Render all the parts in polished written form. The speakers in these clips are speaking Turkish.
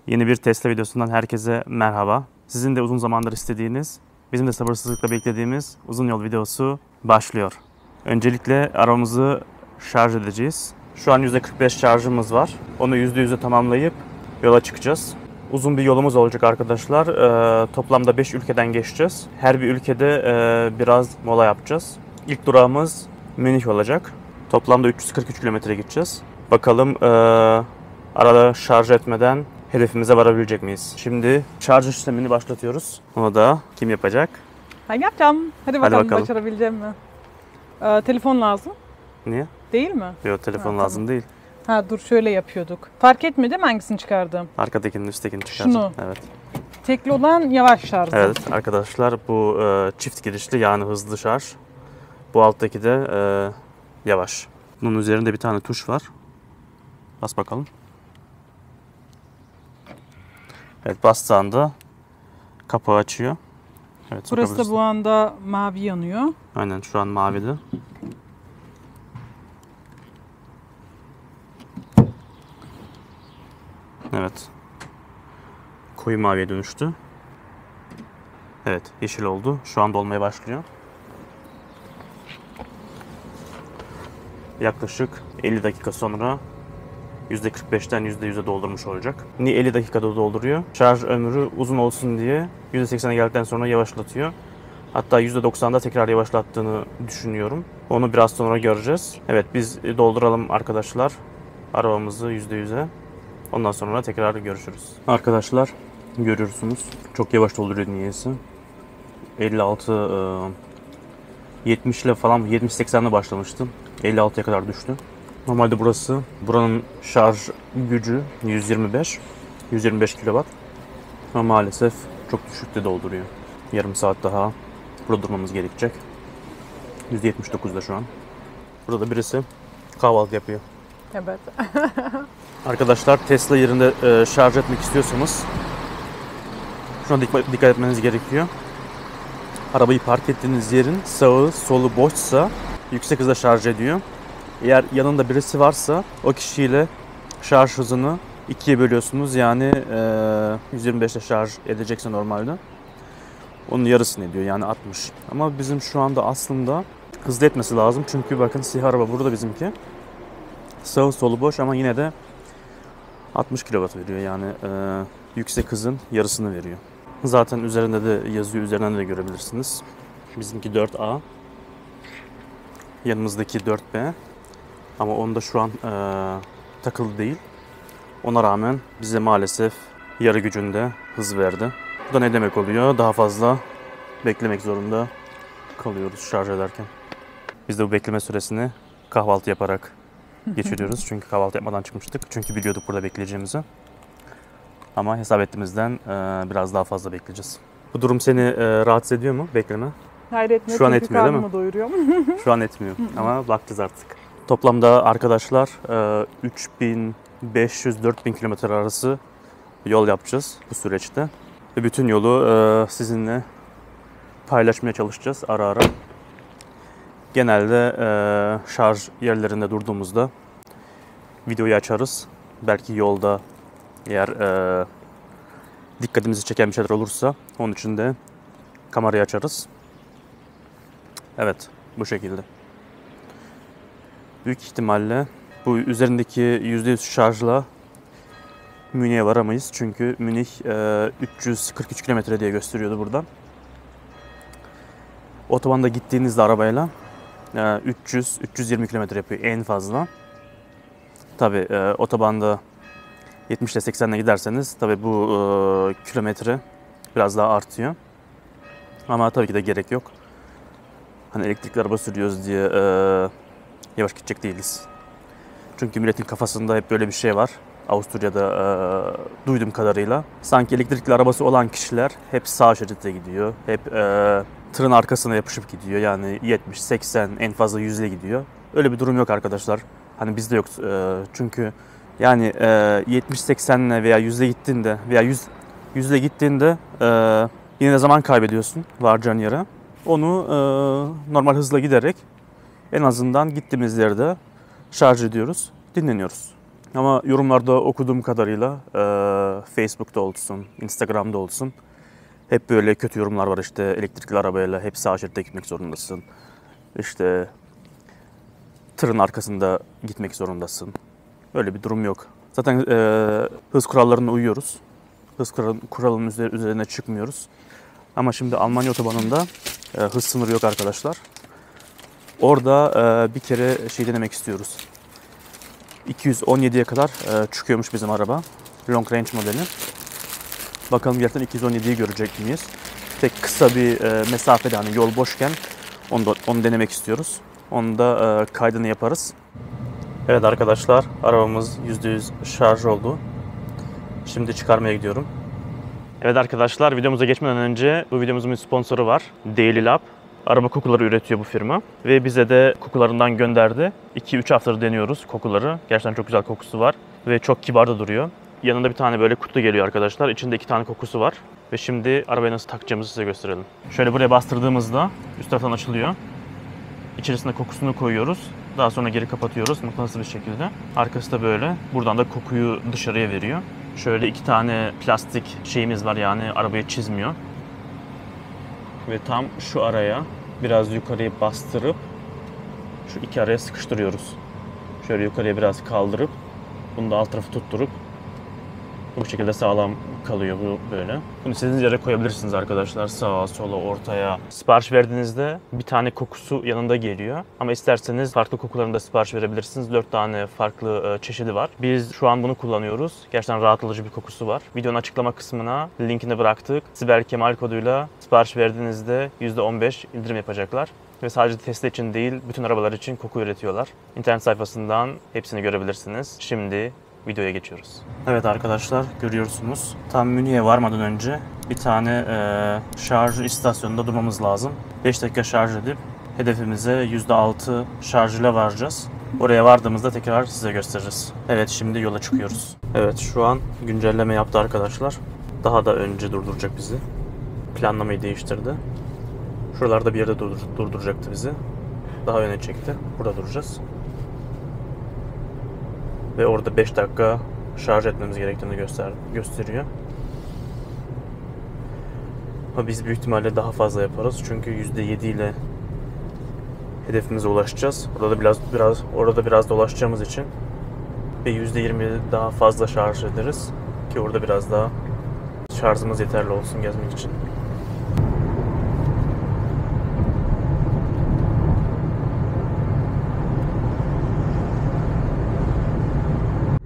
Yeni bir Tesla videosundan herkese merhaba. Sizin de uzun zamandır istediğiniz, bizim de sabırsızlıkla beklediğimiz uzun yol videosu başlıyor. Öncelikle arabamızı şarj edeceğiz. Şu an %45 şarjımız var. Onu %100'e tamamlayıp yola çıkacağız. Uzun bir yolumuz olacak arkadaşlar. Toplamda 5 ülkeden geçeceğiz. Her bir ülkede biraz mola yapacağız. İlk durağımız Münih olacak. Toplamda 343 kilometre gideceğiz. Bakalım arada şarj etmeden hedefimize varabilecek miyiz? Şimdi şarj işlemini başlatıyoruz. Onu da kim yapacak? Ben yapacağım. Hadi bakalım, bakalım. başarabileceğim mi? Telefon lazım. Niye? Değil mi? Yok, telefon Ha, lazım değil. Ha dur, şöyle yapıyorduk. Fark etmedi mi hangisini çıkardım? Arkadakinin üsttekini çıkaracağım. Şunu. Evet. Tekli olan yavaş şarj. Evet arkadaşlar, bu çift girişli yani hızlı şarj. Bu alttaki de yavaş. Bunun üzerinde bir tane tuş var. Bas bakalım. Evet, bastığında kapağı açıyor. Evet, Burası da bu anda mavi yanıyor. Aynen, şu an mavide. Evet. Koyu maviye dönüştü. Evet, yeşil oldu. Şu anda olmaya başlıyor. Yaklaşık 50 dakika sonra %45'ten %100'e doldurmuş olacak. Niye 50 dakikada dolduruyor? Şarj ömrü uzun olsun diye %80'e geldikten sonra yavaşlatıyor. Hatta %90'da tekrar yavaşlattığını düşünüyorum. Onu biraz sonra göreceğiz. Evet, biz dolduralım arkadaşlar arabamızı %100'e. Ondan sonra tekrar görüşürüz. Arkadaşlar görüyorsunuz, çok yavaş dolduruyor niyeyse. 56 70 ile falan 70-80'le başlamıştım. 56'ya kadar düştü. Normalde buranın şarj gücü 125 kW. Ama maalesef çok düşükte dolduruyor. Yarım saat daha burada durmamız gerekecek. %79'da şu an. Burada birisi kahvaltı yapıyor. Evet. Arkadaşlar, Tesla yerinde şarj etmek istiyorsanız şuna dikkat etmeniz gerekiyor. Arabayı park ettiğiniz yerin sağı solu boşsa yüksek hızda şarj ediyor. Eğer yanında birisi varsa o kişiyle şarj hızını 2'ye bölüyorsunuz. Yani 125'te şarj edecekse normalde onun yarısını ediyor, yani 60. Ama bizim şu anda aslında hızlı etmesi lazım. Çünkü bakın, siyah araba burada bizimki. Sağı solu boş ama yine de 60 kW veriyor, yani yüksek hızın yarısını veriyor. Zaten üzerinde de yazıyor, üzerinden de görebilirsiniz. Bizimki 4A, yanımızdaki 4B, ama onda şu an takılı değil. Ona rağmen bize maalesef yarı gücünde hız verdi. Bu da ne demek oluyor? Daha fazla beklemek zorunda kalıyoruz şarj ederken. Biz de bu bekleme süresini kahvaltı yaparak geçiriyoruz. Çünkü kahvaltı yapmadan çıkmıştık. Çünkü biliyorduk burada bekleyeceğimizi. Ama hesap ettiğimizden biraz daha fazla bekleyeceğiz. Bu durum seni rahatsız ediyor mu, bekleme? Hayır, etmiyor. Şu an çünkü etmiyor değil mi? karnımı doyuruyorum. Şu an etmiyor ama bakacağız artık. Toplamda arkadaşlar 3500-4000 kilometre arası yol yapacağız bu süreçte. Ve bütün yolu sizinle paylaşmaya çalışacağız ara ara. Genelde şarj yerlerinde durduğumuzda videoyu açarız. Belki yolda eğer dikkatimizi çeken bir şeyler olursa onun için de kamerayı açarız. Evet, bu şekilde. Büyük ihtimalle bu üzerindeki %100 şarjla Münih'e varamayız. Çünkü Münih 343 kilometre diye gösteriyordu buradan. Otobanda gittiğinizde arabayla 300-320 kilometre yapıyor en fazla. Tabi otobanda 70 ile 80 ile giderseniz tabi bu kilometre biraz daha artıyor. Ama tabii ki de gerek yok. Hani elektrikli araba sürüyoruz diye yavaş gidecek değiliz. Çünkü milletin kafasında hep böyle bir şey var. Avusturya'da duyduğum kadarıyla. Sanki elektrikli arabası olan kişiler hep sağ şeritte gidiyor. Hep tırın arkasına yapışıp gidiyor. Yani 70, 80, en fazla 100 ile gidiyor. Öyle bir durum yok arkadaşlar. Hani bizde yok. Çünkü yani 70-80 ile veya 100 ile gittiğinde veya 100 ile gittiğinde yine de zaman kaybediyorsun varacağın yere. Onu normal hızla giderek en azından gittiğimiz yerde şarj ediyoruz, dinleniyoruz. Ama yorumlarda okuduğum kadarıyla Facebook'ta olsun, Instagram'da olsun hep böyle kötü yorumlar var. İşte elektrikli arabayla hep sağ şeritte gitmek zorundasın. İşte tırın arkasında gitmek zorundasın. Öyle bir durum yok. Zaten hız kurallarına uyuyoruz. Hız kuralının üzerine çıkmıyoruz. Ama şimdi Almanya otobanında hız sınırı yok arkadaşlar. Orada bir kere şey denemek istiyoruz. 217'ye kadar çıkıyormuş bizim araba. Long range modeli. Bakalım gerçekten 217'yi görecek miyiz? Tek kısa bir mesafede, hani yol boşken onu denemek istiyoruz. Onu da kaydını yaparız. Evet arkadaşlar, arabamız %100 şarj oldu. Şimdi çıkarmaya gidiyorum. Evet arkadaşlar, videomuza geçmeden önce bu videomuzun bir sponsoru var. Daily Lab. Araba kokuları üretiyor bu firma. Ve bize de kokularından gönderdi. 2-3 haftadır deniyoruz kokuları. Gerçekten çok güzel kokusu var. Ve çok kibar da duruyor. Yanında bir tane böyle kutu geliyor arkadaşlar. İçinde 2 tane kokusu var. Ve şimdi arabaya nasıl takacağımızı size gösterelim. Şöyle buraya bastırdığımızda üst taraftan açılıyor. İçerisine kokusunu koyuyoruz. Daha sonra geri kapatıyoruz mıknatıs bir şekilde. Arkası da böyle. Buradan da kokuyu dışarıya veriyor. Şöyle 2 tane plastik şeyimiz var, yani arabayı çizmiyor. Ve tam şu araya biraz yukarıya bastırıp şu 2 araya sıkıştırıyoruz. Şöyle yukarıya biraz kaldırıp bunu da alt tarafı tutturup bu şekilde sağlam kalıyor bu böyle. Bunu istediğiniz yere koyabilirsiniz arkadaşlar. Sağa, sola, ortaya. Sipariş verdiğinizde bir tane kokusu yanında geliyor. Ama isterseniz farklı kokularını da sipariş verebilirsiniz. 4 tane farklı çeşidi var. Biz şu an bunu kullanıyoruz. Gerçekten rahatlatıcı bir kokusu var. Videonun açıklama kısmına linkini bıraktık. Sibel Kemal koduyla sipariş verdiğinizde %15 indirim yapacaklar. Ve sadece Tesla için değil, bütün arabalar için koku üretiyorlar. İnternet sayfasından hepsini görebilirsiniz. Şimdi videoya geçiyoruz. Evet arkadaşlar, görüyorsunuz. Tam Münih'e varmadan önce bir tane şarj istasyonunda durmamız lazım. 5 dakika şarj edip hedefimize %6 şarj ile varacağız. Oraya vardığımızda tekrar size gösteririz. Evet, şimdi yola çıkıyoruz. Evet, şu an güncelleme yaptı arkadaşlar. Daha da önce durduracak bizi. Planlamayı değiştirdi. Şuralarda bir yerde durduracaktı bizi. Daha öne çekti. Burada duracağız. Ve orada 5 dakika şarj etmemiz gerektiğini gösteriyor. Ama biz büyük ihtimalle daha fazla yaparız. Çünkü %7 ile hedefimize ulaşacağız. Orada biraz dolaşacağımız için ve %20 daha fazla şarj ederiz ki orada biraz daha şarjımız yeterli olsun gezmek için.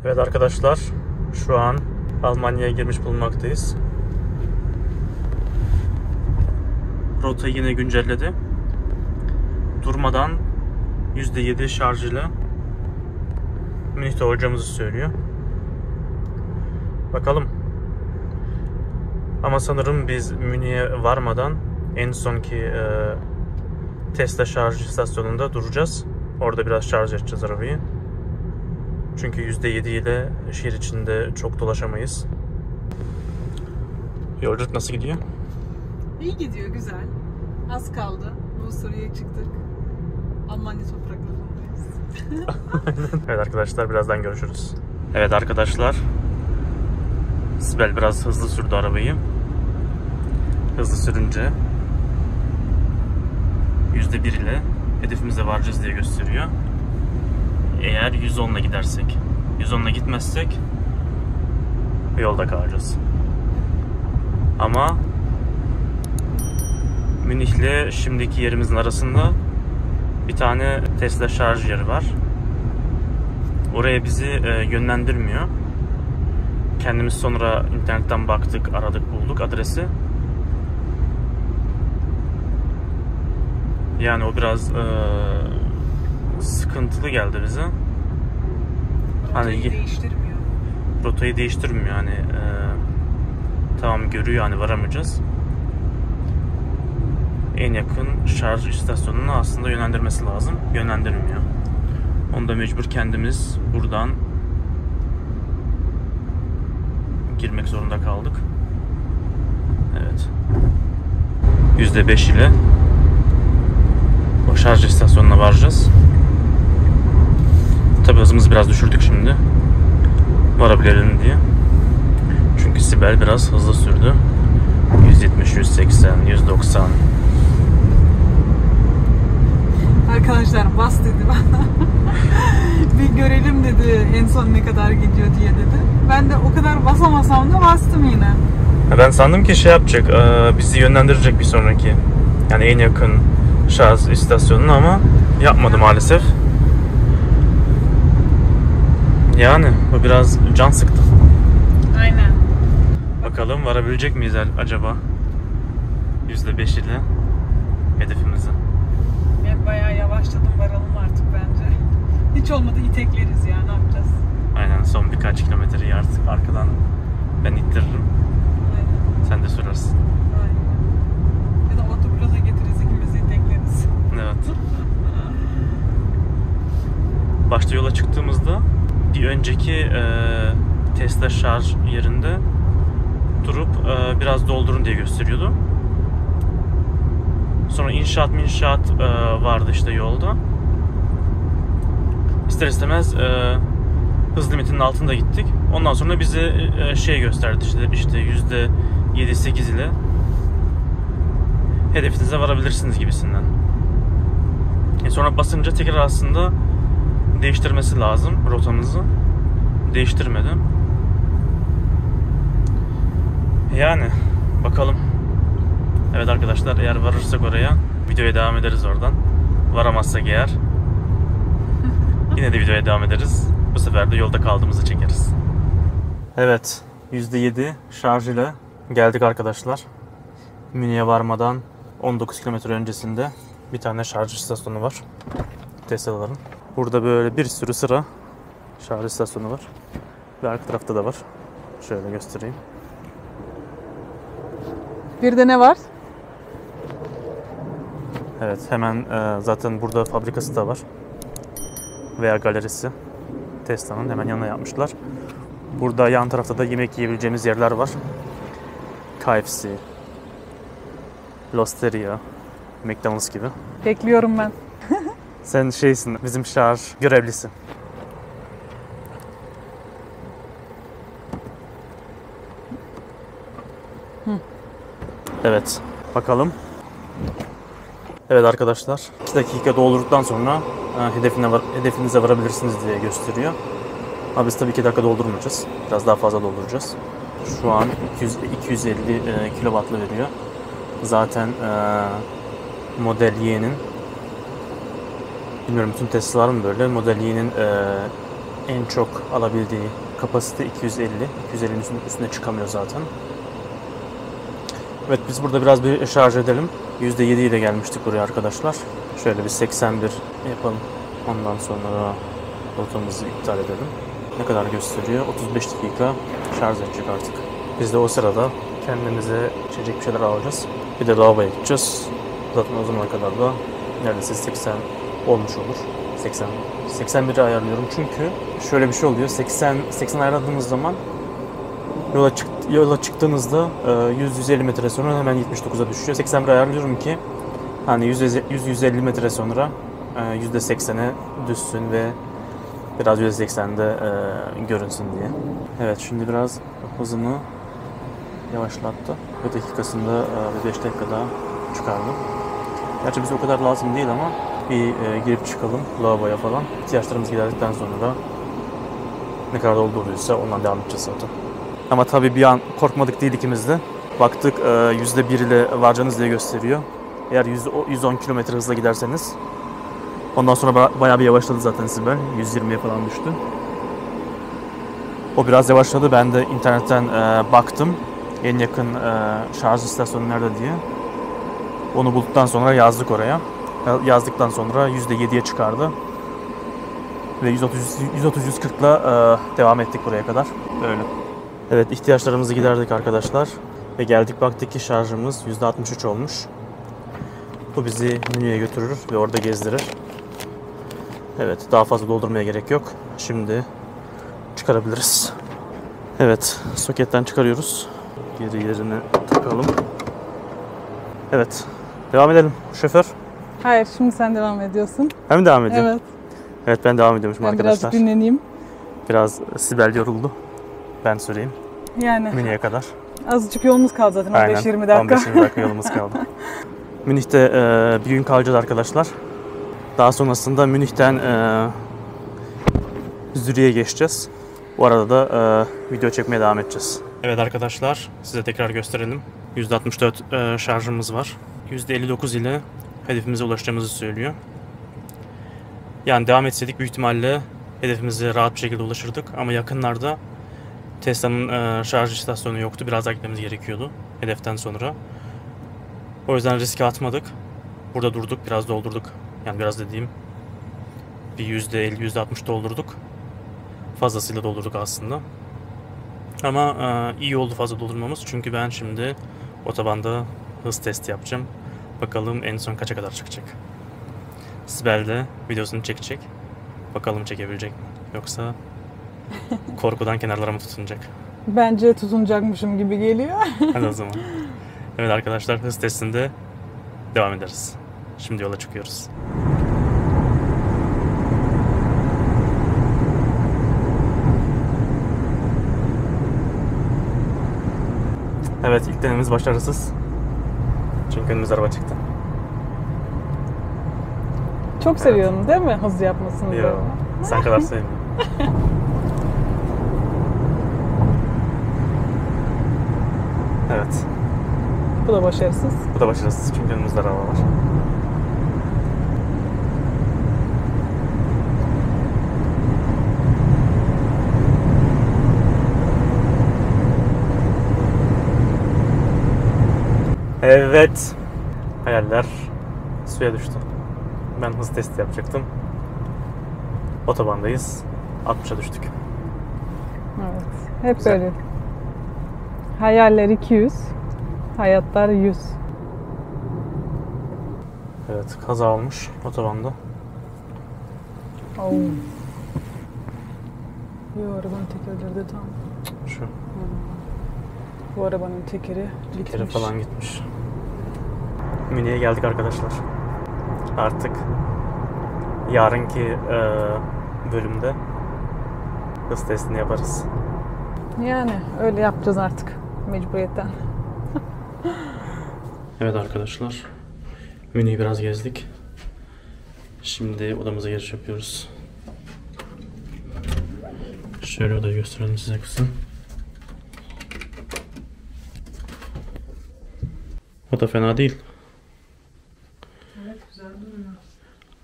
Evet arkadaşlar, şu an Almanya'ya girmiş bulunmaktayız. Rotayı yine güncelledi. Durmadan %7 şarj ile Münih'te olacağımızı söylüyor. Bakalım. Ama sanırım biz Münih'e varmadan en sonki Tesla şarj istasyonunda duracağız. Orada biraz şarj edeceğiz arabayı. Çünkü %7 ile şehir içinde çok dolaşamayız. Yolculuk nasıl gidiyor? İyi gidiyor, güzel. Az kaldı. Bursa'ya çıktık. Almanya topraklarındayız. Evet arkadaşlar, birazdan görüşürüz. Evet arkadaşlar, Sibel biraz hızlı sürdü arabayı. Hızlı sürünce %1 ile hedefimize varacağız diye gösteriyor. Eğer 110'la gidersek, 110'la gitmezsek yolda kalacağız. Ama Münih'le şimdiki yerimizin arasında bir tane Tesla şarj yeri var. Oraya bizi yönlendirmiyor. Kendimiz sonra internetten baktık, aradık, bulduk adresi. Yani o biraz sıkıntılı geldi bize. Rotayı değiştirmiyor. Rotayı değiştirmiyor yani. Tamam, görüyor yani varamayacağız. En yakın şarj istasyonuna aslında yönlendirmesi lazım. Yönlendirmiyor. Onu da mecbur kendimiz buradan girmek zorunda kaldık. Evet. %5 ile o şarj istasyonuna varacağız. Tabi hızımızı biraz düşürdük şimdi. varabilelim diye. Çünkü Sibel biraz hızlı sürdü. 170, 180, 190. Arkadaşlar bas dedi bana. Bir görelim dedi en son ne kadar gidiyor diye dedi. Ben de o kadar basamasam da bastım yine. Ben sandım ki şey yapacak, bizi yönlendirecek bir sonraki. Yani en yakın şarj istasyonuna ama yapmadı maalesef. Yani bu biraz can sıktı. Aynen. Bakalım varabilecek miyiz acaba? %5 ile hedefimize. Ben bayağı yavaşladım, varalım artık bence. Hiç olmadı itekleriz ya, ne yapacağız? Aynen, son birkaç kilometreyi artık arkadan ben ittiririm. Aynen. Sen de sürersin. Aynen. Ya da otoplaza getiririz, ikimiz itekleriz. Evet. Başta yola çıktığımızda bir önceki Tesla şarj yerinde durup biraz doldurun diye gösteriyordu. Sonra inşaat vardı işte yolda. İster istemez hız limitinin altında gittik. Ondan sonra bize şey gösterdi işte %7-8 ile hedefinize varabilirsiniz gibisinden. Sonra basınca tekrar aslında değiştirmesi lazım rotamızı. Değiştirmedim. Yani bakalım. Evet arkadaşlar, eğer varırsak oraya videoya devam ederiz oradan. Varamazsak eğer yine de videoya devam ederiz. Bu sefer de yolda kaldığımızı çekeriz. Evet, %7 şarj ile geldik arkadaşlar. Münih'e varmadan 19 kilometre öncesinde bir tane şarj istasyonu var. Tesla'ların. Burada böyle bir sürü sıra şarj istasyonu var. Ve arka tarafta da var. Şöyle göstereyim. Bir de ne var? Evet, hemen zaten burada fabrikası da var. Veya galerisi. Tesla'nın hemen yanına yapmışlar. Burada yan tarafta da yemek yiyebileceğimiz yerler var. KFC, L'Osteria, McDonald's gibi. Bekliyorum ben. Sen şeysin, bizim şarj görevlisi. Evet, bakalım. Evet arkadaşlar, 2 dakika doldurduktan sonra hedefinize varabilirsiniz diye gösteriyor. Ama biz tabii 2 dakika doldurmayacağız. Biraz daha fazla dolduracağız. Şu an 250 kilowattlı veriyor. Zaten Model Y'nin, bilmiyorum bütün Tesla'lar mı böyle, Model Y'nin en çok alabildiği kapasite 250. 250'nin üstüne çıkamıyor zaten. Evet, biz burada biraz bir şarj edelim. %7 ile gelmiştik buraya arkadaşlar. Şöyle bir 81 yapalım. Ondan sonra rotamızı iptal edelim. Ne kadar gösteriyor? 35 dakika şarj edecek artık. Biz de o sırada kendimize içecek bir şeyler alacağız. Bir de lavaboya gideceğiz. Zaten o zamana kadar da neredeyse 80 olmuş olur. 81'i ayarlıyorum çünkü şöyle bir şey oluyor. 80 ayarladığımız zaman yola çıktığınızda 100-150 metre sonra hemen 79'a düşüyor. 81 ayarlıyorum ki hani 100-150 metre sonra %80'e düşsün ve biraz %80'de görünsün diye. Evet, şimdi biraz hızını yavaşlattı. Bir dakikasında 5 dakika daha çıkardım. Gerçi bize o kadar lazım değil ama bir girip çıkalım lavaboya falan. İhtiyaçlarımız giderdikten sonra ne kadar doldurduysa ondan devam edeceğiz zaten. Ama tabii bir an korkmadık değil ikimiz de. Baktık %1 ile varacağınız diye gösteriyor. Eğer 110 km hızla giderseniz. Ondan sonra bayağı bir yavaşladı zaten Sibel. 120'ye falan düştü. O biraz yavaşladı. Ben de internetten baktım. En yakın şarj istasyonu nerede diye. Onu bulduktan sonra yazdık oraya. Yazdıktan sonra %7'ye çıkardı. Ve 130-140 ile devam ettik buraya kadar. Böyle. Evet, ihtiyaçlarımızı giderdik arkadaşlar. Ve geldik, baktık ki şarjımız %63 olmuş. Bu bizi Münih'e götürür ve orada gezdirir. Evet, daha fazla doldurmaya gerek yok. Şimdi çıkarabiliriz. Evet, soketten çıkarıyoruz. Geri yerine takalım. Evet, devam edelim. Şoför. Hayır, şimdi sen devam ediyorsun. Ben mi devam ediyorum? Evet. Evet, ben devam ediyormuşum Ben arkadaşlar. biraz dinleneyim. Biraz Sibel yoruldu. Ben süreyim. Yani Münih'e kadar. azıcık yolumuz kaldı zaten. Aynen. 15-20 dakika. 15-20 dakika yolumuz kaldı. Münih'te bir gün kalacağız arkadaşlar. Daha sonrasında Münih'ten Zürih'e geçeceğiz. Bu arada da video çekmeye devam edeceğiz. Evet arkadaşlar, size tekrar gösterelim. %64 şarjımız var. %59 ile hedefimize ulaşacağımızı söylüyor. Yani devam etseydik büyük ihtimalle hedefimize rahat bir şekilde ulaşırdık. Ama yakınlarda Tesla'nın şarj istasyonu yoktu. Biraz daha gitmemiz gerekiyordu hedeften sonra. O yüzden riske atmadık. Burada durduk, biraz doldurduk. Yani biraz dediğim bir %50, %60 doldurduk. Fazlasıyla doldurduk aslında. Ama iyi oldu fazla doldurmamız. Çünkü ben şimdi otobanda hız testi yapacağım. Bakalım en son kaça kadar çıkacak. Sibel de videosunu çekecek. Bakalım çekebilecek mi? Yoksa korkudan kenarlara mı tutunacak? Bence tutunacakmışım gibi geliyor. Hadi o zaman. Evet arkadaşlar, hız testinde devam ederiz. Şimdi yola çıkıyoruz. Evet, ilk denememiz başarısız. Çünkü önümüz araba çıktı. Çok seviyorum değil mi hız yapmasını? Yok, sen kadar sevmiyorum. Evet, Bu da başarısız. bu da başarısız çünkü önümüzde araba var. Evet, hayaller suya düştü. Ben hız testi yapacaktım. Otobandayız. 60'a düştük. Evet. Hep Güzel. böyle. Hayaller 200, hayatlar 100. Evet, kaza olmuş otobanda. Oo. Yo, arabanın tekerleri de tam. Şu Bu arabanın tekeri gitmiş. kere falan gitmiş. Münih'e geldik arkadaşlar. Artık yarınki bölümde hız testini yaparız. Yani öyle yapacağız artık mecburiyetten. Evet arkadaşlar, Münih'i biraz gezdik. Şimdi odamıza giriş yapıyoruz. Şöyle odayı gösterelim size kızım. Oda fena değil. Evet, güzel duruyor.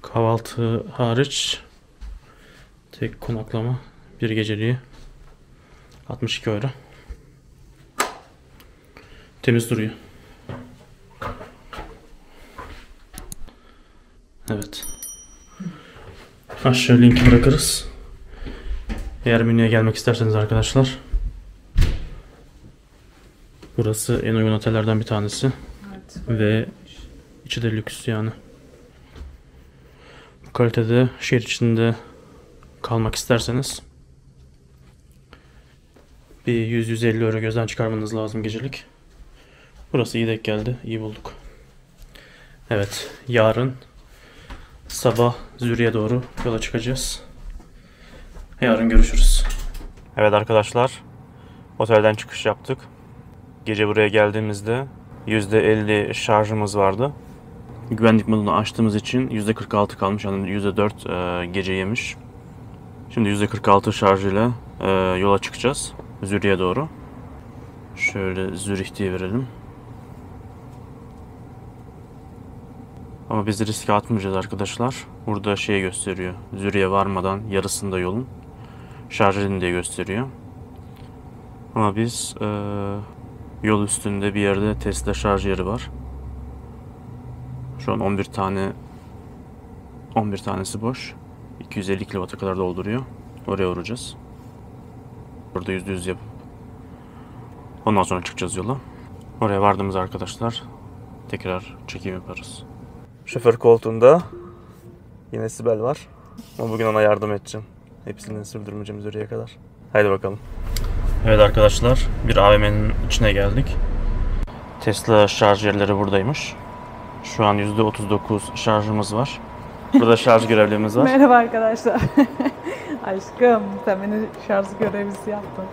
Kahvaltı hariç tek konaklama bir geceliği 62 euro. Temiz duruyor. Evet. Aşağı linki bırakırız. Eğer Münih'e gelmek isterseniz arkadaşlar. Burası en uygun otellerden bir tanesi. Evet. Ve içi de lüks yani. Bu kalitede şehir içinde kalmak isterseniz bir 100-150 euro gözden çıkarmanız lazım gecelik. Burası iyi denk geldi. İyi bulduk. Evet. Yarın sabah Zürih'e doğru yola çıkacağız. Yarın görüşürüz. Evet arkadaşlar. Otelden çıkış yaptık. Gece buraya geldiğimizde %50 şarjımız vardı. Güvenlik modunu açtığımız için %46 kalmış. Yani %4 gece yemiş. Şimdi %46 şarjıyla yola çıkacağız. Zürih'e doğru. Şöyle Zürih diye verelim. Ama biz riske atmayacağız arkadaşlar. Burada şey gösteriyor. Zürih'e varmadan yarısında yolun şarj edin diye gösteriyor. Ama biz yol üstünde bir yerde Tesla şarj yeri var. Şu an 11 tanesi boş. 250 kW'a kadar dolduruyor. Oraya vuracağız. Burada %100 yapıp ondan sonra çıkacağız yola. Oraya vardığımız arkadaşlar tekrar çekim yaparız. Şoför koltuğunda yine Sibel var. Ama bugün ona yardım edeceğim. Hepsini sürdürmeyeceğim Zürih'e kadar. Haydi bakalım. Evet arkadaşlar, bir AVM'nin içine geldik. Tesla şarj yerleri buradaymış. Şu an %39 şarjımız var. Burada şarj görevlimiz var. Merhaba arkadaşlar. Aşkım, sen beni şarj görevlisi yaptın.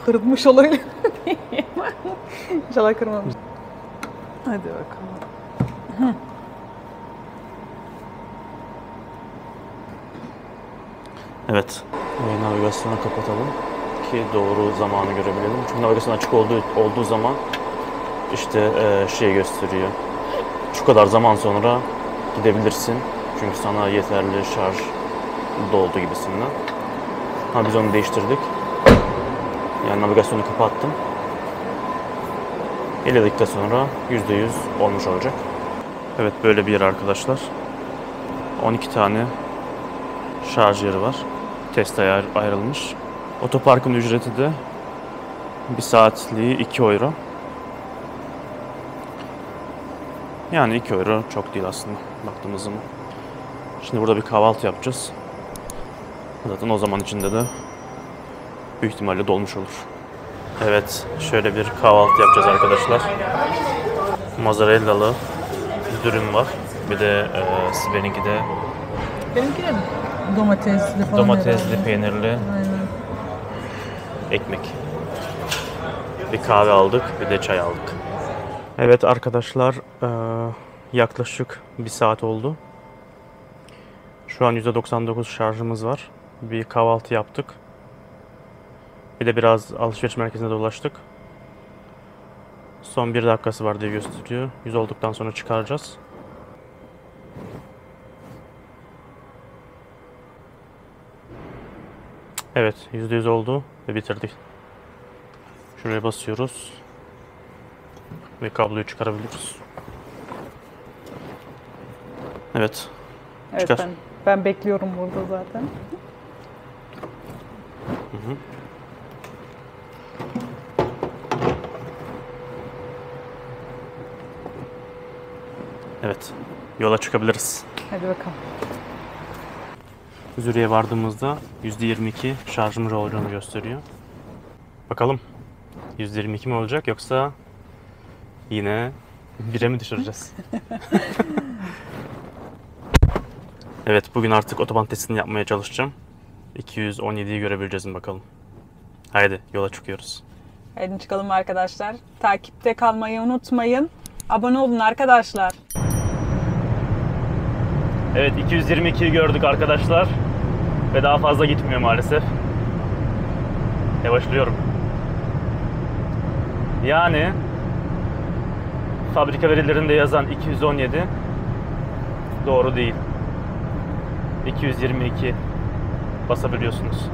kırılmış olabilir. İnşallah kırmamış. Hadi bakalım. Evet. Navigasyonu kapatalım ki doğru zamanı görebilelim. Çünkü navigasyon açık olduğu zaman işte şey gösteriyor. Şu kadar zaman sonra gidebilirsin. Çünkü sana yeterli şarj doldu gibisinden. Ha, biz onu değiştirdik. Yani navigasyonu kapattım. 50 dakika sonra %100 olmuş olacak. Evet, böyle bir yer arkadaşlar. 12 tane şarj yeri var. Testaya ayrılmış. Otoparkın ücreti de 1 saatliği 2 euro. Yani 2 euro çok değil aslında baktığımız zaman. Şimdi burada bir kahvaltı yapacağız. Zaten o zaman içinde de büyük ihtimalle dolmuş olur. Evet, şöyle bir kahvaltı yapacağız arkadaşlar. Mozzarellalı dürüm var. Bir de Sibel'inki de Benimki de domatesli falan. domatesli, peynirli Aynen. ekmek. Bir kahve aldık, bir de çay aldık. Evet arkadaşlar, yaklaşık 1 saat oldu. Şu an %99 şarjımız var. Bir kahvaltı yaptık. Bir de biraz alışveriş merkezine dolaştık. Son 1 dakikası var diye gösteriyor. 100 olduktan sonra çıkaracağız. Evet, %100 oldu ve bitirdik. Şuraya basıyoruz ve kabloyu çıkarabiliyoruz. Evet. Evet, Çıkar. ben bekliyorum burada zaten. Hı hı. Evet, yola çıkabiliriz. Hadi bakalım. Zürich'e vardığımızda %22 şarjımız olacağını gösteriyor. Bakalım %22 mi olacak yoksa yine 1'e mi düşüreceğiz? Evet, bugün artık otoban testini yapmaya çalışacağım. 217'yi görebileceğiz mi bakalım. Haydi yola çıkıyoruz. Haydi çıkalım arkadaşlar. Takipte kalmayı unutmayın. Abone olun arkadaşlar. Evet, 222'yi gördük arkadaşlar. Ve daha fazla gitmiyor maalesef. Yavaşlıyorum. Yani fabrika verilerinde yazan 217 doğru değil. 222 basabiliyorsunuz.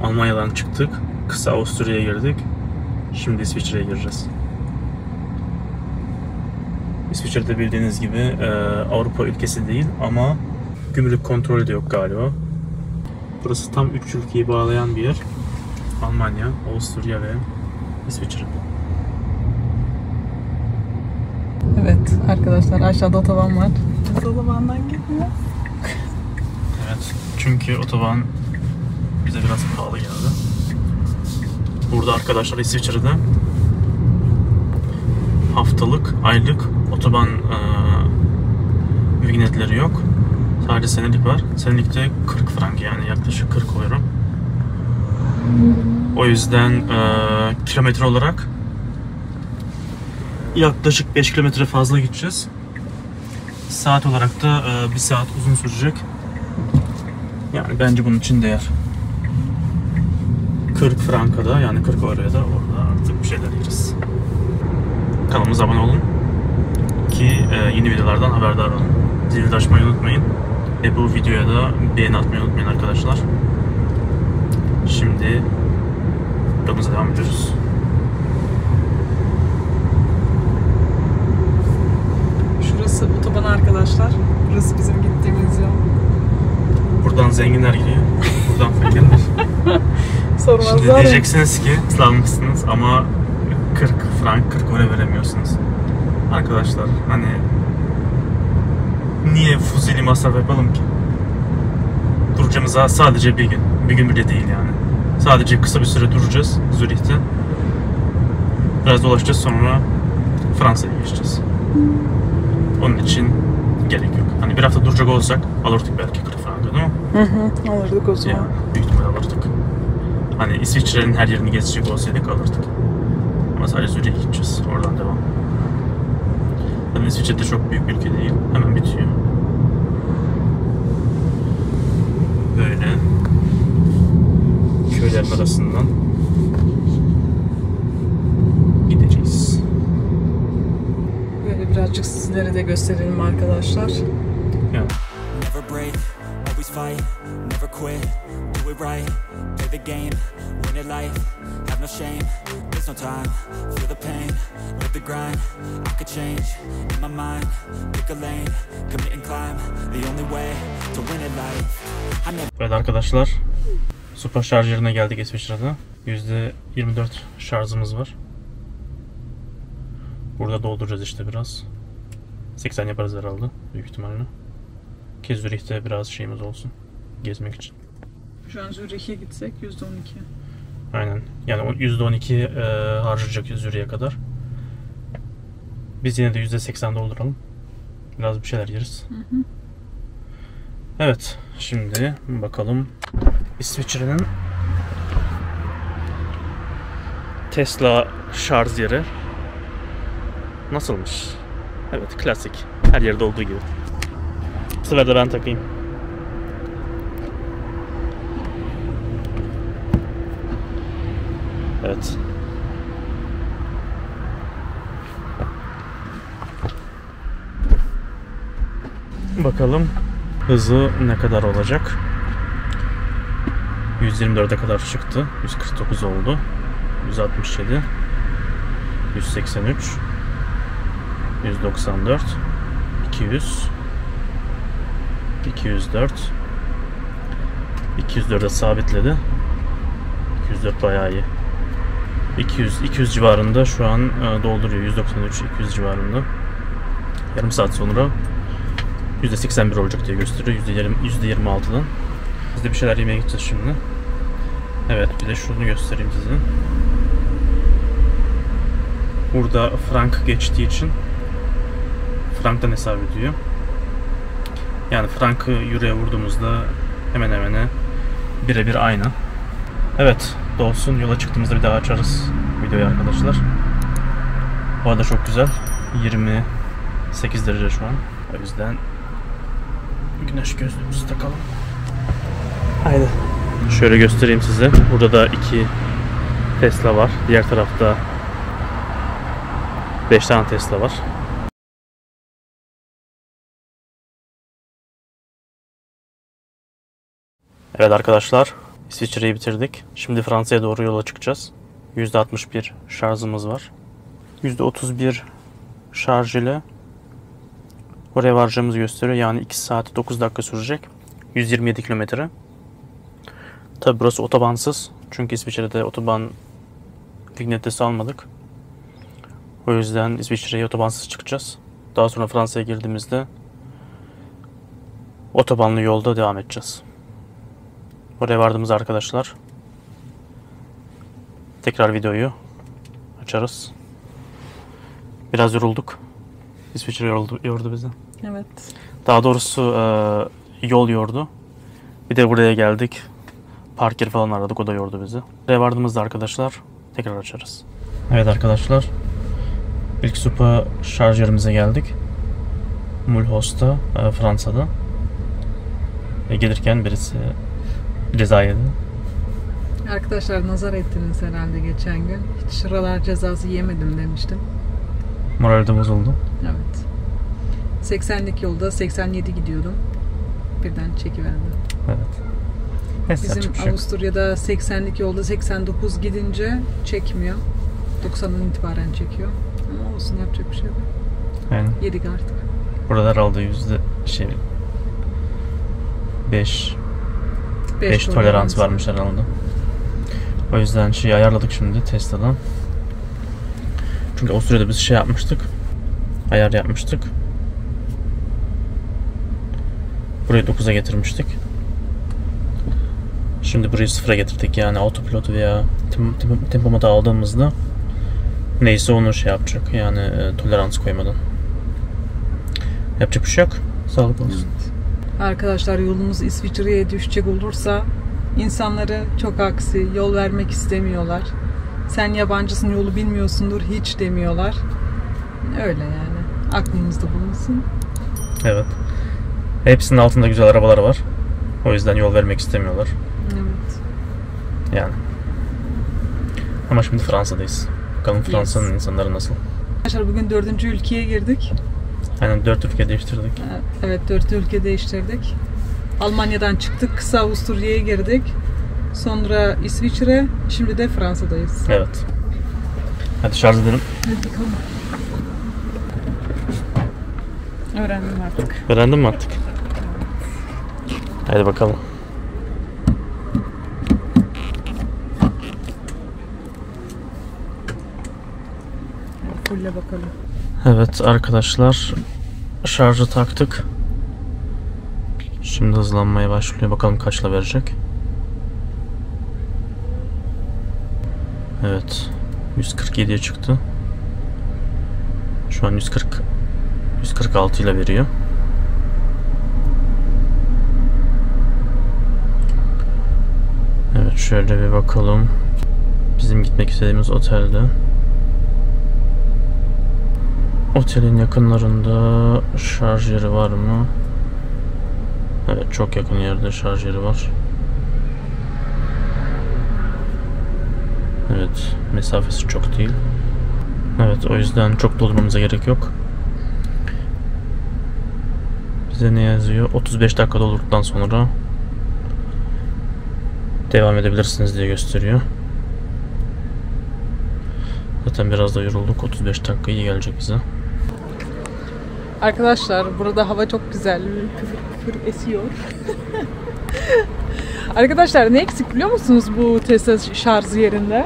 Almanya'dan çıktık. Kısa Avusturya'ya girdik. Şimdi İsviçre'ye gireceğiz. İsviçre'de bildiğiniz gibi Avrupa ülkesi değil ama gümrük kontrolü de yok galiba. Burası tam 3 ülkeyi bağlayan bir yer. Almanya, Avusturya ve İsviçre. Evet arkadaşlar, aşağıda otoban var. Biz otobandan gitmiyor. Evet, çünkü otoban bize biraz pahalı geldi. Burada arkadaşlar İsviçre'de haftalık, aylık otoban vignetleri yok. Sadece senelik var. Senelikte 40 frank, yani yaklaşık 40 euro. O yüzden kilometre olarak yaklaşık 5 kilometre fazla gideceğiz. Saat olarak da 1 saat uzun sürecek. Yani bence bunun için değer. 40 franka da, yani 40 euroya da orada artık bir şeyler yeriz. Kanalımıza abone olun ki yeni videolardan haberdar olun. Zili de açmayı unutmayın. Ve bu videoya da beğeni atmayı unutmayın arkadaşlar. Şimdi yolumuza devam ediyoruz. Şurası otoban arkadaşlar. Burası bizim gittiğimiz yol. Buradan zenginler gidiyor. Buradan fakirler. Sormazlar. Şimdi diyeceksiniz ki ıslanmışsınız ama 40 frank 40 euro veremiyorsunuz. Arkadaşlar hani niye fuzuli masraf yapalım ki? Duracağımıza sadece bir gün. Bir gün bile değil yani. Sadece kısa bir süre duracağız Zürih'te. Biraz dolaşacağız, sonra Fransa'ya geçeceğiz. Onun için gerek yok. Hani bir hafta duracak olsak alırdık belki 40 frank, değil mi? Alırdık o zaman. Yani büyük ihtimalle alırdık. Hani İsviçre'nin her yerini gezecek olsaydık alırdık. Ama sadece Zürih'e gideceğiz. Oradan devam. Zaten İsviçre de çok büyük bir ülke değil. Hemen bitiyor. Böyle köylerin arasından gideceğiz. Böyle birazcık sizlere de gösterelim arkadaşlar. Yani. Never break, always fight, never quit, do it right, play the game, win it life, have no shame, there's no time, feel the pain, live the grind, I could change, in my mind, pick a lane, commit and climb, the only way to win it life, I never... Evet arkadaşlar, Super şarj yerine geldik İsviçre'de. %24 şarjımız var. Burada dolduracağız işte biraz. 80 yaparız herhalde büyük ihtimalle. Ki Zürih'te biraz şeyimiz olsun gezmek için. Şu an Zürih'e gitsek %12. Aynen. Yani %12 harcayacak Zürih'e kadar. Biz yine de %80 dolduralım. Biraz bir şeyler yeriz. Hı hı. Evet. Şimdi bakalım İsviçre'nin Tesla şarj yeri nasılmış? Evet, klasik. Her yerde olduğu gibi. Bu sefer de ben takayım. Evet. Bakalım hızı ne kadar olacak? 124'e kadar çıktı. 149 oldu. 167. 183. 194. 200. 204. 204'e sabitledi. 204 bayağı iyi. 200 civarında şu an dolduruyor. 193 200 civarında. Yarım saat sonra %81 olacak diye gösteriyor. %26'dan. Biz de bir şeyler yemeye gideceğiz şimdi. Evet, bir de şunu göstereyim size. Burada frank geçtiği için franktan hesap ediyor. Yani frankı euroya vurduğumuzda hemen hemen birebir aynı. Evet, dolsun. Yola çıktığımızda bir daha açarız videoyu arkadaşlar. Bu arada çok güzel. 28 derece şu an. O yüzden güneş gözlüğümüzü takalım. Haydi. Şöyle göstereyim size. Burada da 2 Tesla var. Diğer tarafta 5 tane Tesla var. Evet arkadaşlar, İsviçre'yi bitirdik. Şimdi Fransa'ya doğru yola çıkacağız. %61 şarjımız var. %31 şarj ile oraya varacağımızı gösteriyor. Yani 2 saat 9 dakika sürecek. 127 kilometre. Tabi burası otobansız. Çünkü İsviçre'de otoban vignettesi almadık. O yüzden İsviçre'ye otobansız çıkacağız. Daha sonra Fransa'ya girdiğimizde otobanlı yolda devam edeceğiz. Oraya vardığımız arkadaşlar tekrar videoyu açarız. Biraz yorulduk. İsviçre yordu bizi. Evet. Daha doğrusu yol yordu. Bir de buraya geldik. Park yeri falan aradık. O da yordu bizi. Buraya vardığımızda arkadaşlar tekrar açarız. Evet arkadaşlar. İlk Supa şarj yerimize geldik. Mulhouse'da, Fransa'da. Gelirken birisi ceza yedi. Arkadaşlar nazar ettiniz herhalde geçen gün. Hiç radar cezası yemedim demiştim. Moral de bozuldu. Evet. 80'lik yolda 87 gidiyordum. Birden çekiverdi. Evet. Neyse, Bizim Avusturya'da 80'lik yolda 89 gidince çekmiyor. 90'dan itibaren çekiyor. Ama olsun, yapacak bir şey yok. Aynen. Yedik artık. Burada herhalde %5 tolerans varmış herhalde. O yüzden ayarladık şimdi Tesla'dan. Çünkü Avusturya'da biz yapmıştık. Ayar yapmıştık. Burayı 9'a getirmiştik. Şimdi burayı 0'a getirdik. Yani autopilot veya tempomatı aldığımızda neyse onu yapacak. Yani tolerans koymadan. Yapacak bir şey yok. Sağlık olsun. Evet. Arkadaşlar yolumuz İsviçre'ye düşecek olursa İnsanları çok aksi, yol vermek istemiyorlar. Sen yabancısın, yolu bilmiyorsundur, hiç demiyorlar. Öyle yani. Aklınızda bulunsun. Evet. Hepsinin altında güzel arabalar var. O yüzden yol vermek istemiyorlar. Evet. Yani. Ama şimdi Fransa'dayız. Bakalım Fransa'nın insanları nasıl? Arkadaşlar bugün 4. ülkeye girdik. Aynen 4 ülke değiştirdik. Evet 4 ülke değiştirdik. Almanya'dan çıktık. Kısa Avusturya'ya girdik. Sonra İsviçre. Şimdi de Fransa'dayız. Evet. Hadi şarj edelim. Hadi bakalım. Öğrendim artık. Öğrendin mi artık? Hadi bakalım. Fulle bakalım. Evet arkadaşlar, şarjı taktık. Şimdi hızlanmaya başlıyor. Bakalım kaçla verecek. Evet. 147'ye çıktı. Şu an 146 ile veriyor. Evet, şöyle bir bakalım. Bizim gitmek istediğimiz otelde. Otelin yakınlarında şarj yeri var mı? Evet, çok yakın yerde şarj yeri var. Evet, mesafesi çok değil. Evet, o yüzden çok doldurmamıza gerek yok. Bize ne yazıyor? 35 dakika doldurduktan sonra devam edebilirsiniz diye gösteriyor. Zaten biraz da yorulduk. 35 dakika iyi gelecek bize. Arkadaşlar burada hava çok güzel. Püfür esiyor. Arkadaşlar ne eksik biliyor musunuz bu Tesla şarj yerinde?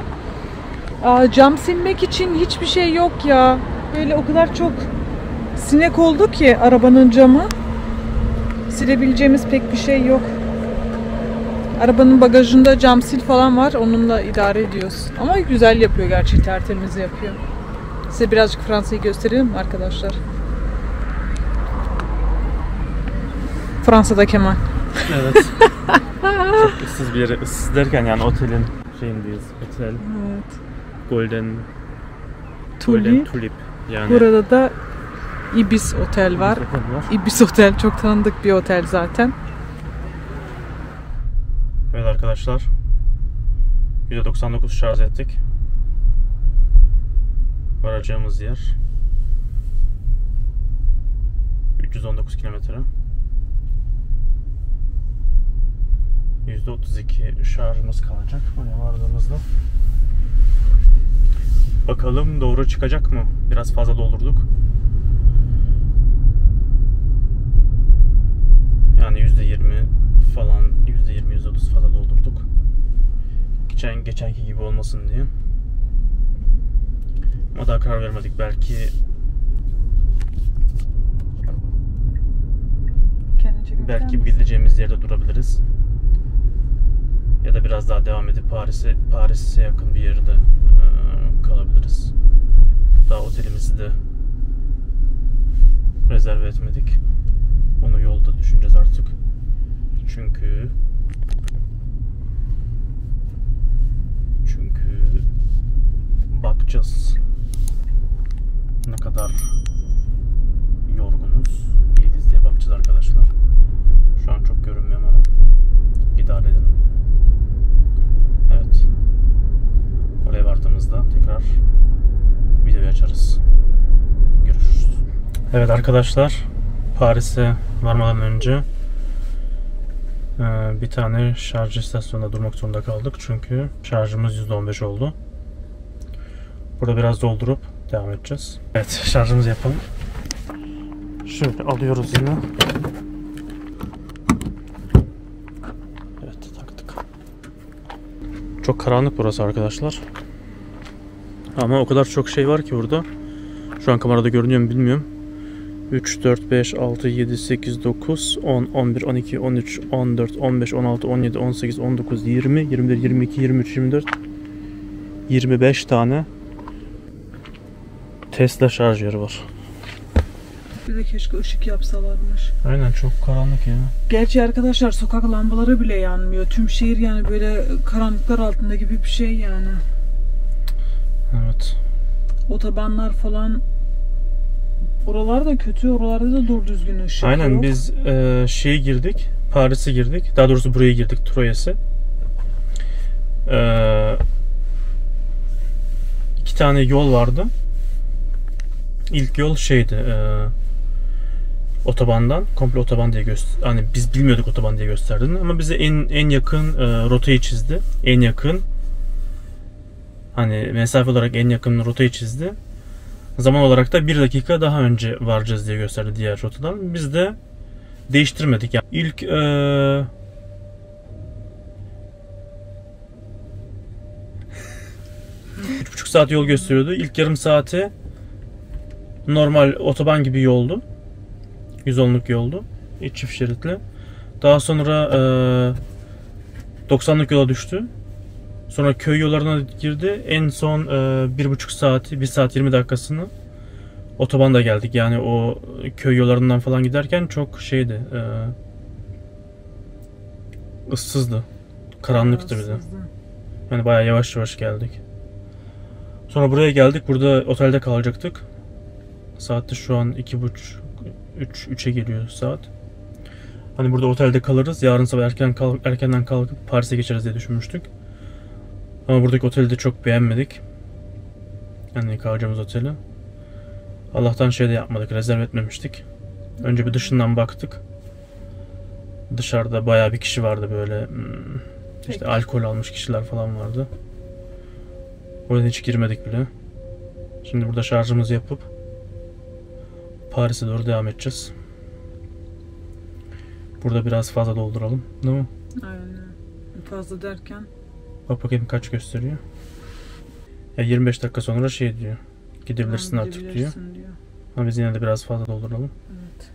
Cam silmek için hiçbir şey yok ya. Böyle o kadar çok sinek oldu ki arabanın camı. Silebileceğimiz pek bir şey yok. Arabanın bagajında cam sil falan var. Onunla idare ediyoruz. Ama güzel yapıyor gerçi. Tertemiz yapıyor. Size birazcık Fransa'yı göstereyim mi arkadaşlar? Fransa'da Kemal. Evet. Çok ıssız bir yere. Issız derken yani otelin şeyindeyiz. Otel. Evet. Golden Tulip. Yani Burada da Ibis Otel var. Ibis Otel çok tanıdık bir otel zaten. Evet arkadaşlar. %99 şarj ettik. Varacağımız yer 319 kilometre. %32 şarjımız kalacak oraya vardığımızda. Bakalım doğru çıkacak mı? Biraz fazla doldurduk. Yani %20 falan, %20, %30 fazla doldurduk. Geçenki gibi olmasın diye. Ama daha karar vermedik. Belki bu gideceğimiz yerde durabiliriz. Ya da biraz daha devam edip Paris'e yakın bir yerde kalabiliriz. Daha otelimizi de rezerve etmedik. Onu yolda düşüneceğiz artık. Çünkü bakacağız ne kadar yorgunuz değiliz diye bakacağız arkadaşlar. Şu an çok görünmüyorum ama idare edin. Evet. Oraya vardığımızda tekrar videoyu açarız. Görüşürüz. Evet arkadaşlar, Paris'e varmadan önce bir tane şarj istasyonunda durmak zorunda kaldık. Çünkü şarjımız %15 oldu. Burada biraz doldurup devam edeceğiz. Evet, şarjımızı yapalım. Şöyle alıyoruz yine. Evet, taktık. Çok karanlık burası arkadaşlar. Ama o kadar çok şey var ki burada. Şu an kamerada görünüyor mu bilmiyorum. 3, 4, 5, 6, 7, 8, 9, 10, 11, 12, 13, 14, 15, 16, 17, 18, 19, 20, 21, 22, 23, 24, 25 tane Tesla şarj yeri var. Bir de keşke ışık yapsalarmış. Aynen, çok karanlık ya. Gerçi arkadaşlar sokak lambaları bile yanmıyor. Tüm şehir yani böyle karanlıklar altında gibi bir şey yani. Evet. Otobanlar falan, oralar da kötü. Oralarda da doğru düzgün ışık Aynen, yok. biz şeye girdik. Paris'e girdik. Daha doğrusu buraya girdik, Troyes'e. 2 tane yol vardı. İlk yol şeydi, otobandan, komple otoban diye hani biz bilmiyorduk otoban diye gösterdiğini, ama bize en yakın rotayı çizdi. En yakın, hani mesafe olarak en yakın rotayı çizdi. Zaman olarak da 1 dakika daha önce varacağız diye gösterdi diğer rotadan. Biz de değiştirmedik. Yani ilk 3,5 saat yol gösteriyordu. İlk yarım saati normal otoban gibi yoldu. 110'luk yoldu. Çift şeritli. Daha sonra 90'lık yola düştü. Sonra köy yollarına girdi. En son 1,5 saati, 1 saat 20 dakikasını otobanda geldik. Yani o köy yollarından falan giderken çok şeydi. Issızdı. Karanlıktı bir de. Yani bayağı yavaş yavaş geldik. Sonra buraya geldik. Burada otelde kalacaktık. Saatte şu an 2:30-3'e geliyor saat. Hani burada otelde kalırız. Yarın sabah erkenden kalkıp Paris'e geçeriz diye düşünmüştük. Ama buradaki oteli de çok beğenmedik. Yani kalacağımız oteli. Allah'tan şey de yapmadık. Rezerv etmemiştik. Önce bir dışından baktık. Dışarıda bayağı bir kişi vardı böyle. İşte alkol almış kişiler falan vardı. O yüzden hiç girmedik bile. Şimdi burada şarjımızı yapıp Paris'e doğru devam edeceğiz. Burada biraz fazla dolduralım, değil mi? Aynen. Fazla derken? Bak bakayım kaç gösteriyor. Ya 25 dakika sonra şey diyor. Gidebilirsin artık diyor. Ama biz yine de biraz fazla dolduralım. Evet.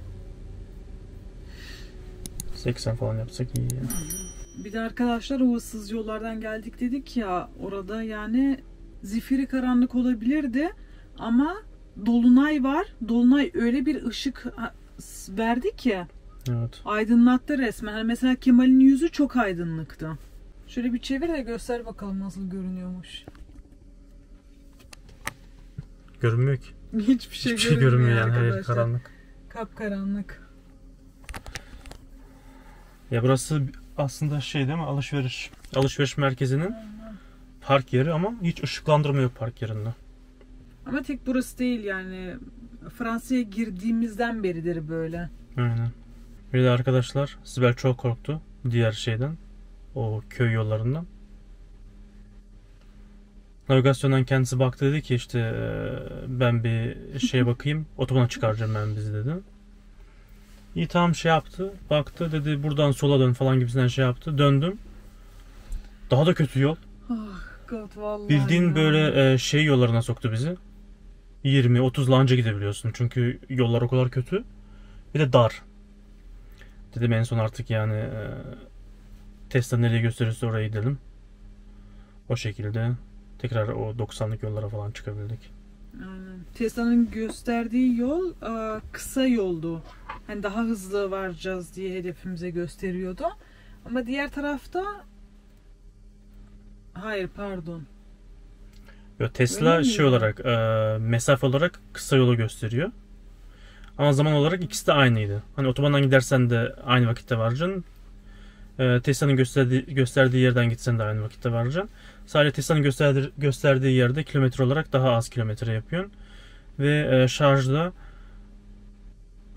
80 falan yapsak iyi ya. Bir de arkadaşlar o ıssız yollardan geldik dedik ya, orada yani zifiri karanlık olabilirdi ama dolunay var. Dolunay öyle bir ışık verdi ki. Evet. Aydınlattı resmen. Hani mesela Kemal'in yüzü çok aydınlıktı. Şöyle bir çevir de göster bakalım nasıl görünüyormuş. Görünmüyor ki. Hiçbir şey görünmüyor yani. arkadaşlar. Hayır, karanlık. Kapkaranlık. Ya burası aslında şey değil mi? Alışveriş merkezinin park yeri ama hiç ışıklandırma yok park yerinde. Ama tek burası değil yani. Fransa'ya girdiğimizden beridir böyle. Aynen. Bir de arkadaşlar, Sibel çok korktu diğer şeyden. O köy yollarından. Navigasyondan kendisi baktı, dedi ki işte ben bir şeye bakayım, otobana çıkaracağım ben bizi dedi. İyi tamam, şey yaptı, baktı, dedi buradan sola dön falan gibisinden şey yaptı. Döndüm. Daha da kötü yol. Oh God, vallahi Bildiğin ya. böyle şey yollarına soktu bizi. 20-30'la anca gidebiliyorsun. Çünkü yollar o kadar kötü. Bir de dar. Dedim en son artık yani Tesla nereye gösterirse oraya gidelim. O şekilde tekrar o 90'lık yollara falan çıkabildik. Aynen. Tesla'nın gösterdiği yol kısa yoldu. Hani daha hızlı varacağız diye hedefimize gösteriyordu. Ama diğer tarafta hayır, pardon. Yo, Tesla şey olarak mesafe olarak kısa yolu gösteriyor. Ama zaman olarak ikisi de aynıydı. Hani otobandan gidersen de aynı vakitte varacaksın. Tesla'nın gösterdiği yerden gitsen de aynı vakitte varacaksın. Sadece Tesla'nın gösterdiği yerde kilometre olarak daha az kilometre yapıyorsun. Ve şarjda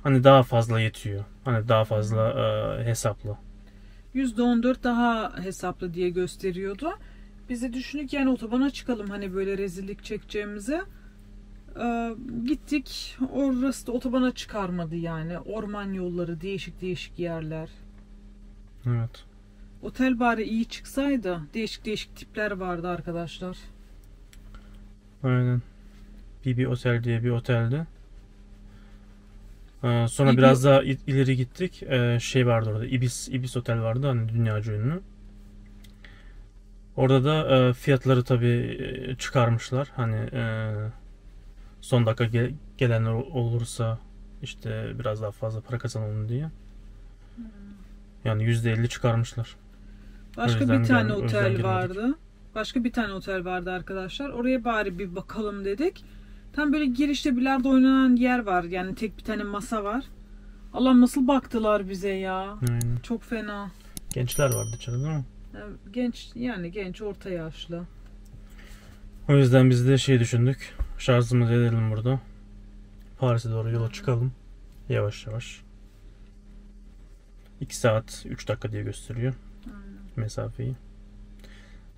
hani daha fazla yetiyor. Hani daha fazla hesaplı. %14 daha hesaplı diye gösteriyordu. Biz de düşündük yani otobana çıkalım hani böyle rezillik çekeceğimize. Gittik. Orası da otobana çıkarmadı yani. Orman yolları, değişik değişik yerler. Evet. Otel bari iyi çıksaydı. Değişik değişik tipler vardı arkadaşlar. Aynen. BB Otel diye bir oteldi. Sonra BB... biraz daha ileri gittik. Şey vardı orada. Ibis Otel vardı. Hani dünyaca ünlü. Orada da fiyatları tabii çıkarmışlar. Hani son dakika gelenler olursa İşte biraz daha fazla para kazanalım diye. Yani %50 çıkarmışlar. Başka bir tane otel vardı. Başka bir tane otel vardı arkadaşlar. Oraya bari bir bakalım dedik. Tam böyle girişte bilardo oynanan yer var. Yani tek bir tane masa var. Allah nasıl baktılar bize ya. Aynen. Çok fena. Gençler vardı içeride değil mi? Genç orta yaşlı. O yüzden biz de şey düşündük. Şarjımızı edelim burada. Paris'e doğru yola çıkalım. Yavaş yavaş. 2 saat 3 dakika diye gösteriyor mesafeyi.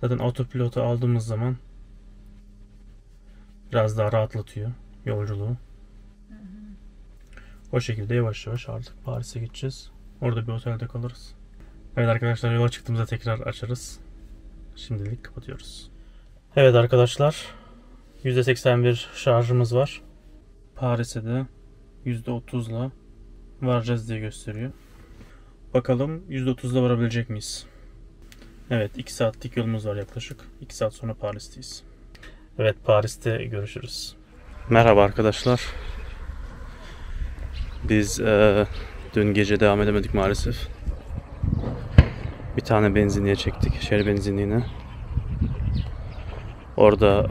Zaten autopilot'u aldığımız zaman biraz daha rahatlatıyor yolculuğu. O şekilde yavaş yavaş artık Paris'e gideceğiz. Orada bir otelde kalırız. Evet arkadaşlar, yola çıktığımızda tekrar açarız. Şimdilik kapatıyoruz. Evet arkadaşlar, %81 şarjımız var. Paris'e de %30'la varacağız diye gösteriyor. Bakalım %30'la varabilecek miyiz? Evet, 2 saatlik yolumuz var yaklaşık. 2 saat sonra Paris'teyiz. Evet, Paris'te görüşürüz. Merhaba arkadaşlar. Biz dün gece devam edemedik maalesef. Bir tane benzinliğe çektik. Şehir benzinliğine. Orada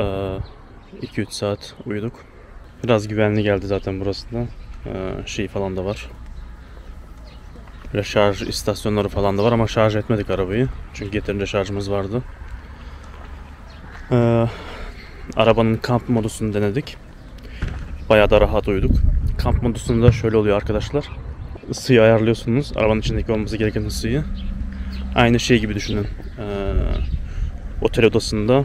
2-3 saat uyuduk. Biraz güvenli geldi zaten burası da. Şey falan da var. Böyle şarj istasyonları falan da var ama şarj etmedik arabayı. Çünkü yeterince şarjımız vardı. Arabanın kamp modusunu denedik. Bayağı da rahat uyuduk. Kamp modusunda şöyle oluyor arkadaşlar. Isıyı ayarlıyorsunuz. Arabanın içindeki olması gereken ısıyı. Aynı şey gibi düşünün. Otel odasında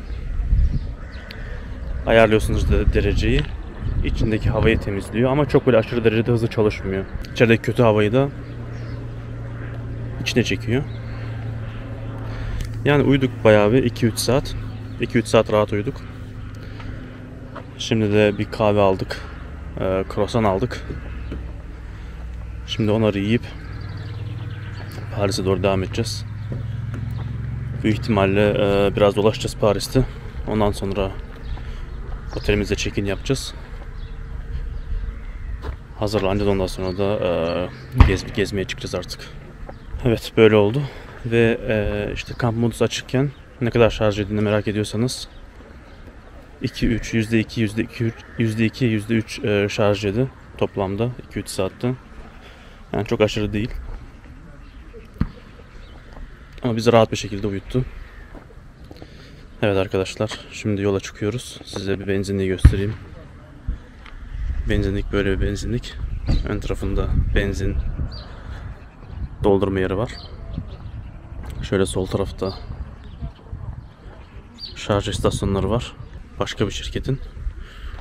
ayarlıyorsunuz dereceyi. İçindeki havayı temizliyor ama çok böyle aşırı derecede hızlı çalışmıyor. İçerideki kötü havayı da içine çekiyor. Yani uyuduk bayağı bir 2-3 saat. 2-3 saat rahat uyuduk. Şimdi de bir kahve aldık. Croissant aldık. Şimdi onları yiyip Paris'e doğru devam edeceğiz. Büyük ihtimalle biraz dolaşacağız Paris'te. Ondan sonra otelimizde check-in yapacağız. Hazırlanacağız, ondan sonra da gezmeye çıkacağız artık. Evet, böyle oldu. Ve işte kamp modusu açıkken ne kadar şarj edildiğini merak ediyorsanız %2, şarj yedi toplamda 2-3 saatte. Yani çok aşırı değil. Ama bizi rahat bir şekilde uyuttu. Evet arkadaşlar, şimdi yola çıkıyoruz. Size bir benzinliği göstereyim. Benzinlik böyle bir benzinlik. Ön tarafında benzin doldurma yeri var. Şöyle sol tarafta şarj istasyonları var. Başka bir şirketin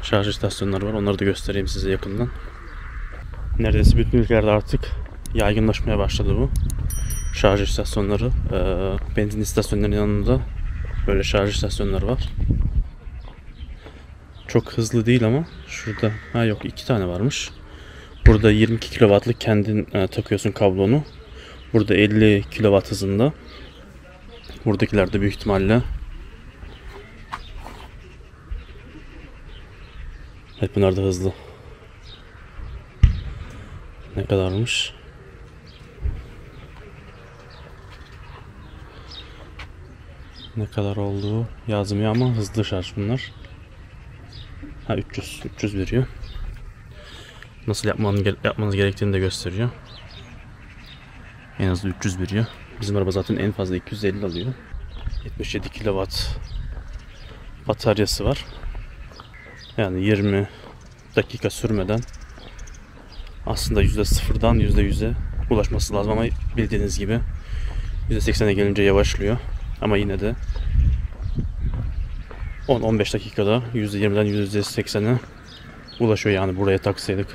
şarj istasyonları var. Onları da göstereyim size yakından. Neredeyse bütün ülkelerde artık yaygınlaşmaya başladı bu şarj istasyonları. Benzin istasyonlarının yanında böyle şarj istasyonları var. Çok hızlı değil ama şurada yok 2 tane varmış. Burada 22 kW'lık kendin takıyorsun kablonu. Burada 50 kW hızında. Buradakiler de büyük ihtimalle hep bunlar da hızlı. Ne kadarmış? Ne kadar olduğu yazmıyor ama hızlı şarj bunlar. 300 veriyor. Nasıl yapmanız gerektiğini de gösteriyor. En az 300 veriyor. Bizim araba zaten en fazla 250 alıyor. 77 kW bataryası var. Yani 20 dakika sürmeden aslında %0'dan %100'e ulaşması lazım ama bildiğiniz gibi %80'e gelince yavaşlıyor. Ama yine de 10-15 dakikada %20'den %80'e ulaşıyor yani buraya taksaydık.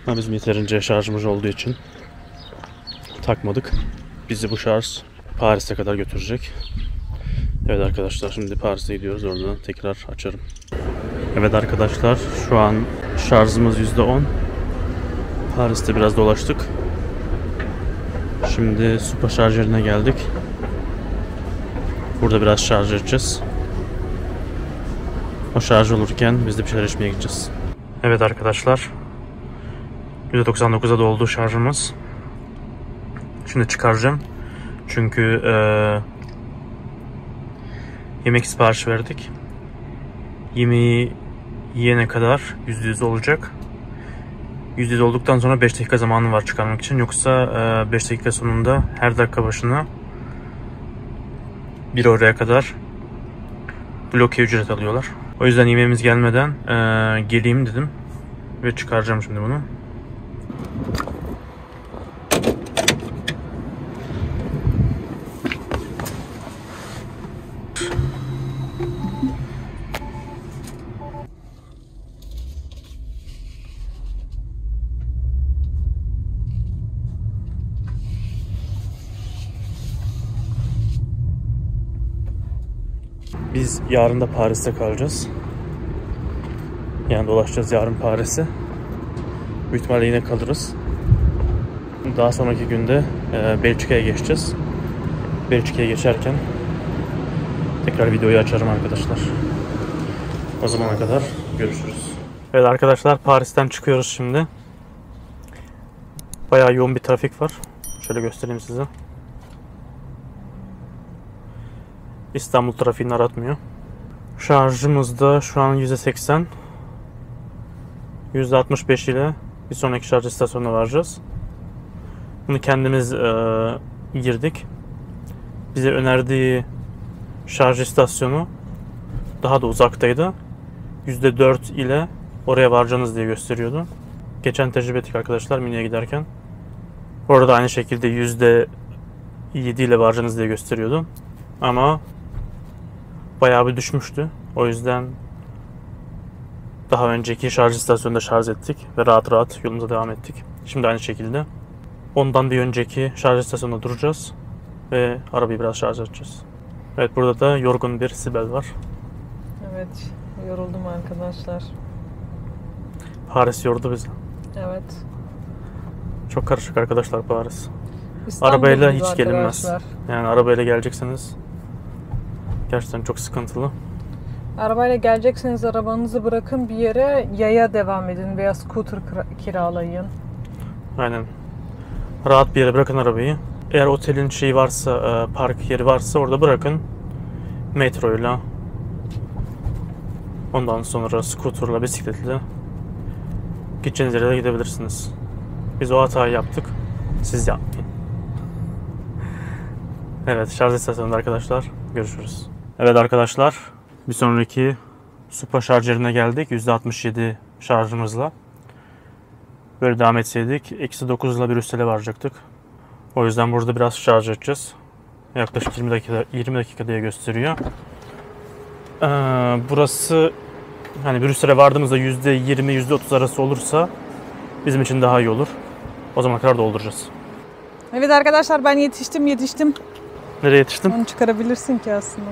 Ama bizim yeterince şarjımız olduğu için takmadık. Bizi bu şarj Paris'e kadar götürecek. Evet arkadaşlar, şimdi Paris'e gidiyoruz. Orada tekrar açarım. Evet arkadaşlar, şu an şarjımız %10. Paris'te biraz dolaştık. Şimdi süper şarj yerine geldik. Burada biraz şarj edeceğiz. O şarj olurken biz de bir şeyler içmeye gideceğiz. Evet arkadaşlar, %99'a doldu şarjımız. Şimdi çıkaracağım. Çünkü yemek sipariş verdik. Yemeği yiyene kadar %100 olacak. %100 olduktan sonra 5 dakika zamanı var çıkarmak için. Yoksa 5 dakika sonunda her dakika başına 1 oraya kadar bloke ücret alıyorlar. O yüzden yemeğimiz gelmeden geleyim dedim. Ve çıkaracağım şimdi bunu. Biz yarın da Paris'te kalacağız. Yani dolaşacağız yarın Paris'e. Büyük ihtimalle yine kalırız. Daha sonraki günde Belçika'ya geçeceğiz. Belçika'ya geçerken tekrar videoyu açarım arkadaşlar. O zamana kadar görüşürüz. Evet arkadaşlar, Paris'ten çıkıyoruz şimdi. Bayağı yoğun bir trafik var. Şöyle göstereyim size. İstanbul trafiğini aratmıyor. Şarjımız da şu an %80. %65 ile bir sonraki şarj istasyonuna varacağız. Bunu kendimiz girdik. Bize önerdiği şarj istasyonu daha da uzaktaydı. %4 ile oraya varacağınız diye gösteriyordu. Geçen tecrübe ettik arkadaşlar Münih'e giderken. Orada aynı şekilde %7 ile varacağınız diye gösteriyordu. Ama bayağı bir düşmüştü. O yüzden daha önceki şarj istasyonunda şarj ettik ve rahat rahat yolumuza devam ettik. Şimdi aynı şekilde ondan bir önceki şarj istasyonunda duracağız ve arabayı biraz şarj edeceğiz. Evet, burada da yorgun bir Sibel var. Evet, yoruldum arkadaşlar. Paris yordu bizi. Evet. Çok karışık arkadaşlar Paris. İstanbul Arabayla gibi hiç gelinmez. arkadaşlar. Yani arabayla gelecekseniz gerçekten çok sıkıntılı. Arabayla gelecekseniz arabanızı bırakın bir yere, yaya devam edin veya scooter kiralayın. Aynen. Rahat bir yere bırakın arabayı. Eğer otelin şeyi varsa, park yeri varsa orada bırakın. Metroyla, ondan sonra scooterla, bisikletle gideceğiniz yere de gidebilirsiniz. Biz o hatayı yaptık. Siz yapmayın. Evet, şarj istasyonunda arkadaşlar. Görüşürüz. Evet arkadaşlar, bir sonraki Supra şarj yerine geldik. %67 şarjımızla. Böyle devam etseydik -9 ile bir üstele varacaktık. O yüzden burada biraz şarj edeceğiz. Yaklaşık 20 dakika diye gösteriyor. Burası hani bir üstele vardığımızda %20 %30 arası olursa bizim için daha iyi olur. O zaman kadar dolduracağız. Evet arkadaşlar, ben yetiştim. Nereye yetiştin? Onu çıkarabilirsin ki aslında.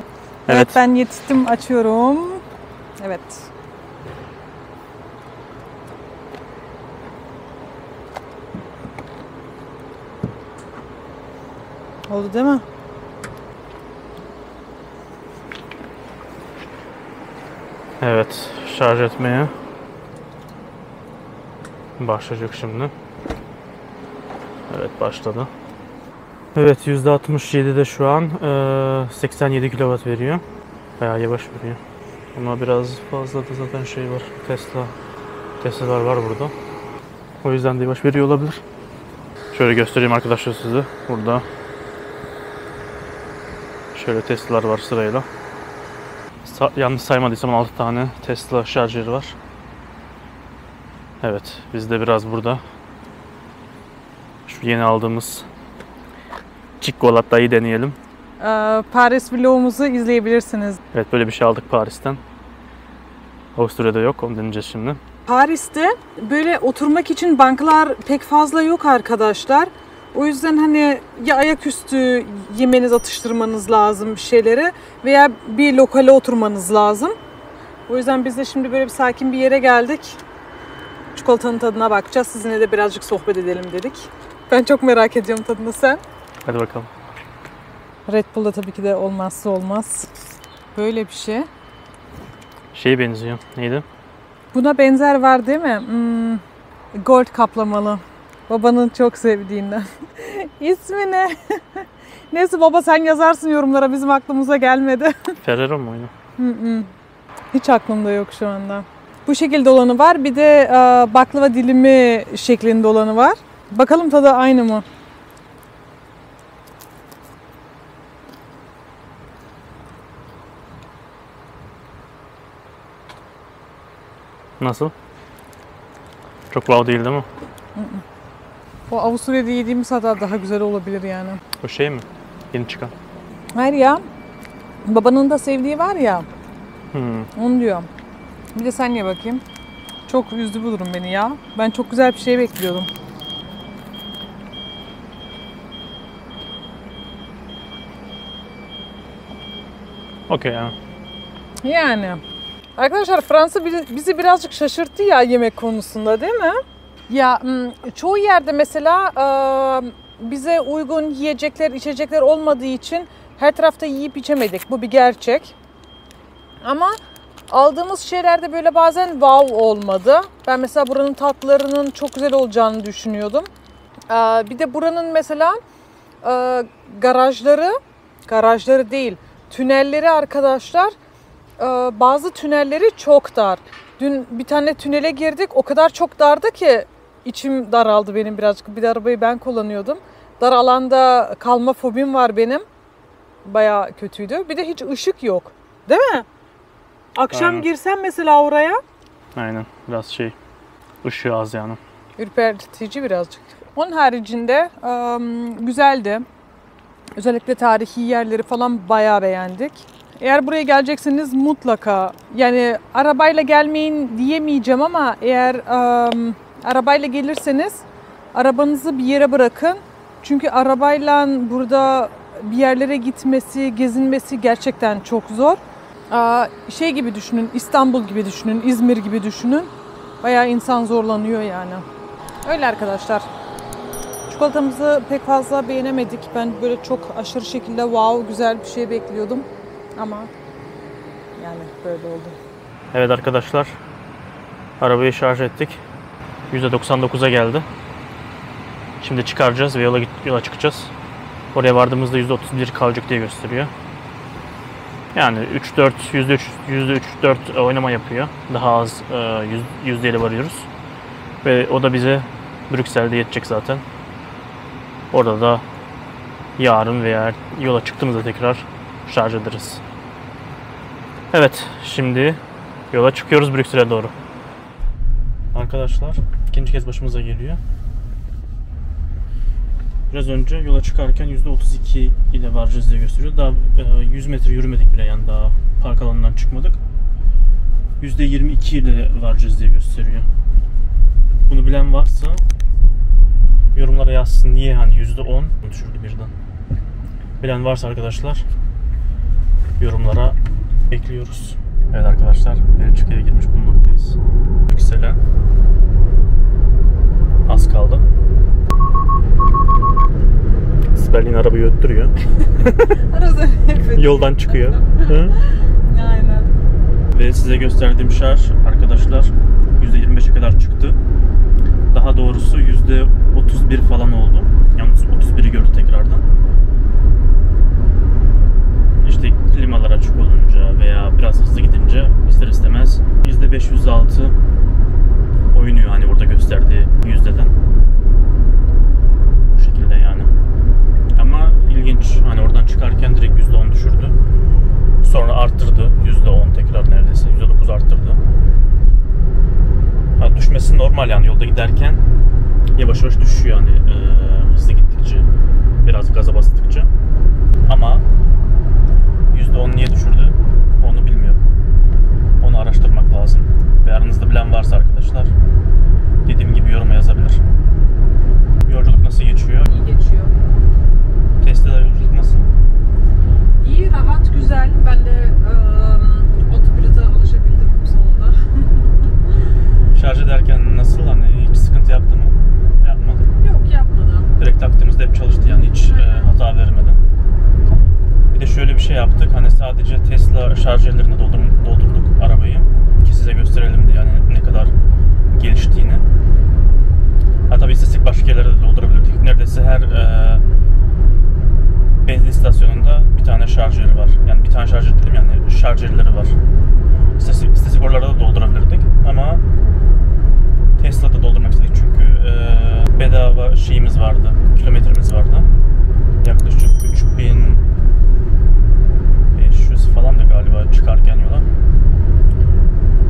Evet. Evet, ben yetiştim, açıyorum. Evet. Oldu değil mi? Evet, şarj etmeye başlayacak şimdi. Evet, başladı. Evet, %67'de şu an 87 kW veriyor. Bayağı yavaş veriyor. Ama biraz fazla da zaten şey var. Tesla'lar var burada. O yüzden de yavaş veriyor olabilir. Şöyle göstereyim arkadaşlar size. Burada şöyle Tesla'lar var sırayla. Yanlış saymadıysam 6 tane Tesla şarjeri var. Evet, biz de biraz burada şu yeni aldığımız çikolatayı deneyelim. Paris vlogumuzu izleyebilirsiniz. Evet, böyle bir şey aldık Paris'ten. Avusturya'da yok, onu deneyeceğiz şimdi. Paris'te böyle oturmak için banklar pek fazla yok arkadaşlar. O yüzden hani ya ayaküstü yemeniz, atıştırmanız lazım bir şeylere veya bir lokale oturmanız lazım. O yüzden biz de şimdi böyle bir sakin bir yere geldik. Çikolatanın tadına bakacağız. Sizinle de birazcık sohbet edelim dedik. Ben çok merak ediyorum tadını, sen. Hadi bakalım. Red Bull da tabii ki de olmazsa olmaz. Böyle bir şey. Şeye benziyor. Neydi? Buna benzer var değil mi? Gold kaplamalı. Babanın çok sevdiğinden. İsmi ne? Neyse baba sen yazarsın yorumlara, bizim aklımıza gelmedi. Ferrero mu oyunu? Hiç aklımda yok şu anda. Bu şekilde olanı var. Bir de baklava dilimi şeklinde olanı var. Bakalım tadı aynı mı? Nasıl? Çok wow değil mi? O Avusturya'da yediğimiz hatta daha güzel olabilir yani. O şey mi? Yeni çıkan. Hayır ya. Babanın da sevdiği var ya. Onu diyor. Bir de sen ye bakayım. Çok üzdü bu durum beni ya. Ben çok güzel bir şey bekliyordum. Okey ya. Yani. Arkadaşlar Fransa bizi birazcık şaşırttı ya yemek konusunda, değil mi? Ya çoğu yerde mesela bize uygun yiyecekler, içecekler olmadığı için her tarafta yiyip içemedik. Bu bir gerçek. Ama aldığımız şeylerde böyle bazen wow olmadı. Ben mesela buranın tatlılarının çok güzel olacağını düşünüyordum. Bir de buranın mesela garajları değil, tünelleri arkadaşlar. Bazı tünelleri çok dar. Dün bir tane tünele girdik. O kadar çok dardı ki içim daraldı benim birazcık. Bir de arabayı ben kullanıyordum. Dar alanda kalma fobim var benim. Bayağı kötüydü. Bir de hiç ışık yok. Değil mi? Akşam Aynen. girsem mesela oraya. Aynen. Biraz şey. Işığı az yani. Ürpertici birazcık. Onun haricinde güzeldi. Özellikle tarihi yerleri falan bayağı beğendik. Eğer buraya gelecekseniz mutlaka, yani arabayla gelmeyin diyemeyeceğim ama eğer arabayla gelirseniz arabanızı bir yere bırakın. Çünkü arabayla burada bir yerlere gitmesi, gezinmesi gerçekten çok zor. Şey gibi düşünün, İstanbul gibi düşünün, İzmir gibi düşünün. Bayağı insan zorlanıyor yani. Öyle arkadaşlar. Çikolatamızı pek fazla beğenemedik. Ben böyle çok aşırı şekilde wow güzel bir şey bekliyordum. Ama yani böyle oldu. Evet arkadaşlar. Arabayı şarj ettik. %99'a geldi. Şimdi çıkaracağız ve yola çıkacağız. Oraya vardığımızda %31 kalacak diye gösteriyor. Yani %3-4 oynama yapıyor. Daha az yüzdeyle varıyoruz. Ve o da bize Brüksel'de yetecek zaten. Orada da yarın veya yola çıktığımızda tekrar şarj ederiz. Evet, şimdi yola çıkıyoruz Brüksel'e doğru. Arkadaşlar, ikinci kez başımıza geliyor. Biraz önce yola çıkarken %32 ile varacağız diye gösteriyor. Daha 100 metre yürümedik bile, yani daha park alanından çıkmadık. %22 ile varacağız diye gösteriyor. Bunu bilen varsa yorumlara yazsın, niye hani %10 düşürdü birden. Bilen varsa arkadaşlar yorumlara bekliyoruz. Evet arkadaşlar, Belçika'ya girmiş bulunmaktayız. Brüksel'e az kaldı. Berlin arabayı öttürüyor. Yoldan çıkıyor. Aynen. Ve size gösterdiğim şarj arkadaşlar %25'e kadar çıktı. Daha doğrusu %31 falan oldu. Yalnız 31'i gördü tekrardan. İşte klimalar açık olunca veya biraz hızlı gidince ister istemez %5-%6 oynuyor hani burada gösterdiği yüzdeden. Bu şekilde yani. Ama ilginç, hani oradan çıkarken direkt %10 düşürdü. Sonra arttırdı %10 tekrar, neredeyse %9 arttırdı. Ha, düşmesi normal yani, yolda giderken yavaş yavaş düşüyor hani hızlı gittikçe, biraz gaza bastıkça. Ama %10 niye düşürdü onu bilmiyorum. Onu araştırmak lazım. Ve aranızda bilen varsa arkadaşlar dediğim gibi yoruma yazabilir. Yolculuk nasıl geçiyor? İyi geçiyor. Tesla'da yolculuk nasıl? İyi, rahat, güzel. Ben de otopilota alışabildim sonunda. Şarj ederken nasıl? Hani hiç sıkıntı yaptı mı? Yapmadı. Yok, yapmadım. Direkt taktığımızda hep çalıştı yani, hiç hata vermedi. Bir de şöyle bir şey yaptık. Hani sadece Tesla şarj yerlerine doldurduk arabayı ki size gösterelim diye, yani ne kadar geliştiğini. Yani bir tane şarjör dedim yani şarjörleri var. İstesek oralarda da doldurabilirdik ama Tesla'da doldurmak istedik çünkü bedava şeyimiz vardı, kilometremiz vardı. Yaklaşık 3500 falan da galiba çıkarken yola.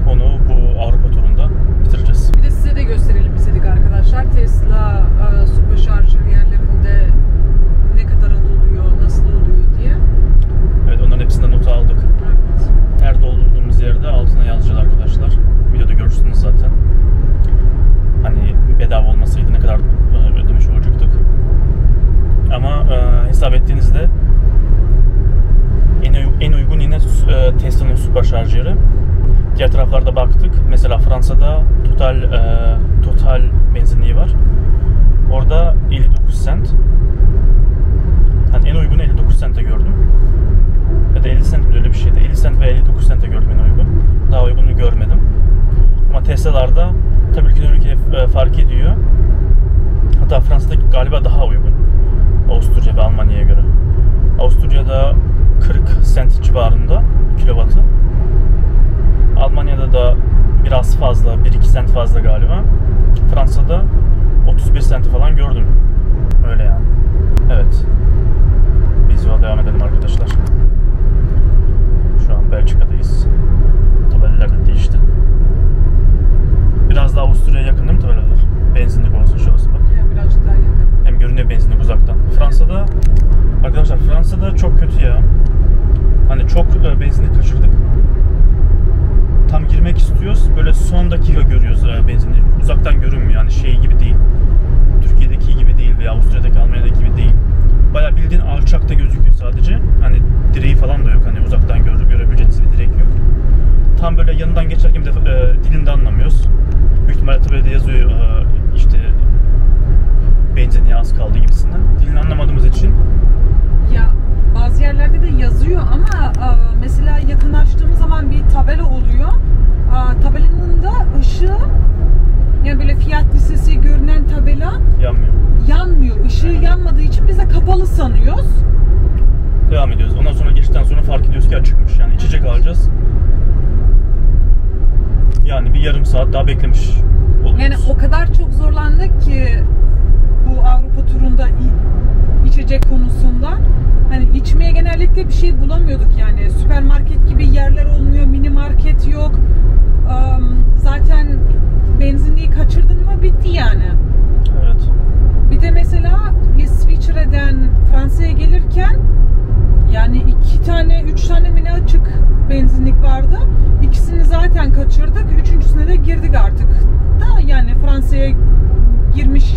Onu bu Avrupa turunda bitireceğiz. Bir de size de gösterelim istedik arkadaşlar. Tesla supercharger yerlerinde ne kadar oluyor, nasıl oluyor diye. Evet, onların hepsinden not aldık. Evet. Her doldurduğumuz yerde altına yazacağız arkadaşlar. Videoda görürsünüz zaten. Hani bedava olmasaydı ne kadar ödemiş olacaktık. Ama hesap ettiğinizde en uygun yine Tesla'nın supercharger'ı. Diğer taraflarda baktık. Mesela Fransa'da Total benzinliği var. Orada 59 cent. Yani en uygunu 59 cent'e gördüm. Ya da 50 cent mi öyle bir şeydi. 50 cent veya 59 cent'e gördüm en uygun. Daha uygununu görmedim. Ama Tesla'larda tabii ülkeden fark ediyor. Hatta Fransa'da galiba daha uygun. Avusturya ve Almanya'ya göre. Avusturya'da 40 cent civarında kilovatı. Almanya'da da biraz fazla, 1-2 cent fazla galiba. Fransa'da 31 cent falan gördüm. Öyle yani. Evet. Biz yola devam edelim arkadaşlar. Şu an Belçika'dayız. Tabelalar da değişti. Biraz daha Avusturya'ya yakın değil mi tabelalar? Benzinlik olsun, şu olsun bak. Yani birazcık daha yakın. Hem görünüyor benzinlik uzaktan. Fransa'da, arkadaşlar Fransa'da çok kötü ya. Hani çok benzinlik kaçırdık. Tam girmek istiyoruz. Böyle son dakika görüyoruz benzinlik. Uzaktan görünmüyor yani şey gibi değil. Türkiye'deki gibi değil veya Avusturya'daki, Almanya'daki gibi değil. Bayağı bildiğin alçakta gözüküyor sadece. Hani direği falan da yok. Hani uzaktan görebileceğiniz bir direk yok. Tam böyle yanından geçerken de dilini de anlamıyoruz. Büyük ihtimalle tabelada yazıyor işte benzinliğe az kaldı gibisinden. Dilini anlamadığımız için. Ya bazı yerlerde de yazıyor ama mesela yakınlaştığımız zaman bir tabela oluyor. Tabelanın da ışığı, yani böyle fiyat listesi görünen tabela yanmıyor. Işığı yanmadığı için biz de kapalı sanıyoruz. Devam ediyoruz. Ondan sonra geçtikten sonra fark ediyoruz ki açıkmış. Yani içecek alacağız. Yani bir yarım saat daha beklemiş oluyoruz. Yani o kadar çok zorlandık ki bu Avrupa turunda içecek konusunda. Hani içmeye genellikle bir şey bulamıyorduk yani. Süpermarket gibi yerler olmuyor, mini market yok. Zaten benzinliği kaçırdın mı bitti yani. Evet. Bir de mesela İsviçre'den Fransa'ya gelirken yani 3 tane mini açık benzinlik vardı. İkisini zaten kaçırdık. Üçüncüsüne de girdik artık. Da yani Fransa'ya girmiş,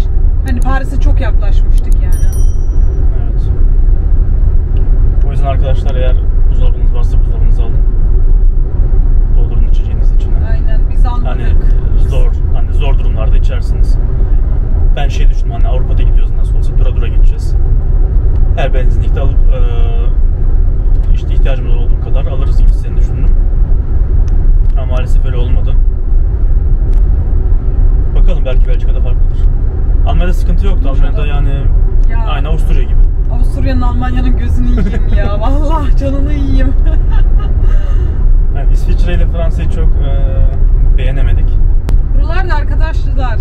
hani Paris'e çok yaklaşmıştık yani. Evet. O yüzden arkadaşlar eğer buzdolabınız varsa buzdolabınızı alın. Doldurun içeceğiniz içine. Aynen, biz almadık. Hani zor durumlarda içersiniz. Ben düşündüm, hani Avrupa'da gidiyoruz nasıl olsa dura dura gideceğiz. Her benzinlikte alıp işte ihtiyacımız olduğu kadar alırız gibi seni düşündüm. Ama maalesef öyle olmadı. Bakalım, belki Belçika'da farklıdır. Almanya'da sıkıntı yoktu. Almanya'da yani ya, aynı Avusturya gibi. Avusturya'nın Almanya'nın gözünü yiyeyim ya. Vallahi canını yiyeyim. Yani İsviçre ile Fransa'yı çok beğenemedik. Buralarda arkadaşlar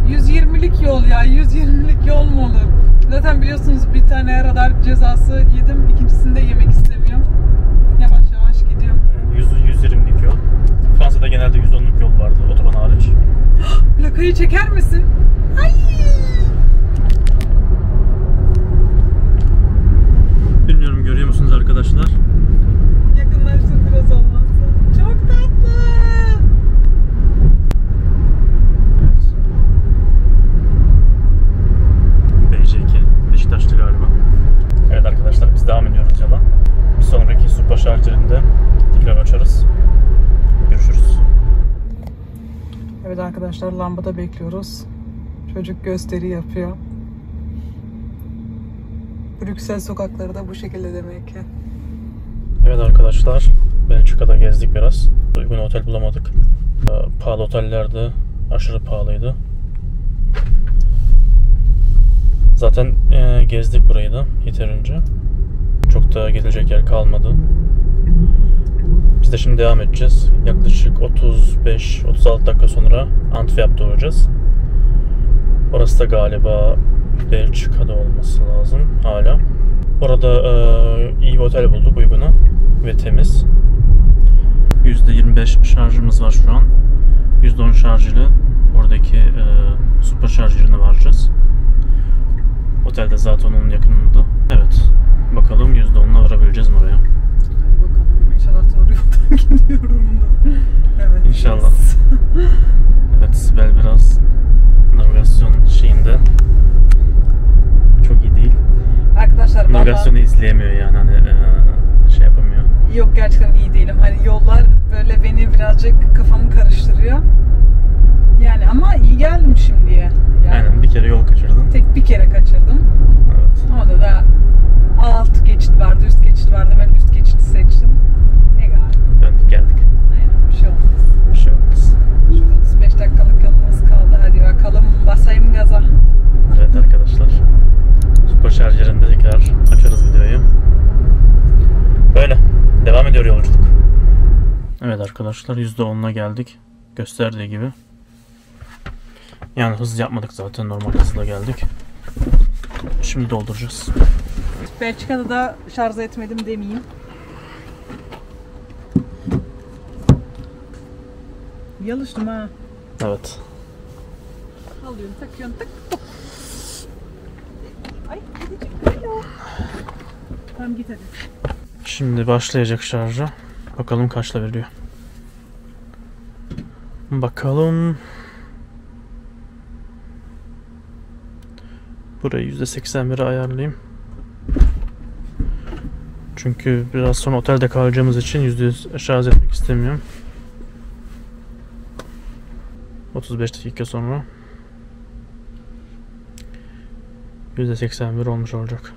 120'lik yol ya. 120'lik yol mu olur? Zaten biliyorsunuz bir tane radar cezası yedim. İkincisini de yemek istemiyorum. Yavaş yavaş gidiyorum. 120'lik yol. Fransa'da genelde 110'luk yol vardı, otoban hariç. Plakayı çeker misin? Ay! Bilmiyorum, görüyor musunuz arkadaşlar? Yakınlaştır biraz olmazsa. Çok tatlı. Evet. BC2 Beşiktaş'tı galiba. Evet arkadaşlar, biz devam ediyoruz yola. Bir sonraki supercharger'inde tekrar açarız. Görüşürüz. Evet arkadaşlar, lambada bekliyoruz. Çocuk gösteri yapıyor. Brüksel sokakları da bu şekilde demek ki. Evet arkadaşlar, Belçika'da gezdik biraz. Uygun otel bulamadık. Pahalı oteller de aşırı pahalıydı. Zaten gezdik burayı da yeterince. Çok da gezilecek yer kalmadı. Biz de şimdi devam edeceğiz. Yaklaşık 35-36 dakika sonra Antwerp'te olacağız. Orası da galiba Belçika'da olması lazım hala. Orada iyi bir otel bulduk, uygunu ve temiz. %25 şarjımız var şu an. %10 şarjıyla oradaki super şarj yerine varacağız. Otel de zaten onun yakınında. Evet. Bakalım %10'la varabileceğiz mi oraya? Hadi bakalım. İnşallah doğru yoldan gidiyorum da. Evet. İnşallah. Evet, Sibel biraz navigasyon şeyinde çok iyi değil. Arkadaşlar navigasyonu izleyemiyor yani, hani şey yapamıyor. Yok, gerçekten iyi değilim. Hani yollar böyle beni birazcık kafamı karıştırıyor. Yani ama iyi geldim şimdiye. Yani Aynen, bir kere yol kaçırdın. tek bir kere kaçırdım. Evet. Orada da alt geçit vardı, üst geçit vardı. Ben üst geçiti seçtim. Egal. Döndük geldik. Aynen, bir şey olmaz. Bir şey olmaz. Şurada 35 dakikalık yolumuz kaldı. Hadi bakalım, basayım gaza. Evet arkadaşlar. Super şarj yerinde tekrar açarız videoyu. Böyle. Devam ediyor yolculuk. Evet arkadaşlar, %10'una geldik. Gösterdiği gibi. Yani hız yapmadık zaten. Normal hızla geldik. Şimdi dolduracağız. Belçika'da da şarj etmedim demeyeyim. Yalıştım ha. Evet. Alıyorsun, takıyorsun, tak tok. Ay gidecek. Tamam, git hadi. Şimdi başlayacak şarja. Bakalım kaçla veriyor. Bakalım. Burayı %81'e ayarlayayım. Çünkü biraz sonra otelde kalacağımız için %100 şarj etmek istemiyorum. 35 dakika sonra %81 olmuş olacak.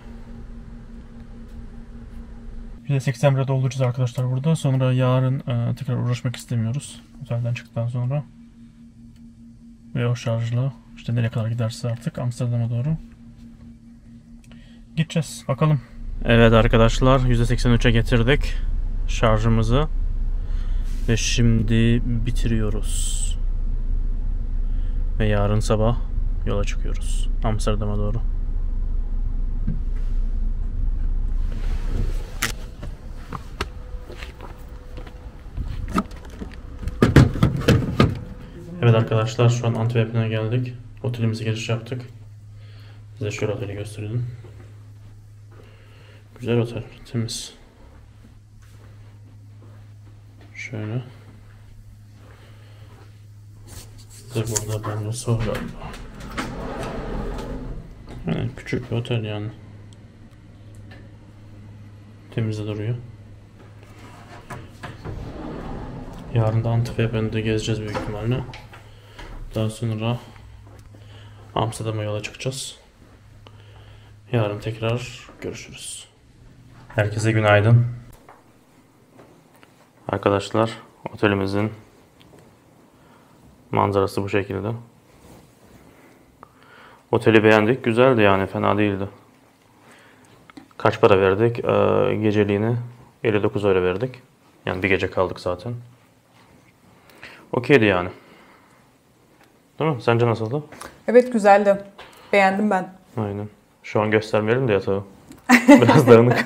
%81'e dolduracağız arkadaşlar burada. Sonra yarın tekrar uğraşmak istemiyoruz. Otelden çıktıktan sonra. Ve o şarjla işte nereye kadar giderse artık Amsterdam'a doğru gideceğiz. Bakalım. Evet arkadaşlar, %83'e getirdik şarjımızı. Ve şimdi bitiriyoruz. Ve yarın sabah yola çıkıyoruz Amsterdam'a doğru. Evet arkadaşlar, şu an Antwerp'e geldik. Otelimize giriş yaptık. Size şöyle oteli gösterelim. Güzel otel, temiz. Şöyle. Size burada banyosu var galiba. Yani küçük bir otel yani. Temiz de duruyor. Yarın da Antwerp'te gezeceğiz büyük ihtimalle. Daha sonra Amsterdam'a yola çıkacağız. Yarın tekrar görüşürüz. Herkese günaydın. Arkadaşlar, otelimizin manzarası bu şekilde. Oteli beğendik. Güzeldi yani, fena değildi. Kaç para verdik? Geceliğini 59 euro verdik. Yani bir gece kaldık zaten. Okeydi yani. Değil mi? Sence nasıldı? Evet, güzeldi. Beğendim ben. Aynen. Şu an göstermeyelim de yatağı. Biraz dağınık.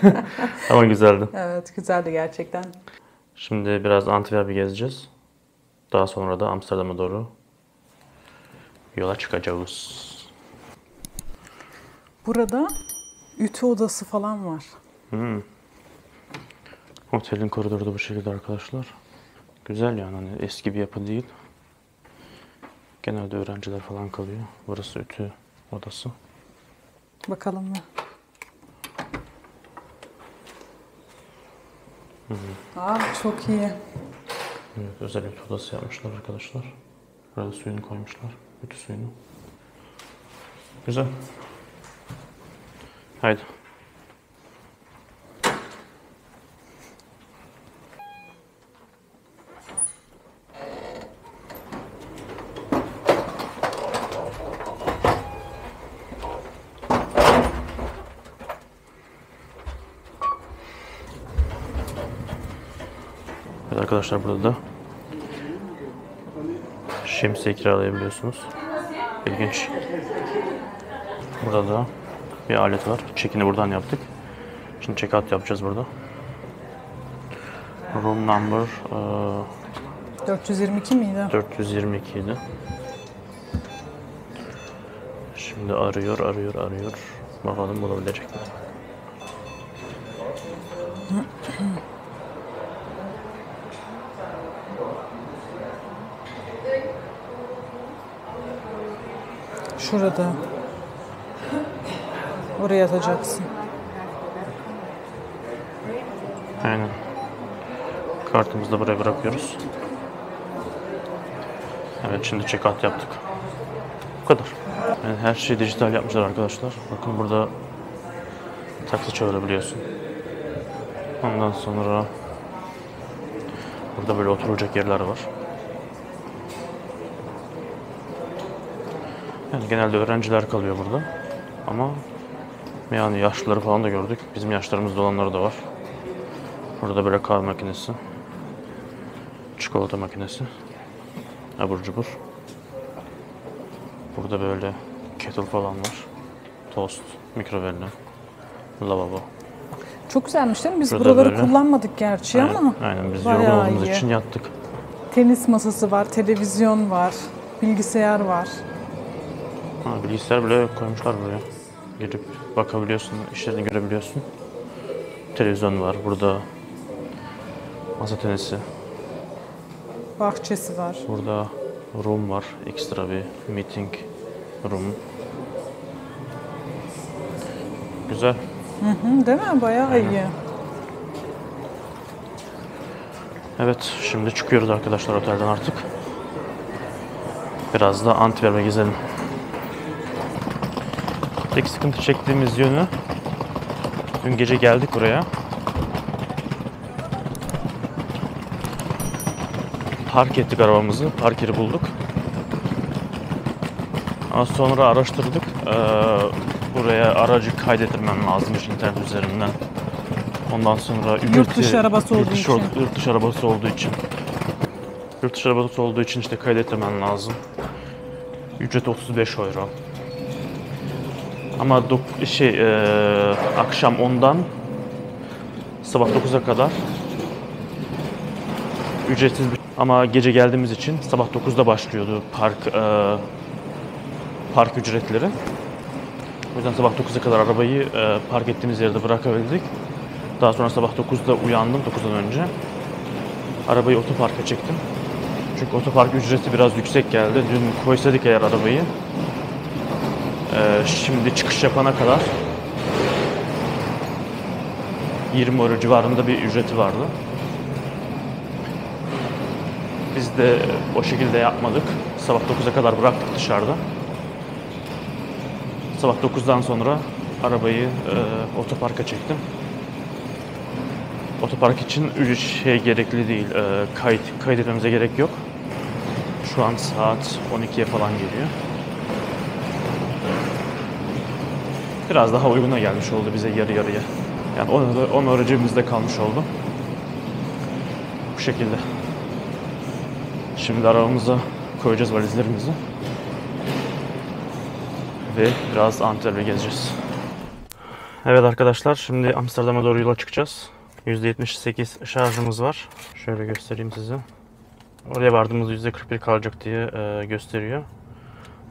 Ama güzeldi. Evet, güzeldi gerçekten. Şimdi biraz Antwerp'i gezeceğiz. Daha sonra da Amsterdam'a doğru yola çıkacağız. Burada ütü odası falan var. Otelin koridoru da bu şekilde arkadaşlar. Güzel yani, hani eski bir yapı değil. Genelde öğrenciler falan kalıyor. Burası ütü odası. Bakalım mı? Aa, çok iyi. Evet, özel ütü odası yapmışlar arkadaşlar. Burada suyunu koymuşlar. Ütü suyunu. Güzel. Haydi. arkadaşlar burada da. Şemsiye kiralayabiliyorsunuz. İlginç. Burada da bir alet var. Check-in'i buradan yaptık. Şimdi check-out yapacağız burada. Room number 422 miydi? 422 idi. Şimdi arıyor. Bakalım bulabilecek mi? Şurada. Oraya atacaksın. Aynen. Kartımızı da buraya bırakıyoruz. Evet, şimdi check-out yaptık. Bu kadar. Yani her şeyi dijital yapmışlar arkadaşlar. Bakın burada taksi çağırabiliyorsun. Ondan sonra burada böyle oturacak yerler var. Yani genelde öğrenciler kalıyor burada. Ama yani yaşlıları falan da gördük. Bizim yaşlarımızda olanları da var. Burada böyle kahve makinesi. Çikolata makinesi. Abur cubur. Burada böyle kettle falan var. Tost, mikrovelli, lavabo. Çok güzelmiş değil mi? Biz Burada buraları böyle. kullanmadık gerçi ama. Aynen biz bayağı yorgun olduğumuz iyi. için yattık. Tenis masası var, televizyon var, bilgisayar var. Ha, bilgisayar bile koymuşlar buraya. Girip bakabiliyorsun, işlerini görebiliyorsun. Televizyon var burada. Masa tenisi. Bahçesi var. Burada room var. Ekstra bir meeting room. Güzel. Hı, değil mi? Bayağı iyi. Evet, şimdi çıkıyoruz arkadaşlar otelden artık. Biraz da Antwerp'e gezelim. Tek sıkıntı çektiğimiz yönü, dün gece geldik buraya. Park ettik arabamızı, park yeri bulduk. Ama sonra araştırdık. Buraya aracı kaydettirmem lazımmış internet üzerinden. Ondan sonra Yurt dışı arabası olduğu için. Yurt dışı arabası olduğu için. Yurt dışı arabası olduğu için işte kaydettirmen lazım. Ücret 35 euro. Ama akşam 10'dan sabah 9'a kadar ücretsiz. Ama gece geldiğimiz için sabah 9'da başlıyordu park ücretleri. O yüzden sabah 9'a kadar arabayı park ettiğimiz yerde bırakabildik. Daha sonra sabah 9'da uyandım, 9'dan önce. Arabayı otoparka çektim. Çünkü otopark ücreti biraz yüksek geldi. Dün koysaydık eğer arabayı, şimdi çıkış yapana kadar 20 euro civarında bir ücreti vardı. Biz de o şekilde yapmadık. Sabah 9'a kadar bıraktık dışarıda. Sabah 9'dan sonra arabayı otoparka çektim. Otopark için gerekli değil, kayıt etmemize gerek yok. Şu an saat 12'ye falan geliyor. Biraz daha uyguna gelmiş oldu bize yarı yarıya. Yani 10 euro cebimizde kalmış oldu. Bu şekilde. Şimdi arabamıza koyacağız valizlerimizi. Ve biraz Antwerp'e gezeceğiz. Evet arkadaşlar, şimdi Amsterdam'a doğru yola çıkacağız. %78 şarjımız var. Şöyle göstereyim size. Oraya vardığımızda %41 kalacak diye gösteriyor.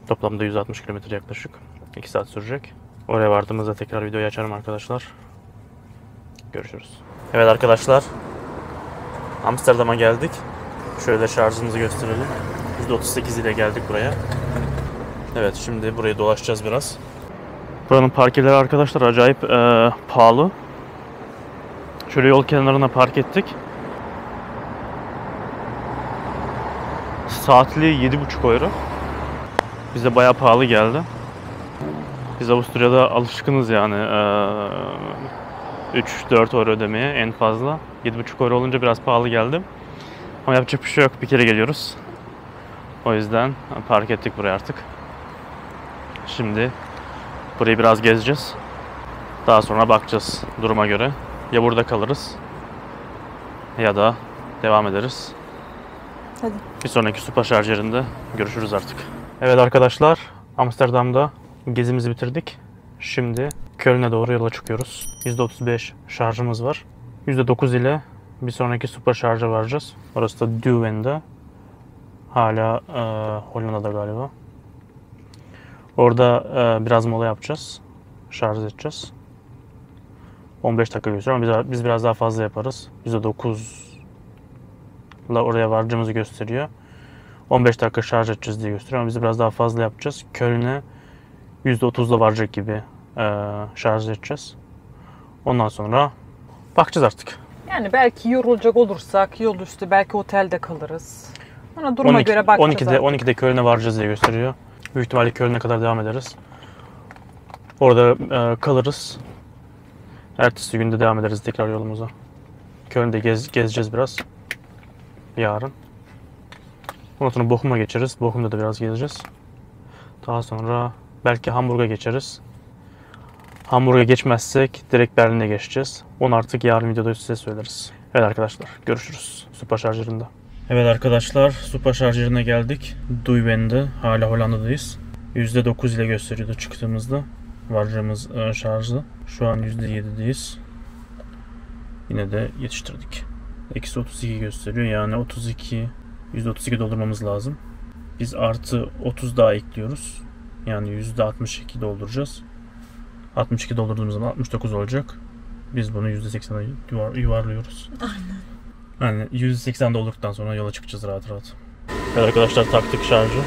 Toplamda 160 km yaklaşık. 2 saat sürecek. Oraya vardığımızda tekrar videoyu açarım arkadaşlar. Görüşürüz. Evet arkadaşlar, Amsterdam'a geldik. Şöyle şarjımızı gösterelim. %38 ile geldik buraya. Evet, şimdi burayı dolaşacağız biraz. Buranın parkeleri arkadaşlar acayip pahalı. Şöyle yol kenarına park ettik. Saatli 7,5 euro. Bize bayağı pahalı geldi. Biz Avusturya'da alışkınız yani 3-4 euro ödemeye en fazla. 7,5 euro olunca biraz pahalı geldi. Ama yapacak bir şey yok. Bir kere geliyoruz. O yüzden park ettik buraya artık. Şimdi burayı biraz gezeceğiz. Daha sonra bakacağız duruma göre. Ya burada kalırız ya da devam ederiz. Hadi. Bir sonraki süperşarj yerinde görüşürüz artık. Evet arkadaşlar, Amsterdam'da gezimizi bitirdik. Şimdi Köln'e doğru yola çıkıyoruz. %35 şarjımız var. %9 ile bir sonraki süperşarja varacağız. Orası da Duven'de. Hala Hollanda'da galiba. Orada biraz mola yapacağız. Şarj edeceğiz. 15 dakika gösteriyor ama biz biraz daha fazla yaparız. %9 ile oraya varacağımızı gösteriyor. 15 dakika şarj edeceğiz diye gösteriyor ama biz biraz daha fazla yapacağız. Köln'e %30 ile varacak gibi şarj edeceğiz. Ondan sonra bakacağız artık. Yani belki yorulacak olursak yol üstü belki otelde kalırız. Ona duruma göre bakacağız. 12'de Köln'e varacağız diye gösteriyor. Büyük ihtimalle Köln'e kadar devam ederiz. Orada kalırız. Ertesi günde devam ederiz tekrar yolumuza. Köln'de gezeceğiz biraz. Yarın. Ondan sonra Bochum'a geçeriz. Bochum'da da biraz gezeceğiz. Daha sonra belki Hamburg'a geçeriz. Hamburg'a geçmezsek direkt Berlin'e geçeceğiz. Onu artık yarın videoda size söyleriz. Evet arkadaşlar, görüşürüz süperşarjöründe. Evet arkadaşlar, süperşarjörüne geldik. Duiven'de, hala Hollanda'dayız. %9 ile gösteriyordu çıktığımızda. Varacağımız şarjı. Şu an %7'deyiz. Yine de yetiştirdik. Eksi 32 gösteriyor. Yani %32 doldurmamız lazım. Biz artı 30 daha ekliyoruz. Yani %62 dolduracağız. 62 doldurduğumuz zaman 69 olacak. Biz bunu %80'e yuvarlıyoruz. Aynen. Yani %80 doldurduktan sonra yola çıkacağız rahat rahat. Evet arkadaşlar, taktık şarjı.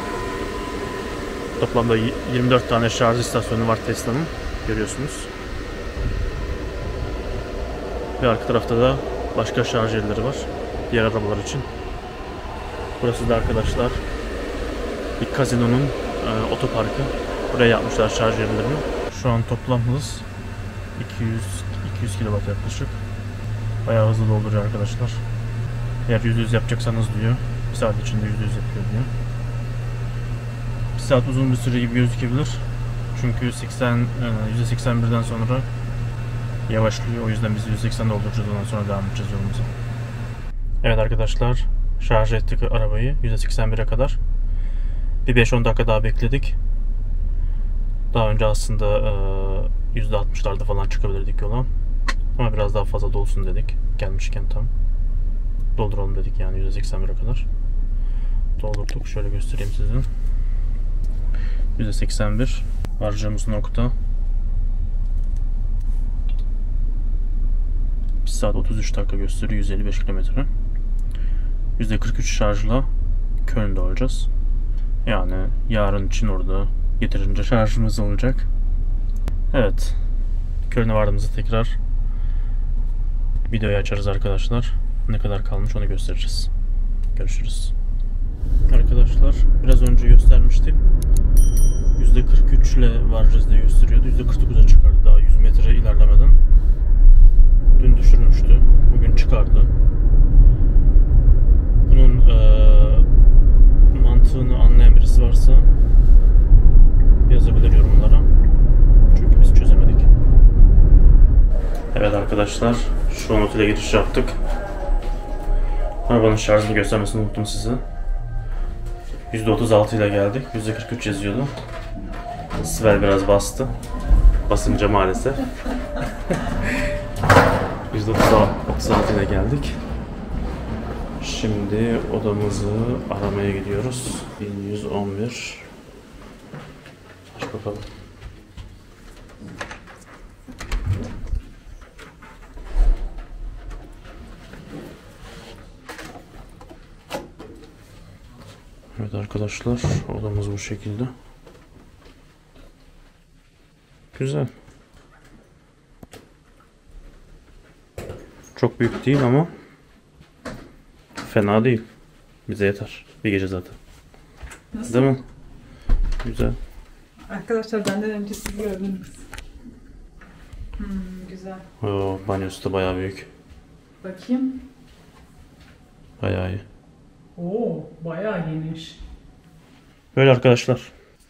Toplamda 24 tane şarj istasyonu var Tesla'nın. Görüyorsunuz. Ve arka tarafta da başka şarj yerleri var. Diğer arabalar için. Burası da arkadaşlar bir kazinonun otoparkı. Buraya yapmışlar şarj yerlerini. Şu an toplam hız 200 kW yaklaşık. Bayağı hızlı dolduruyor arkadaşlar. Eğer %100 yapacaksanız diyor, bir saat içinde %100 yapıyor diyor. Bir saat uzun bir süre gibi gözükebilir. Çünkü %81'den sonra yavaşlıyor. O yüzden biz %80 dolduracağız, ondan sonra devam edeceğiz yolumuza. Evet arkadaşlar, şarj ettik arabayı %81'e kadar. Bir 5-10 dakika daha bekledik. Daha önce aslında %60'larda falan çıkabilirdik yola. Ama biraz daha fazla dolsun dedik. Gelmişken tam dolduralım dedik, yani %81'e kadar. Doldurduk. Şöyle göstereyim size. %81 varacağımız nokta. 1 saat 33 dakika gösteriyor, 155 kilometre. %43 şarjla Köln'de olacağız. Yani yarın için orada yeterince şarjımız olacak. Evet. Köln'e vardığımızda tekrar videoyu açarız arkadaşlar. Ne kadar kalmış onu göstereceğiz. Görüşürüz. Arkadaşlar, biraz önce göstermiştim. %43 ile varacağız diye gösteriyordu. %49'a çıkardı daha 100 metre ilerlemeden. Dün düşürmüştü. Bugün çıkardı. Bunun mantığını anlayan birisi varsa yazabilir yorumlara. Çünkü biz çözemedik. Evet arkadaşlar, şu an otele giriş yaptık. Arabanın şarjını göstermesini unuttum size. %36 ile geldik. %43 yazıyordu. Svel biraz bastı. Basınca maalesef. %36 ile geldik. Şimdi odamızı aramaya gidiyoruz. 1111. Aç bakalım. Evet arkadaşlar, odamız bu şekilde. Güzel. Çok büyük değil ama fena değil. Bize yeter. Bir gece zaten. Nasıl? Değil mi? Güzel. Arkadaşlar benden önce siz gördünüz. Güzel. Banyosu da bayağı büyük. Bakayım. Bayağı iyi. Oo, bayağı geniş. Böyle arkadaşlar.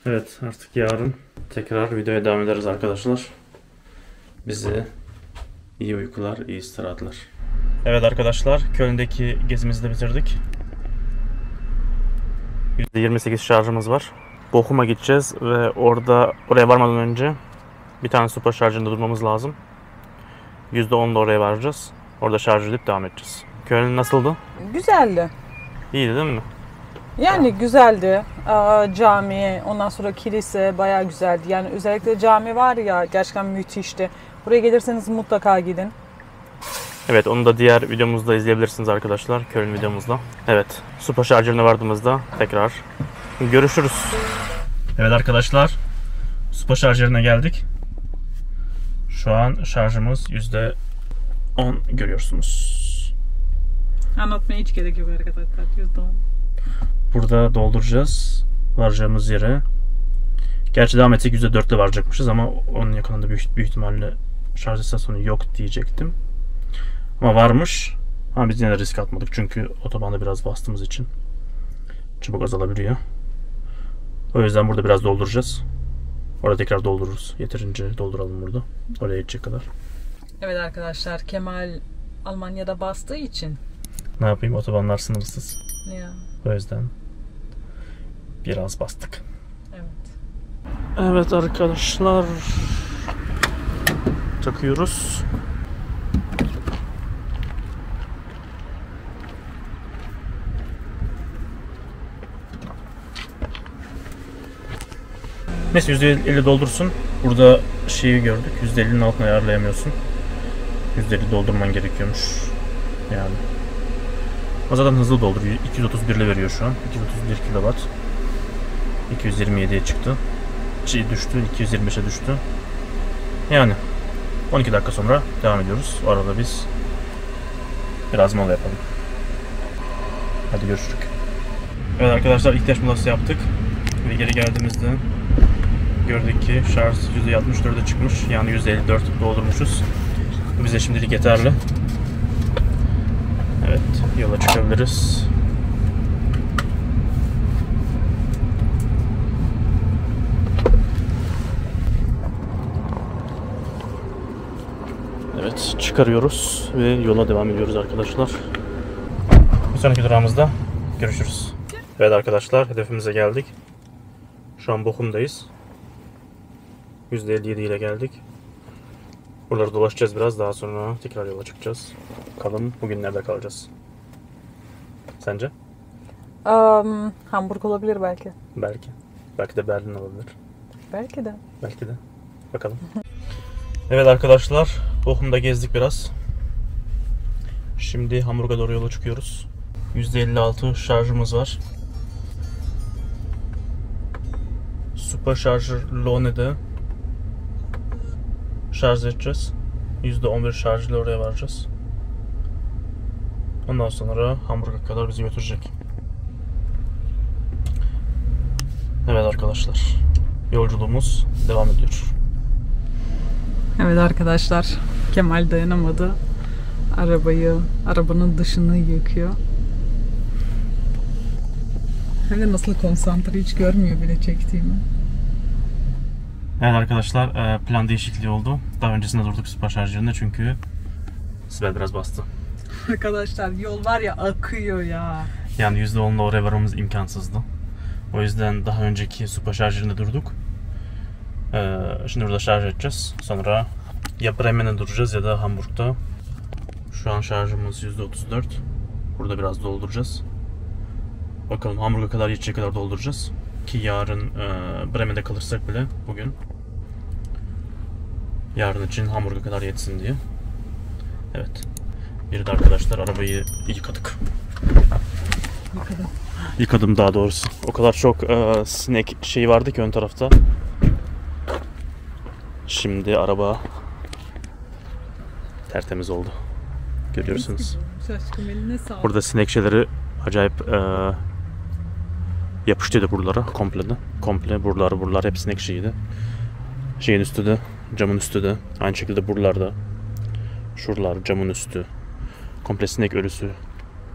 Evet, artık yarın tekrar videoya devam ederiz arkadaşlar. Bize iyi uykular, iyi istirahatler. Evet arkadaşlar, Köln'deki gezimizi de bitirdik. %28 şarjımız var. Bochum'a gideceğiz ve oraya varmadan önce bir tane süper şarjında durmamız lazım. %10 da oraya varacağız. Orada şarj edip devam edeceğiz. Köln nasıldı? Güzeldi. İyiydi değil mi? Yani güzeldi. Cami, ondan sonra kilise bayağı güzeldi. Yani özellikle cami var ya, gerçekten müthişti. Buraya gelirseniz mutlaka gidin. Evet, onu da diğer videomuzda izleyebilirsiniz arkadaşlar. Köln videomuzda. Evet, süper şarjörüne vardığımızda tekrar görüşürüz. Evet arkadaşlar, süper şarjörüne geldik. Şu an şarjımız %10 görüyorsunuz. Anlatmaya hiç gerek yok arkadaşlar. %10. Burada dolduracağız varacağımız yere. Gerçi devam etsek %4'le varacakmışız ama onun yakınında büyük ihtimalle şarj istasyonu yok diyecektim. Ama varmış. Ama biz yine de risk atmadık çünkü otobanda biraz bastığımız için çabuk azalabiliyor. O yüzden burada biraz dolduracağız. Orada tekrar doldururuz. Yeterince dolduralım burada. Oraya gidecek kadar. Evet arkadaşlar, Kemal Almanya'da bastığı için. Ne yapayım? Otobanlar sınırsız. Ya. O yüzden biraz bastık. Evet. Evet arkadaşlar. Takıyoruz. Neyse %50 doldursun. Burada şeyi gördük. %50'nin altına ayarlayamıyorsun. %50 doldurman gerekiyormuş. Yani. O zaten hızlı dolduruyor. 231 ile veriyor şu an. 231 kW. 227'ye çıktı. Düştü. 225'e düştü. Yani 12 dakika sonra devam ediyoruz. O arada biz biraz mola yapalım. Hadi görüşürüz. Evet arkadaşlar, ihtiyaç molası yaptık. Ve geri geldiğimizde gördük ki şarj %64'e çıkmış. Yani %54 doldurmuşuz. Bu bize şimdilik yeterli. Evet, yola çıkabiliriz. Evet, çıkarıyoruz ve yola devam ediyoruz arkadaşlar. Bir sonraki durağımızda görüşürüz. Evet arkadaşlar, hedefimize geldik. Şu an Bochum'dayız. %57 ile geldik. Buraları dolaşacağız biraz, daha sonra tekrar yola çıkacağız. Bakalım bugün nerede kalacağız? Sence? Hamburg olabilir belki. Belki. Belki de Berlin olabilir. Belki de. Belki de. Bakalım. Evet arkadaşlar, Bochum'da gezdik biraz. Şimdi Hamburg'a doğru yola çıkıyoruz. %56 şarjımız var. Super Charger Lohne'de şarj edeceğiz. %11 şarjıyla oraya varacağız. Ondan sonra Hamburg'a kadar bizi götürecek. Evet arkadaşlar, yolculuğumuz devam ediyor. Evet arkadaşlar, Kemal dayanamadı. Arabanın dışını yıkıyor. Hem de nasıl konsantre, hiç görmüyor bile çektiğimi. Evet arkadaşlar, plan değişikliği oldu. Daha öncesinde durduk süper şarjöründe çünkü Sibel biraz bastı. Arkadaşlar, yol var ya, akıyor ya. Yani %10'la oraya varmamız imkansızdı. O yüzden daha önceki süper şarjöründe durduk. Şimdi burada şarj edeceğiz. Sonra ya Bremen'e duracağız ya da Hamburg'da. Şu an şarjımız %34. Burada biraz dolduracağız. Bakalım Hamburg'a kadar yetecek kadar dolduracağız. Ki yarın Bremen'de kalırsak bile bugün yarın için Hamburg'a kadar yetsin diye. Evet. Bir de arkadaşlar arabayı yıkadık. Yıkadım daha doğrusu. O kadar çok sinek şeyi vardı ki ön tarafta. Şimdi araba tertemiz oldu. Görüyorsunuz. Burada sinek şeyleri acayip yapıştıydı buralara komple de. Komple buralar hep sinek şeyiydi. Şeyin üstü de, camın üstü de. Aynı şekilde buralarda. Şuralar, camın üstü. Komple sinek ölüsü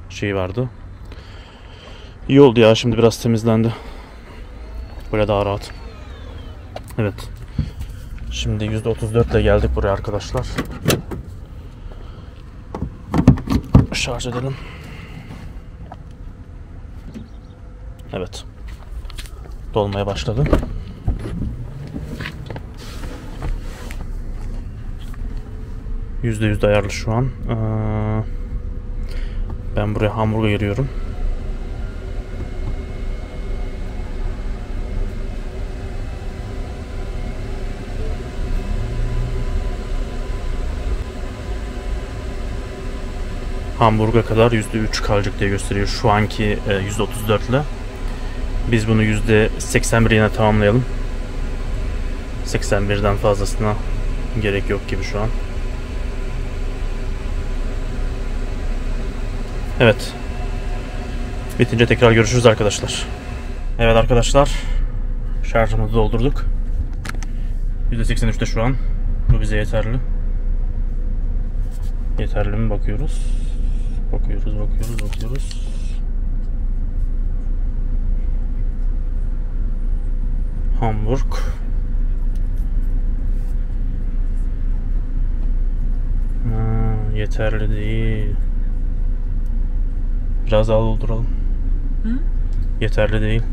şeyi vardı. İyi oldu ya, şimdi biraz temizlendi. Böyle daha rahat. Evet. Şimdi %34 ile geldik buraya arkadaşlar. şarj edelim. Evet. Dolmaya başladı. %100 ayarlı şu an. Ben buraya Hamburg'a giriyorum. Hamburg'a kadar %3 kalacak diye gösteriyor şu anki %34 ile. Biz bunu %81 yine tamamlayalım. 81'den fazlasına gerek yok gibi şu an. Evet. Bitince tekrar görüşürüz arkadaşlar. Evet arkadaşlar. Şarjımızı doldurduk. %83'te şu an. Bu bize yeterli. Yeterli mi bakıyoruz. Bakıyoruz. Hamburg. Yeterli değil. Biraz daha dolduralım. Hı? Yeterli değil.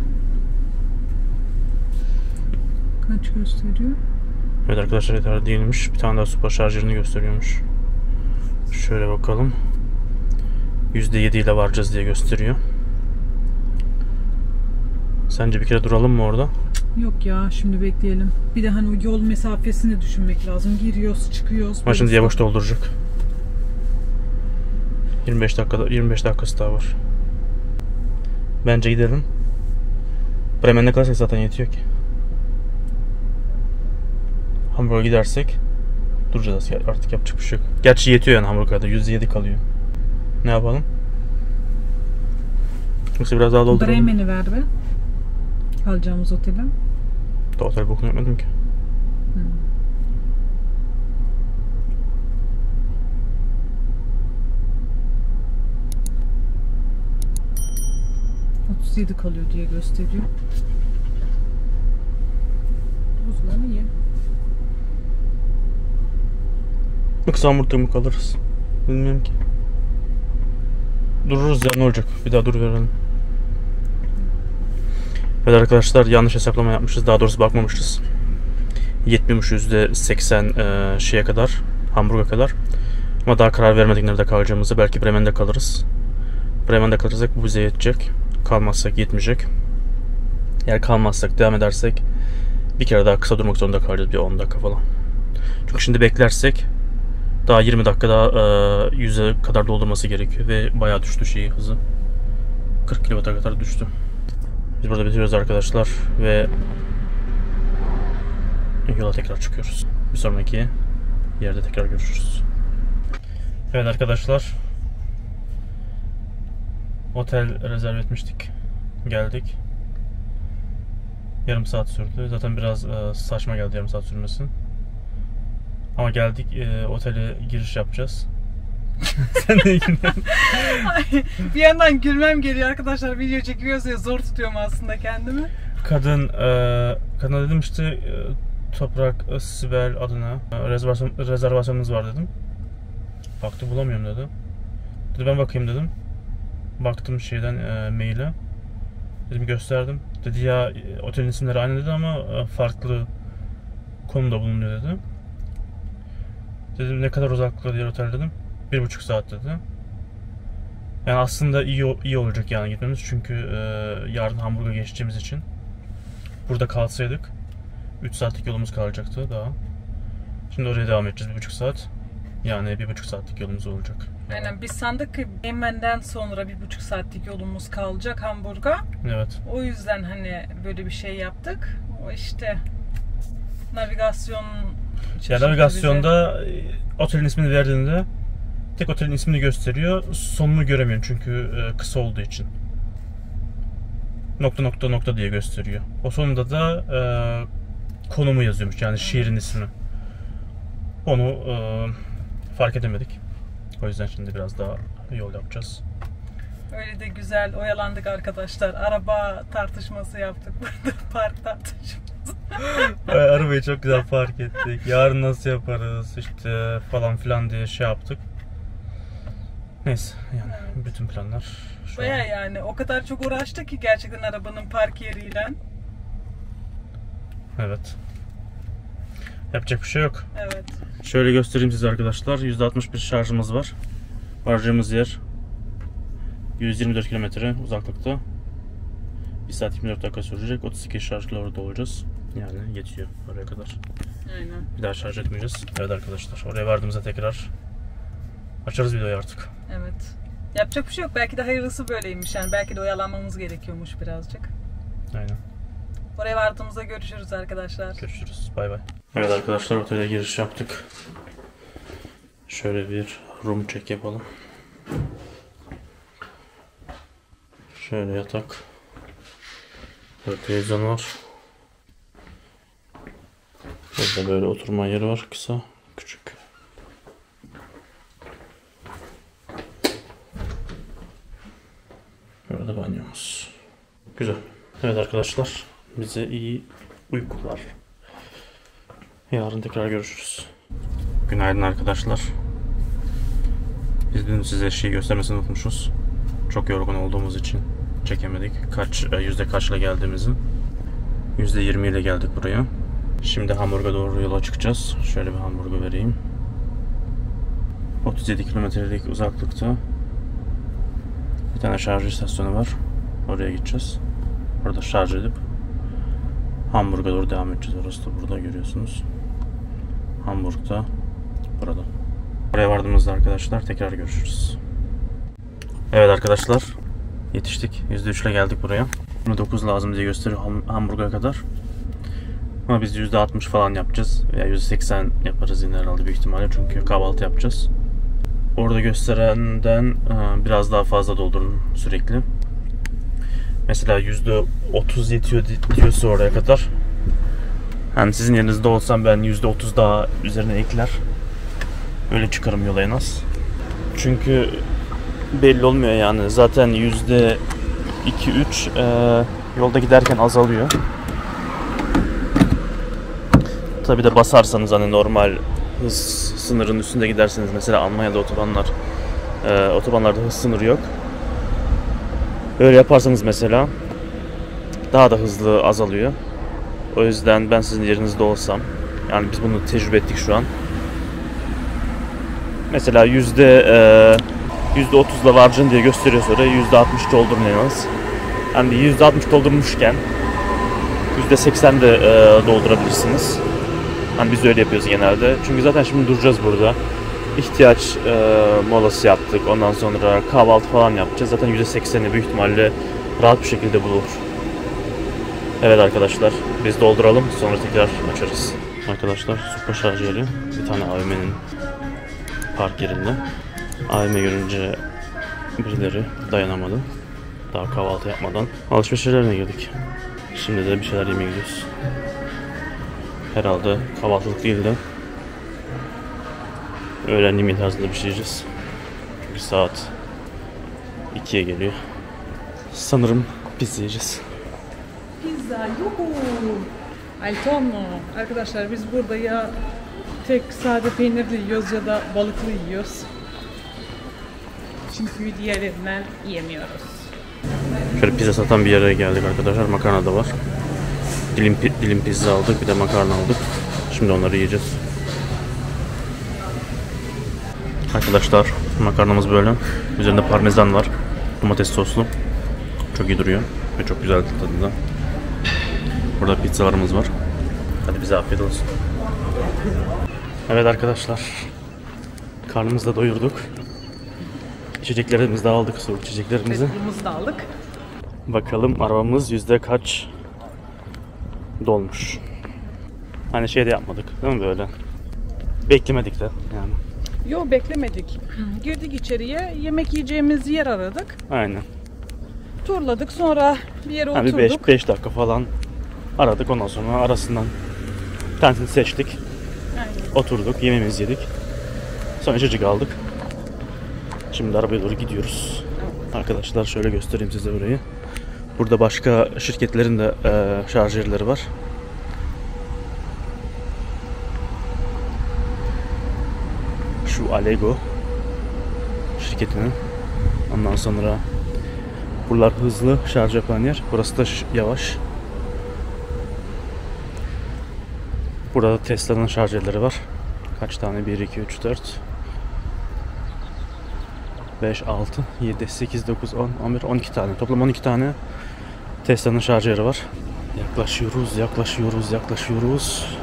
Kaç gösteriyor? Evet arkadaşlar, yeterli değilmiş. Bir tane daha süper şarjörünü gösteriyormuş. Şöyle bakalım. %7 ile varacağız diye gösteriyor. Sence bir kere duralım mı orada? Yok ya, şimdi bekleyelim. Bir de hani o yol mesafesini düşünmek lazım. Giriyoruz, çıkıyoruz. Ama şimdi yavaş dolduracak. 25 dakikası daha var. Bence gidelim. Bremen'e kalırsak zaten yetiyor ki. Hamburg'a gidersek duracağız artık, yapacak bir şey yok. Gerçi yetiyor yani, Hamburg'a da %7 kalıyor. Ne yapalım? Yoksa biraz daha dolduralım. Bremen'i ver be. Kalacağımız otele. Da otel bokunu yapmadım ki. Hmm. 37 kalıyor diye gösteriyor. O zaman iyi. Yoksa Hamburg'da mı kalırız? Bilmiyorum ki. Dururuz ya, ne olacak? Bir daha dur verelim. Evet arkadaşlar, yanlış hesaplama yapmışız. Daha doğrusu bakmamışız. Yetmiyormuş %80 şeye kadar, Hamburg'a kadar. Ama daha karar vermedik nerede kalacağımızı. Belki Bremen'de kalırız. Bremen'de kalırsak bu bize yetecek. Kalmazsak yetmeyecek. Eğer kalmazsak, devam edersek bir kere daha kısa durmak zorunda kalacağız. Bir 10 dakika falan. Çünkü şimdi beklersek daha 20 dakika daha 100'e kadar doldurması gerekiyor. Ve bayağı düştü hızı. 40 km kadar düştü. Biz burada bitiriyoruz arkadaşlar. Ve yola tekrar çıkıyoruz. Bir sonraki yerde tekrar görüşürüz. Evet arkadaşlar, otel rezerv etmiştik. Geldik. Yarım saat sürdü. Zaten biraz saçma geldi yarım saat sürmesi. Ama geldik, otele giriş yapacağız. Sen de gülüyorsun. Bir yandan gülmem geliyor arkadaşlar. Video çekiyoruz ya, zor tutuyorum aslında kendimi. Kadına dedim işte Toprak, Sibel adına rezervasyonunuz var dedim. Baktı, bulamıyorum dedi. Dedi ben bakayım dedim. Baktım maile. Dedim gösterdim. Dedi ya otelin isimleri aynı dedi ama farklı konumda bulunuyor dedi. Dedim ne kadar uzaklıkta diğer otel dedim. 1,5 saat dedi. Yani aslında iyi olacak yani gitmemiz, çünkü yarın Hamburg'a geçeceğimiz için. Burada kalsaydık 3 saatlik yolumuz kalacaktı daha. Şimdi oraya devam edeceğiz 1,5 saat. Yani 1,5 saatlik yolumuz olacak. Aynen, biz sandık ki Bremen'den sonra 1,5 saatlik yolumuz kalacak Hamburg'a. Evet. O yüzden hani böyle bir şey yaptık. O işte navigasyon... Navigasyonda otelin ismini verdiğinde tek otelin ismini gösteriyor. Sonunu göremiyorum çünkü kısa olduğu için. Nokta diye gösteriyor. O sonunda da konumu yazıyormuş, yani şehrin ismi. Onu fark edemedik. O yüzden şimdi biraz daha yol yapacağız. Öyle de güzel oyalandık arkadaşlar. Araba tartışması yaptık burada. Park tartışması. Arabayı çok güzel park ettik. Yarın nasıl yaparız işte falan filan diye şey yaptık. Neyse yani bütün planlar şu Baya an. yani o kadar çok uğraştık ki gerçekten arabanın park yeriyle. Evet. Yapacak bir şey yok. Evet. Şöyle göstereyim size arkadaşlar. %61 şarjımız var. Varacağımız yer 124 kilometre uzaklıkta. 1 saat 24 dakika sürecek. 32 şarjla orada olacağız. Yani yetiyor oraya kadar. Aynen. Bir daha şarj etmeyeceğiz. Evet arkadaşlar, oraya vardığımızda tekrar açarız videoyu artık. Evet. Yapacak bir şey yok. Belki de hayırlısı böyleymiş yani. Belki de oyalanmamız gerekiyormuş birazcık. Aynen. Oraya vardığımızda görüşürüz arkadaşlar. Görüşürüz. Bay bay. Evet arkadaşlar, otele giriş yaptık. Şöyle bir room check yapalım. Şöyle yatak. Böyle televizyon var. Burada böyle oturma yeri var, kısa, küçük. Burada banyomuz. Güzel. Evet arkadaşlar, bize iyi uykular. Yarın tekrar görüşürüz. Günaydın arkadaşlar. Biz dün size şeyi göstermesini unutmuşuz. Çok yorgun olduğumuz için çekemedik. Yüzde kaçla geldiğimizi. %20 ile geldik buraya. Şimdi Hamburg'a doğru yola çıkacağız. Şöyle bir Hamburg'u vereyim. 37 kilometrelik uzaklıkta bir tane şarj istasyonu var. Oraya gideceğiz. Orada şarj edip Hamburg'a doğru devam edeceğiz. Orası da burada görüyorsunuz. Hamburg'da burada. Oraya vardığımızda arkadaşlar tekrar görüşürüz. Evet arkadaşlar, yetiştik. %3 ile geldik buraya. 9 lazım diye gösteriyor Hamburg'a kadar. Ama biz %60 falan yapacağız. Ya %80 yaparız yine herhalde büyük ihtimalle. Çünkü kahvaltı yapacağız. Orada gösterenden biraz daha fazla doldurun sürekli. Mesela %30 yetiyor diyorsa oraya kadar. Yani sizin yerinizde olsam ben %30 daha üzerine ekler. Öyle çıkarım yola en az. Çünkü belli olmuyor yani. Zaten %2-3 yolda giderken azalıyor. Tabi de basarsanız hani normal hız sınırının üstünde giderseniz, mesela Almanya'da otobanlarda hız sınırı yok. Öyle yaparsanız mesela daha da hızlı azalıyor. O yüzden ben sizin yerinizde olsam, yani biz bunu tecrübe ettik şu an. Mesela %30'la varacağım diye gösteriyor, sonra %60 doldurun en az. Yani %60 doldurmuşken %80 de doldurabilirsiniz. Hani biz de öyle yapıyoruz genelde. Çünkü zaten şimdi duracağız burada. İhtiyaç molası yaptık. Ondan sonra kahvaltı falan yapacağız. Zaten %80'i büyük ihtimalle rahat bir şekilde bulur. Evet arkadaşlar, biz dolduralım, sonra tekrar açarız. Arkadaşlar, super şarj yeri. Bir tane AVM'nin park yerinde. AVM görünce birileri dayanamadı. Daha kahvaltı yapmadan alışveriş yerlerine girdik. Şimdi de bir şeyler yemeye gidiyoruz. Herhalde kahvaltılık değil de öğlen yemeği tarzında bir şey yiyeceğiz. Çünkü saat 2'ye geliyor. Sanırım pizza yiyeceğiz. Pizza, yuhu. Al tonno. Arkadaşlar biz burada ya tek sade peynirli yiyoruz ya da balıklı yiyoruz. Çünkü diğerlerinden yiyemiyoruz. Şöyle pizza satan bir yere geldik arkadaşlar. Makarna da var. Dilim pizza aldık, bir de makarna aldık. Şimdi onları yiyeceğiz. Arkadaşlar, makarnamız böyle. Üzerinde parmesan var. Domates soslu. Çok iyi duruyor ve çok güzel tadında. Burada pizzalarımız var. Hadi bize afiyet olsun. Evet arkadaşlar, karnımızı da doyurduk. İçeceklerimizi de aldık, soğuk içeceklerimizi. Tezgahımızı da aldık. Bakalım arabamız yüzde kaç dolmuş. Hani şey de yapmadık değil mi böyle? Beklemedik de yani. Yo, beklemedik. Girdik içeriye, yemek yiyeceğimiz yer aradık. Aynen. Turladık, sonra bir yere Yani oturduk. 5 dakika falan aradık, ondan sonra arasından bir tanesini seçtik. Aynen. Oturduk, yemeğimizi yedik. Sonra içecek aldık. Şimdi arabaya doğru gidiyoruz. Arkadaşlar şöyle göstereyim size burayı. Burada başka şirketlerin de şarj yerleri var. Şu Allego şirketinin. Ondan sonra buralar hızlı şarj yapan yer. Burası da yavaş. Burada Tesla'nın şarjörleri var. Kaç tane? 1, 2, 3, 4, 5, 6, 7, 8, 9, 10, 11, 12 tane. Toplam 12 tane Tesla'nın şarjörü var. Yaklaşıyoruz, yaklaşıyoruz, yaklaşıyoruz.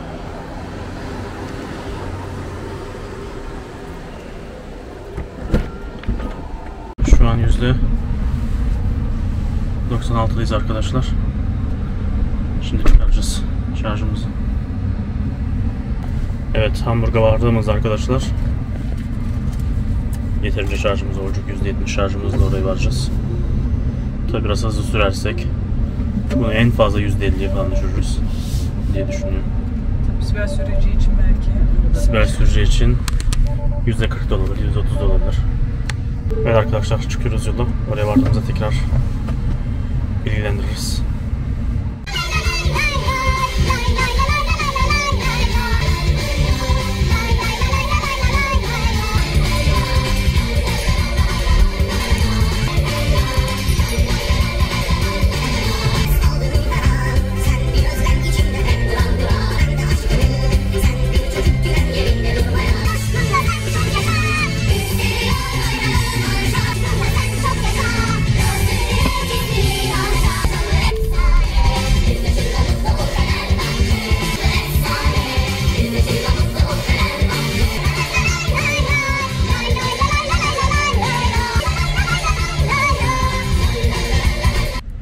Şu an %96'dayız arkadaşlar. Şimdi çıkaracağız şarjımızı. Evet, Hamburg'a vardığımız arkadaşlar. Yeterince şarjımız olacak. %70 şarjımızla oraya varacağız. Tabi biraz hızlı sürersek bunu en fazla %50'ye falan düşürürüz diye düşünüyorum. Tabii Sibel süreci için belki. Sibel süreci için %40 da olabilir, %30 da olabilir. Evet arkadaşlar, çıkıyoruz yola. Oraya vardığımızda tekrar bilgilendiririz.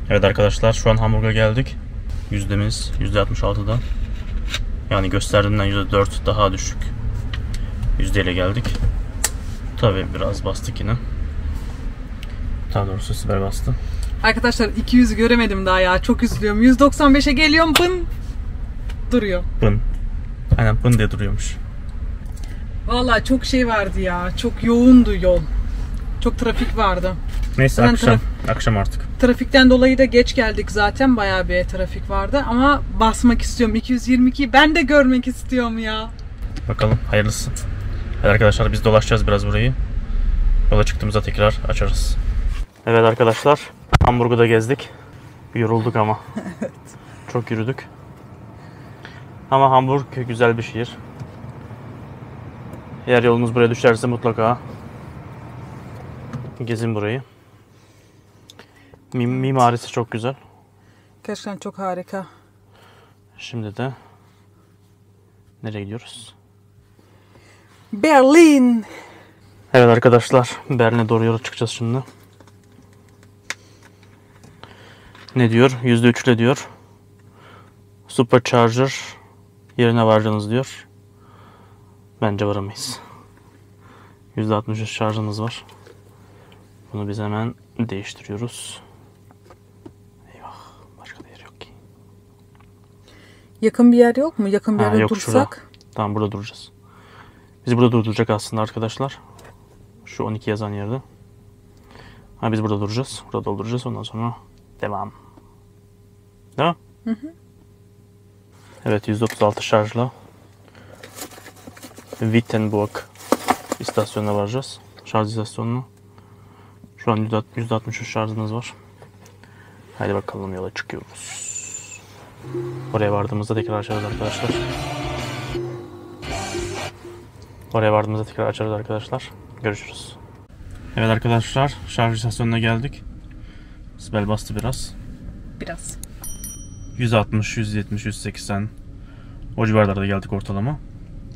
Evet arkadaşlar, şu an Hamburg'a geldik. Yüzdemiz %66'da. Yani gösterdiğimden %4 daha düşük yüzdeyle geldik. Tabii biraz bastık yine. Daha doğrusu Sibel bastı. Arkadaşlar 200 göremedim daha ya. Çok üzülüyorum. 195'e geliyorum. Bın duruyor. Bın. Aynen bın diye duruyormuş. Vallahi çok şey vardı ya. Çok yoğundu yol. Çok trafik vardı. Neyse Zaten akşam artık. Trafikten dolayı da geç geldik zaten. Bayağı bir trafik vardı. Ama basmak istiyorum. 222'yi ben de görmek istiyorum ya. Bakalım hayırlısı. Evet arkadaşlar, biz dolaşacağız biraz burayı. Yola çıktığımızda tekrar açarız. Evet arkadaşlar, Hamburg'u da gezdik. Yorulduk ama. Evet. Çok yürüdük. Ama Hamburg güzel bir şehir. Eğer yolunuz buraya düşerse mutlaka gezin burayı. Mimarisi çok güzel. Gerçekten çok harika. Şimdi de nereye gidiyoruz? Berlin. Evet arkadaşlar, Berlin'e doğru yola çıkacağız şimdi. Ne diyor? %3'le diyor. Supercharger yerine varacaksınız diyor. Bence varamayız. %63 şarjımız var. Bunu biz hemen değiştiriyoruz. Eyvah, başka da yer yok ki. Yakın bir yer yok mu? Yakın bir yerde yok, dursak. şurada. Tamam, burada duracağız. Biz burada durduracak aslında arkadaşlar. Şu 12 yazan yerde. Biz burada duracağız. Burada dolduracağız. Ondan sonra devam. Değil mi? Hı hı. Evet, %36 şarjla Wittenburg istasyonuna varacağız. Şarj istasyonuna. Şu an %63 şarjımız var. Haydi bakalım, yola çıkıyoruz. Oraya vardığımızda tekrar açarız arkadaşlar. Oraya vardığımızda tekrar açarız arkadaşlar. Görüşürüz. Evet arkadaşlar, şarj istasyonuna geldik. Sibel bastı biraz. Biraz. 160, 170, 180 o civarlarda geldik ortalama.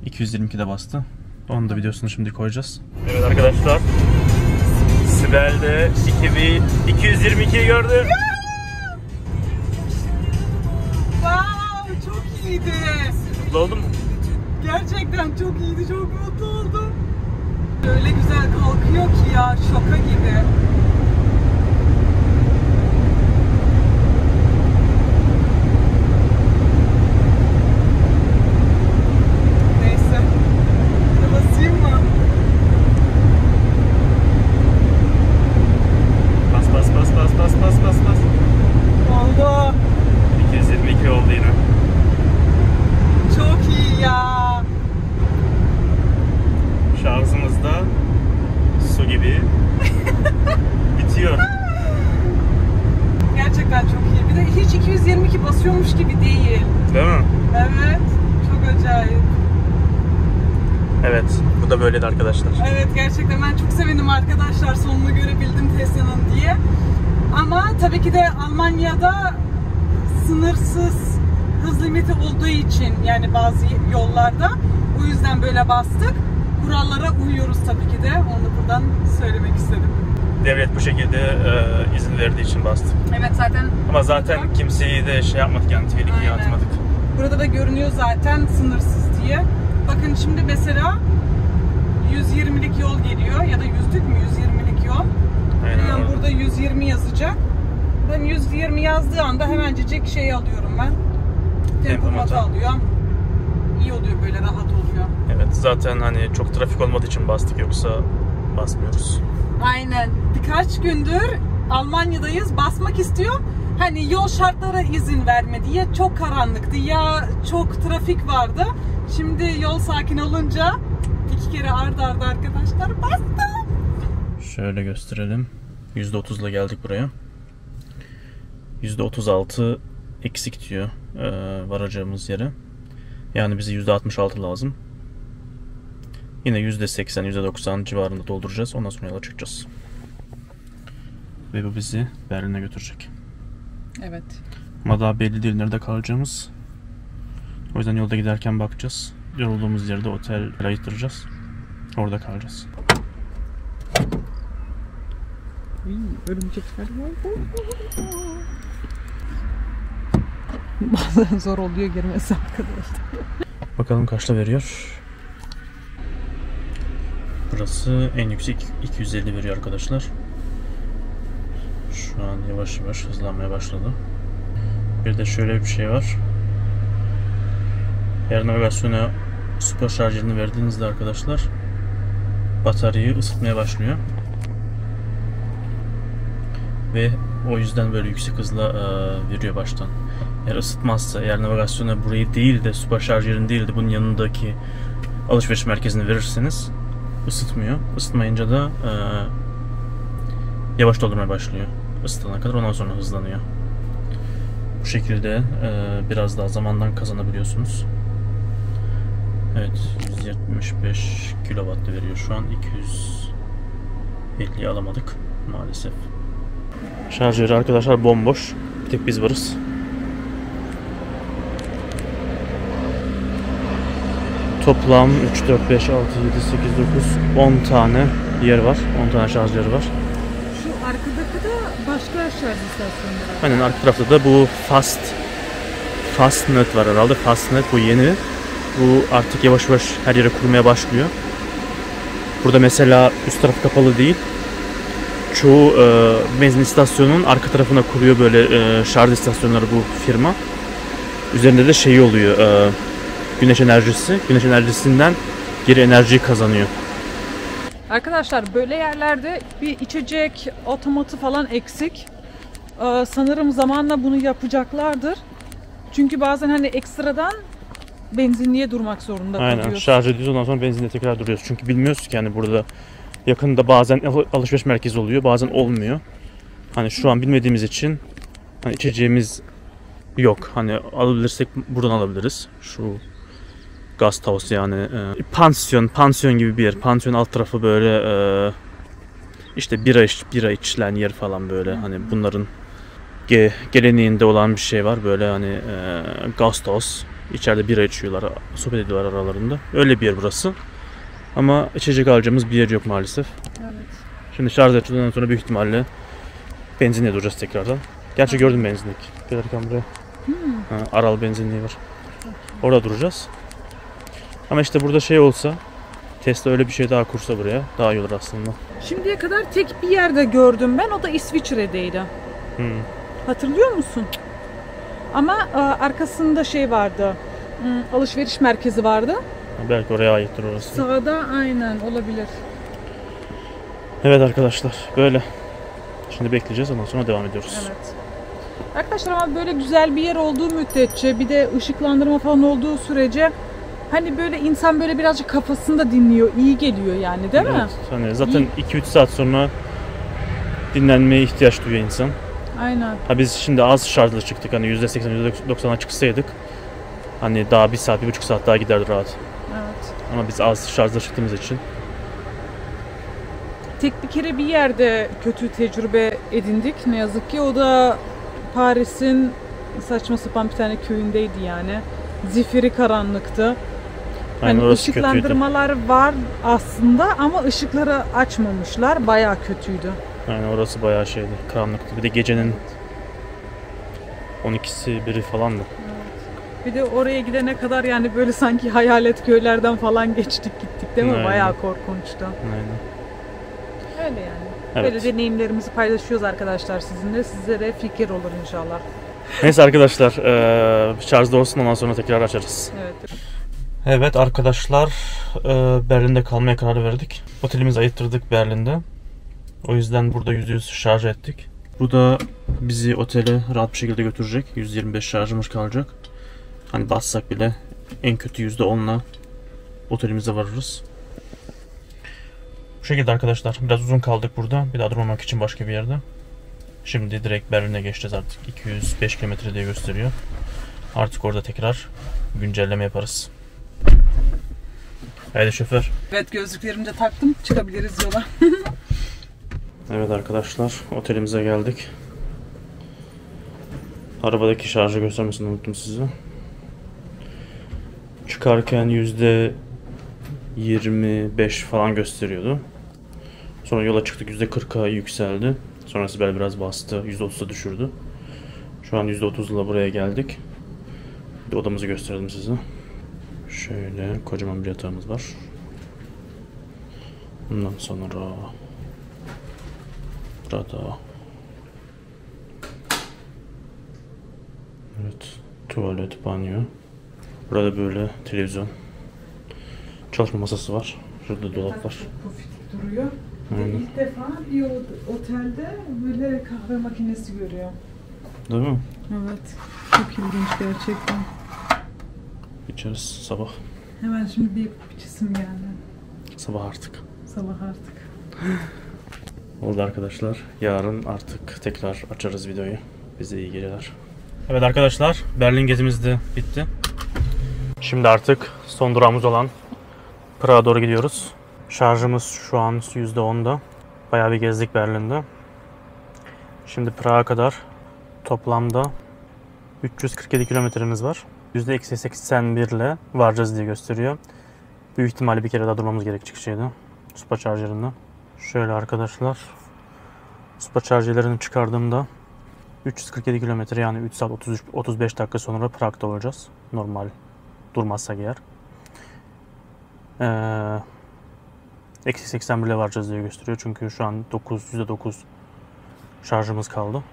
222 de bastı. Onun da videosunu şimdi koyacağız. Evet arkadaşlar, Sibel de 222'yi gördü. Wow, çok iyiydi. Mutlu oldun mu? Gerçekten çok iyiydi. Çok mutlu oldum. Öyle güzel kalkıyor ki ya, şoka gibi. Neyse. Basayım mı? Bas bas bas bas bas bas bas bas. Oldu. 222 oldu yine. Çok iyi ya. Şarjımız da su gibi. yokmuş gibi değil. Değil mi? Evet. Çok acayip. Evet. Bu da böyleydi arkadaşlar. Evet, gerçekten ben çok sevindim arkadaşlar, sonunu görebildim Tesla'nın diye. Ama tabii ki de Almanya'da sınırsız hız limiti olduğu için, yani bazı yollarda, o yüzden böyle bastık. Kurallara uyuyoruz tabii ki de. Onu buradan söylemek istedim. Devlet bu şekilde izin verdiği için bastık. Evet, zaten. Ama zaten kimseyi de şey yapmadık, yani tehlikeye atmadık. Burada da görünüyor zaten sınırsız diye. Bakın şimdi mesela 120'lik yol geliyor ya da 100'lük mü, 120'lik yol. Aynen. Yani burada 120 yazacak. Ben 120 yazdığı anda hemencecik şey alıyorum ben. Tempomatı alıyorum. İyi oluyor, böyle rahat oluyor. Evet, zaten hani çok trafik olmadığı için bastık, yoksa basmıyoruz. Aynen. Birkaç gündür Almanya'dayız. Basmak istiyorum. Hani yol şartları izin vermedi. Ya çok karanlıktı ya çok trafik vardı. Şimdi yol sakin olunca 2 kere arda arda arkadaşlar bastım. Şöyle gösterelim. %30'la geldik buraya. %36 eksik diyor varacağımız yere. Yani bize %66 lazım. Yine %80, %90 civarında dolduracağız. Ondan sonra yola çıkacağız. Ve bu bizi Berlin'e götürecek. Evet. Ama daha belli değil nerede kalacağımız. O yüzden yolda giderken bakacağız. Yorulduğumuz yerde otel ayırtıracağız. Orada kalacağız. Örümcekler var. Bazen zor oluyor girmesi arkadaşlar. Bakalım kaçta veriyor. Burası en yüksek 250 veriyor arkadaşlar. Şu an yavaş yavaş hızlanmaya başladı. Bir de şöyle bir şey var. Eğer navigasyona süper şarjını verdiğinizde arkadaşlar, bataryayı ısıtmaya başlıyor. Ve o yüzden böyle yüksek hızla veriyor baştan. Eğer ısıtmazsa, eğer navigasyona burayı değil de süper şarjörün değil de bunun yanındaki alışveriş merkezini verirseniz ısıtmıyor. Isıtmayınca da yavaş doldurmaya başlıyor ısıtana kadar, ondan sonra hızlanıyor. Bu şekilde biraz daha zamandan kazanabiliyorsunuz. Evet, 175 kW veriyor şu an. 250'yi alamadık maalesef. Şarjörü arkadaşlar bomboş. Bir tek biz varız. Toplam 3, 4, 5, 6, 7, 8, 9, 10 tane yer var. 10 tane şarjörü var. Şu arkadaki de başka şarj istasyonu var. Aynen, arka tarafta da bu Fastnet var herhalde. Fastnet bu yeni. Bu artık yavaş yavaş her yere kurmaya başlıyor. Burada mesela üst taraf kapalı değil. Çoğu benzin istasyonunun arka tarafına kuruyor böyle şarj istasyonları bu firma. Üzerinde de şey oluyor. Güneş enerjisi. Güneş enerjisinden geri enerjiyi kazanıyor. Arkadaşlar böyle yerlerde bir içecek otomatı falan eksik. Sanırım zamanla bunu yapacaklardır. Çünkü bazen hani ekstradan benzinliğe durmak zorunda kalıyoruz. Aynen, şarj ediyoruz, ondan sonra benzinliğe tekrar duruyoruz. Çünkü bilmiyoruz ki yani burada yakında bazen alışveriş merkezi oluyor, bazen olmuyor. Hani şu an bilmediğimiz için hani içeceğimiz yok. Hani alabilirsek buradan alabiliriz. Şu Gasthaus yani pansiyon gibi bir yer. Pansiyon alt tarafı böyle işte bira içilen yer falan böyle. Hani bunların geleneğinde olan bir şey var böyle hani Gasthaus. İçeride bira içiyorlar, sohbet ediyorlar aralarında. Öyle bir yer burası. Ama içecek alacağımız bir yer yok maalesef. Evet. Şimdi şarj ettikten sonra büyük ihtimalle benzinliğe duracağız tekrardan. Gerçi gördüm benzinlik. Gelirken buraya. Aral benzinliği var. Orada duracağız. Ama işte burada şey olsa, Tesla öyle bir şey daha kursa buraya, daha iyi olur aslında. Şimdiye kadar tek bir yerde gördüm ben, o da İsviçre'deydi. Hatırlıyor musun? Ama arkasında şey vardı, alışveriş merkezi vardı. Belki oraya aittir orası. Sağda aynen olabilir. Evet arkadaşlar, böyle. Şimdi bekleyeceğiz, ondan sonra devam ediyoruz. Evet. Arkadaşlar ama böyle güzel bir yer olduğu müddetçe, bir de ışıklandırma falan olduğu sürece hani böyle insan böyle birazcık kafasını da dinliyor, iyi geliyor yani, değil mi? Evet, hani zaten 2-3 saat sonra dinlenmeye ihtiyaç duyuyor insan. Aynen. Ha biz şimdi az şarjla çıktık. Hani %80, %90'a çıksaydık hani daha 1 saat, 1,5 saat daha giderdi rahat. Evet. Ama biz az şarjla çıktığımız için. Tek bir kere bir yerde kötü tecrübe edindik ne yazık ki. O da Paris'in saçma sapan bir tane köyündeydi yani. Zifiri karanlıktı. Aynen, hani orası ışıklandırmalar kötüydü. var aslında ama ışıkları açmamışlar. Bayağı kötüydü. Aynen, orası bayağı şeydi, karanlıktı. Bir de gecenin 12'si 1'i falandı. Bir de oraya gidene kadar yani böyle sanki hayalet köylerden falan geçtik gittik değil mi? Aynen. Bayağı korkunçtu. Aynen. Öyle yani. Evet. Böyle deneyimlerimizi paylaşıyoruz arkadaşlar sizinle. Size de fikir olur inşallah. Neyse arkadaşlar, şarjda olsun, ondan sonra tekrar açarız. Evet. Evet arkadaşlar, Berlin'de kalmaya karar verdik. Otelimizi ayırttırdık Berlin'de. O yüzden burada %100 şarj ettik. Bu da bizi otele rahat bir şekilde götürecek. 125 şarjımız kalacak. Hani bassak bile en kötü %10'la otelimize varırız. Bu şekilde arkadaşlar, biraz uzun kaldık burada. Bir daha durmamak için başka bir yerde. Şimdi direkt Berlin'e geçeceğiz artık. 205 kilometre diye gösteriyor. Artık orada tekrar güncelleme yaparız. Haydi şoför. Evet, gözlüklerimi de taktım. Çıkabiliriz yola. Evet arkadaşlar, otelimize geldik. Arabadaki şarjı göstermesini unuttum size. Çıkarken %25 falan gösteriyordu. Sonra yola çıktık, %40'a yükseldi. Sonra Sibel biraz bastı, %30'a düşürdü. Şu an %30'la buraya geldik. Bir odamızı gösterdim size. Şöyle kocaman bir yatağımız var. Ondan sonra burada, evet, tuvalet, banyo. Burada böyle televizyon, çalışma masası var. Şurada dolap var. Pufik duruyor. Aynen. İlk defa bir otelde böyle kahve makinesi görüyor. Değil mi? Evet. Çok ilginç gerçekten. İçeriz sabah. Hemen şimdi bir içisim geldi. Sabah artık. Sabah artık. Oldu arkadaşlar. Yarın artık tekrar açarız videoyu. Bize iyi geceler. Evet arkadaşlar, Berlin gezimiz de bitti. Şimdi artık son durağımız olan Prag'a doğru gidiyoruz. Şarjımız şu an %10'da. Bayağı bir gezdik Berlin'de. Şimdi Prag'a kadar toplamda 347 kilometremiz var. %-81 ile varacağız diye gösteriyor. Büyük ihtimalle bir kere daha durmamız gerekecek şeydi. Supercharger'ında. Şöyle arkadaşlar. Supercharger'lerini çıkardığımda 347 kilometre, yani 3 saat 35 dakika sonra Prag'da olacağız. Normal durmazsak eğer. -81 ile varacağız diye gösteriyor. Çünkü şu an %9 şarjımız kaldı.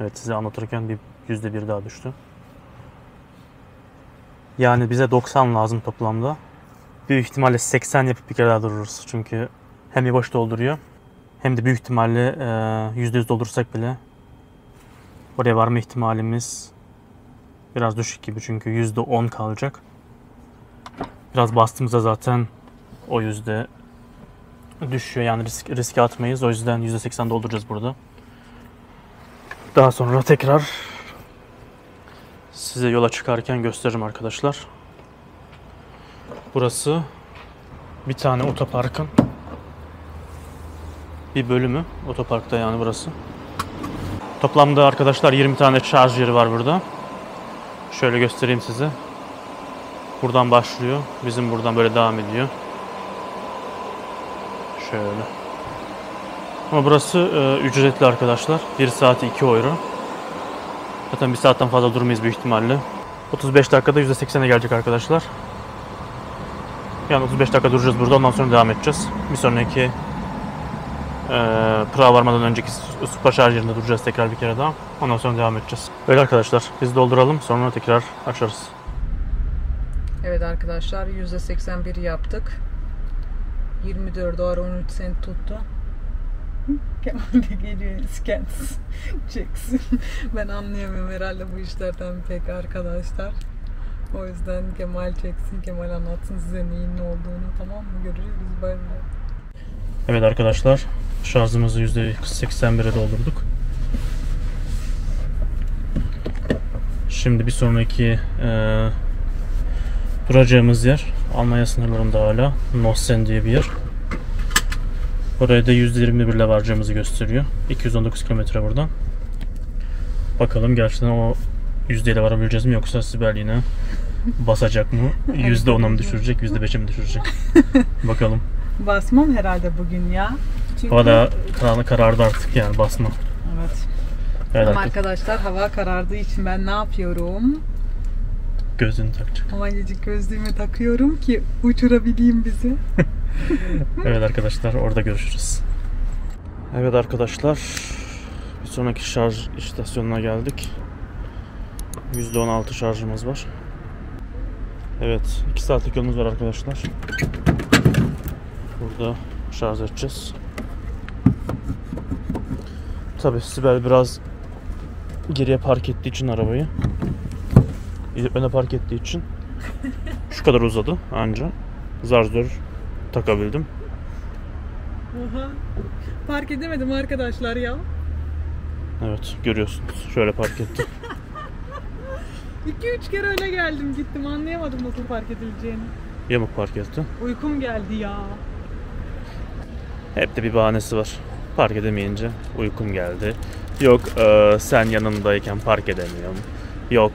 Evet, size anlatırken bir %1 daha düştü. Yani bize 90 lazım toplamda. Büyük ihtimalle 80 yapıp bir kere daha dururuz. Çünkü hem yavaş dolduruyor hem de büyük ihtimalle %100 doldursak bile oraya varma ihtimalimiz biraz düşük gibi. Çünkü %10 kalacak. Biraz bastığımızda zaten o yüzde düşüyor. Yani riske atmayız. O yüzden %80 dolduracağız burada. Daha sonra tekrar size yola çıkarken gösteririm arkadaşlar. Burası bir tane otoparkın bir bölümü. Otoparkta yani burası. Toplamda arkadaşlar 20 tane şarj yeri var burada. Şöyle göstereyim size. Buradan başlıyor. Bizim buradan böyle devam ediyor. Şöyle. Ama burası ücretli arkadaşlar. 1 saati 2 euro. Zaten 1 saatten fazla durmayız büyük ihtimalle. 35 dakikada %80'e gelecek arkadaşlar. Yani 35 dakika duracağız burada. Ondan sonra devam edeceğiz. Bir sonraki Prag'a varmadan önceki supercharger'ında duracağız tekrar bir kere daha. Ondan sonra devam edeceğiz. Öyle arkadaşlar. Biz dolduralım. Sonra tekrar açarız. Evet arkadaşlar, %81 yaptık. 24 euro 13 cent tuttu. Kemal de geliyor, iskent çeksin. Ben anlayamıyorum herhalde bu işlerden pek arkadaşlar. O yüzden Kemal çeksin, Kemal anlatsın size neyin ne olduğunu, tamam mı? Görüşürüz, bay bay. Evet arkadaşlar, şarjımızı %81'e doldurduk. Şimdi bir sonraki duracağımız yer Almanya sınırlarında hala Nossen diye bir yer. Oraya da %21 ile varacağımızı gösteriyor. 219 kilometre buradan. Bakalım gerçekten o %'le varabileceğiz mi, yoksa Sibel yine basacak mı? %10'a mı düşürecek, %5'e mi düşürecek? Bakalım. Basmam herhalde bugün ya. Çünkü... Hava karardı artık, yani basma. Evet. Evet, ama arkadaşlar hava karardığı için ben ne yapıyorum? Gözünü takacak. Amancık gözlüğümü takıyorum ki uçurabileyim bizi. Evet arkadaşlar, orada görüşürüz. Evet arkadaşlar, bir sonraki şarj istasyonuna geldik. %16 şarjımız var. Evet, 2 saatlik yolumuz var arkadaşlar. Burada şarj edeceğiz. Tabii Sibel biraz geriye park ettiği için arabayı, öne park ettiği için şu kadar uzadı anca. Zar zor takabildim. Oha. Park edemedim arkadaşlar ya. Evet, görüyorsunuz. Şöyle park ettim. 2-3 kere öyle geldim gittim, anlayamadım nasıl park edileceğini. Yamuk park ettim. Uykum geldi ya. Hep de bir bahanesi var. Park edemeyince uykum geldi. Yok sen yanındayken park edemiyorum. Yok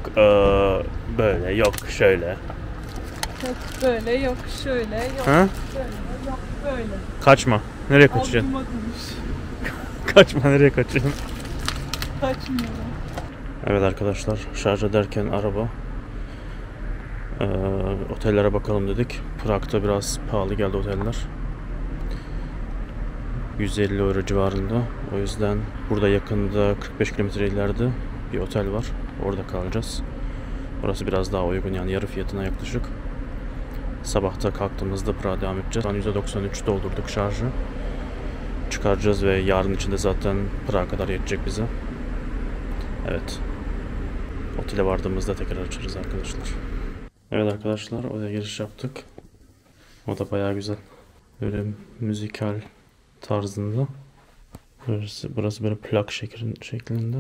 böyle, yok şöyle. Yok böyle, yok şöyle, yok Ha? böyle, yok böyle. Kaçma. Nereye kaçıyorsun? Altıma konuş. Kaçma, nereye kaçıyorsun? Kaçmıyorum. Evet arkadaşlar, şarj ederken araba otellere bakalım dedik. Prag'da biraz pahalı geldi oteller. 150 euro civarında. O yüzden burada yakında 45 kilometre ileride bir otel var. Orada kalacağız. Orası biraz daha uygun, yani yarı fiyatına yaklaşık. Sabahta kalktığımızda Prag'a devam edeceğiz. Şu an %93 doldurduk şarjı. Çıkaracağız ve yarın içinde zaten Prag'a kadar yetecek bize. Evet. Otele vardığımızda tekrar açarız arkadaşlar. Evet arkadaşlar, odaya giriş yaptık. O da bayağı güzel. Böyle müzikal tarzında. Burası böyle plak şeklinde.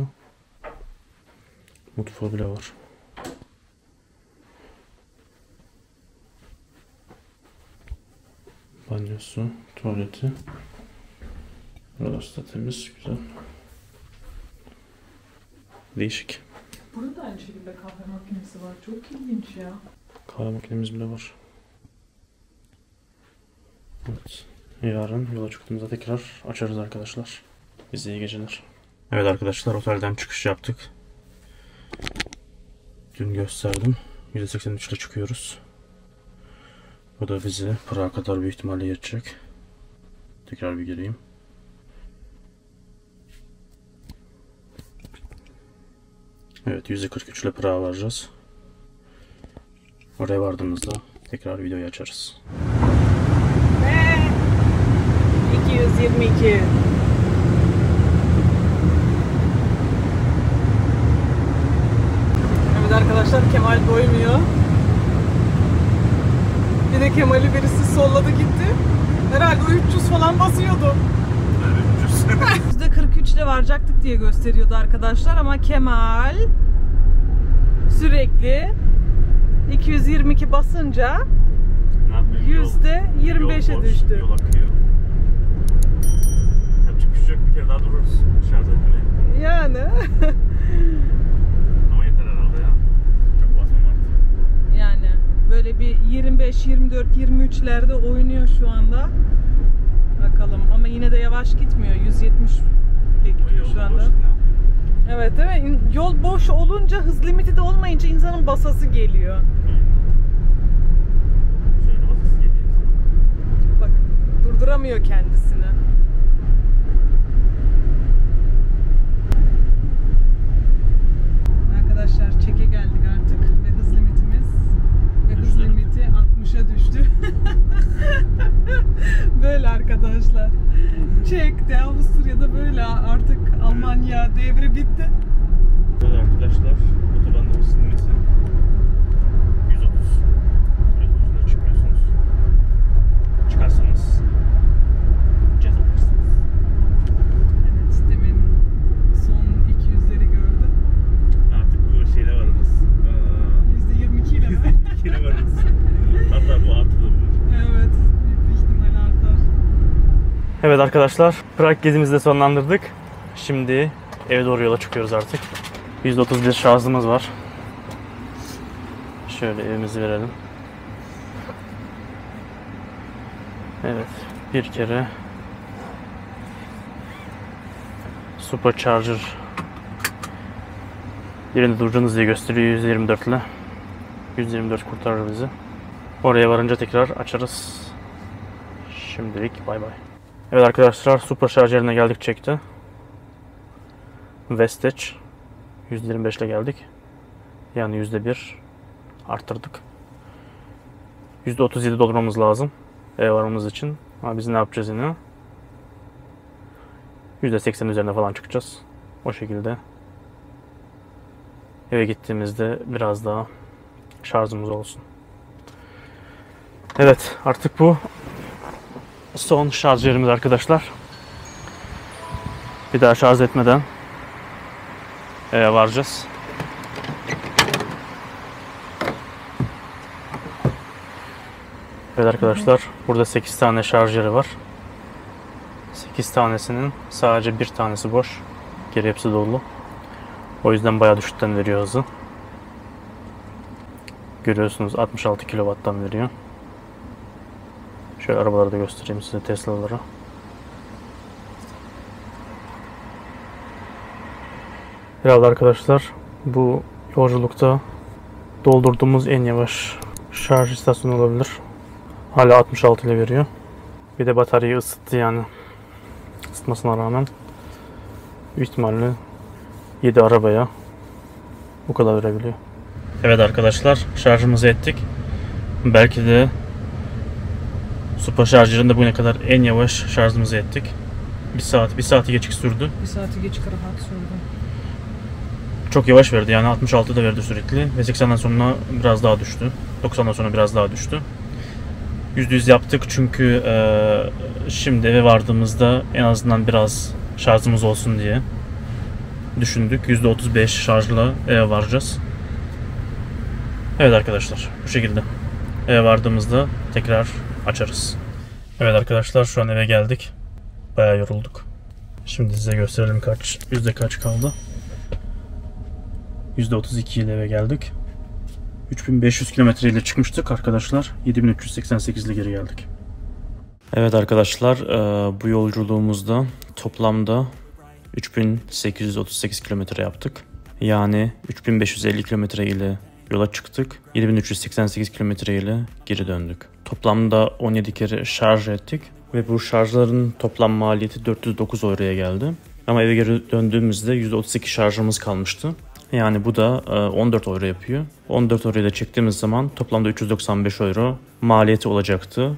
Mutfağı bile var. Banyosu, tuvaleti. Burası da temiz, güzel. Değişik. Burada da aynı şekilde kahve makinesi var. Çok ilginç ya. Kahve makinemiz bile var. Evet. Yarın yola çıktığımızda tekrar açarız arkadaşlar. Bize iyi geceler. Evet arkadaşlar, otelden çıkış yaptık. Dün gösterdim. %83 ile çıkıyoruz. Bu da bizi Prag'a kadar büyük ihtimalle yetecek. Tekrar bir gireyim. Evet, %43 ile Prag'a varacağız. Oraya vardığımızda tekrar videoyu açarız. Ve 222. Evet arkadaşlar, Kemal doymuyor. Bir de Kemal'i birisi solladı gitti. Herhalde o 300 falan basıyordu. %43 ile varacaktık diye gösteriyordu arkadaşlar ama Kemal sürekli 222 basınca %25'e düştü. Yol akıyor. Yapacak bir şey yok, bir kere daha dururuz şarj etmeye. Yani. Ama yeter herhalde ya. Çok basmam artık. Yani böyle bir 25, 24, 23'lerde oynuyor şu anda. Bakalım ama yine de yavaş gitmiyor. 170 ile gidiyor şu anda. Evet değil mi? Yol boş olunca, hız limiti de olmayınca insanın basası geliyor. Şöyle basası geliyor. Bak, durduramıyor kendisini. Arkadaşlar çeke geldik artık ve hız limitimiz hız limiti 60'a düştü. Böyle arkadaşlar. Çek'te, Avusturya'da böyle artık. Almanya devri bitti. Evet arkadaşlar, otobanda hız limiti 130. Böyle çıkmıyorsunuz. Çıkarsanız ceza alırsınız. Evet, demin son 200'leri gördüm. Artık bu şeyle varırız. Evet arkadaşlar, Prag gezimizi de sonlandırdık. Şimdi eve doğru yola çıkıyoruz artık. %31 şarjımız var. Şöyle evimizi verelim. Evet, bir kere Supercharger yerinde duracağınız diye gösteriyor 124 ile. 124 kurtarır bizi. Oraya varınca tekrar açarız. Şimdilik bay bay. Evet arkadaşlar, Supercharger'ine geldik, çekti. Vestage 125 ile geldik. Yani %1 arttırdık. %37 doldurmamız lazım eve varmamız için. Ama biz ne yapacağız yine? %80 üzerine falan çıkacağız. O şekilde eve gittiğimizde biraz daha şarjımız olsun. Evet, artık bu son şarj yerimiz arkadaşlar. Bir daha şarj etmeden eve varacağız. Evet arkadaşlar, burada 8 tane şarj yeri var. 8 tanesinin sadece bir tanesi boş. Geri hepsi dolu. O yüzden bayağı düşükten veriyor hızı. Görüyorsunuz 66 kW'dan veriyor. Şöyle arabaları da göstereyim size, Tesla'ları. Herhalde arkadaşlar bu yolculukta doldurduğumuz en yavaş şarj istasyonu olabilir. Hala 66 ile veriyor. Bir de bataryayı ısıttı yani. Isıtmasına rağmen büyük ihtimalle 7 arabaya bu kadar verebiliyor. Evet arkadaşlar, şarjımızı ettik. Belki de Supercharger'ın da bugüne kadar en yavaş şarjımızı ettik. Bir saati geçik sürdü. Bir saati geç rahat sürdü. Çok yavaş verdi yani 66'da verdi sürekli ve 80'den sonra biraz daha düştü. 90'dan sonra biraz daha düştü. %100 yaptık çünkü şimdi eve vardığımızda en azından biraz şarjımız olsun diye düşündük. %35 şarjla eve varacağız. Evet arkadaşlar, bu şekilde eve vardığımızda tekrar açarız. Evet arkadaşlar, şu an eve geldik. Bayağı yorulduk. Şimdi size gösterelim kaç kaldı. %32 ile eve geldik. 3500 kilometre ile çıkmıştık arkadaşlar. 7388 ile geri geldik. Evet arkadaşlar, bu yolculuğumuzda toplamda 3838 kilometre yaptık. Yani 3550 kilometre ile yola çıktık. 7388 kilometre ile geri döndük. Toplamda 17 kere şarj ettik. Ve bu şarjların toplam maliyeti 409 euroya geldi. Ama eve geri döndüğümüzde %32 şarjımız kalmıştı. Yani bu da 14 euro yapıyor. 14 euroyu da çektiğimiz zaman toplamda 395 euro maliyeti olacaktı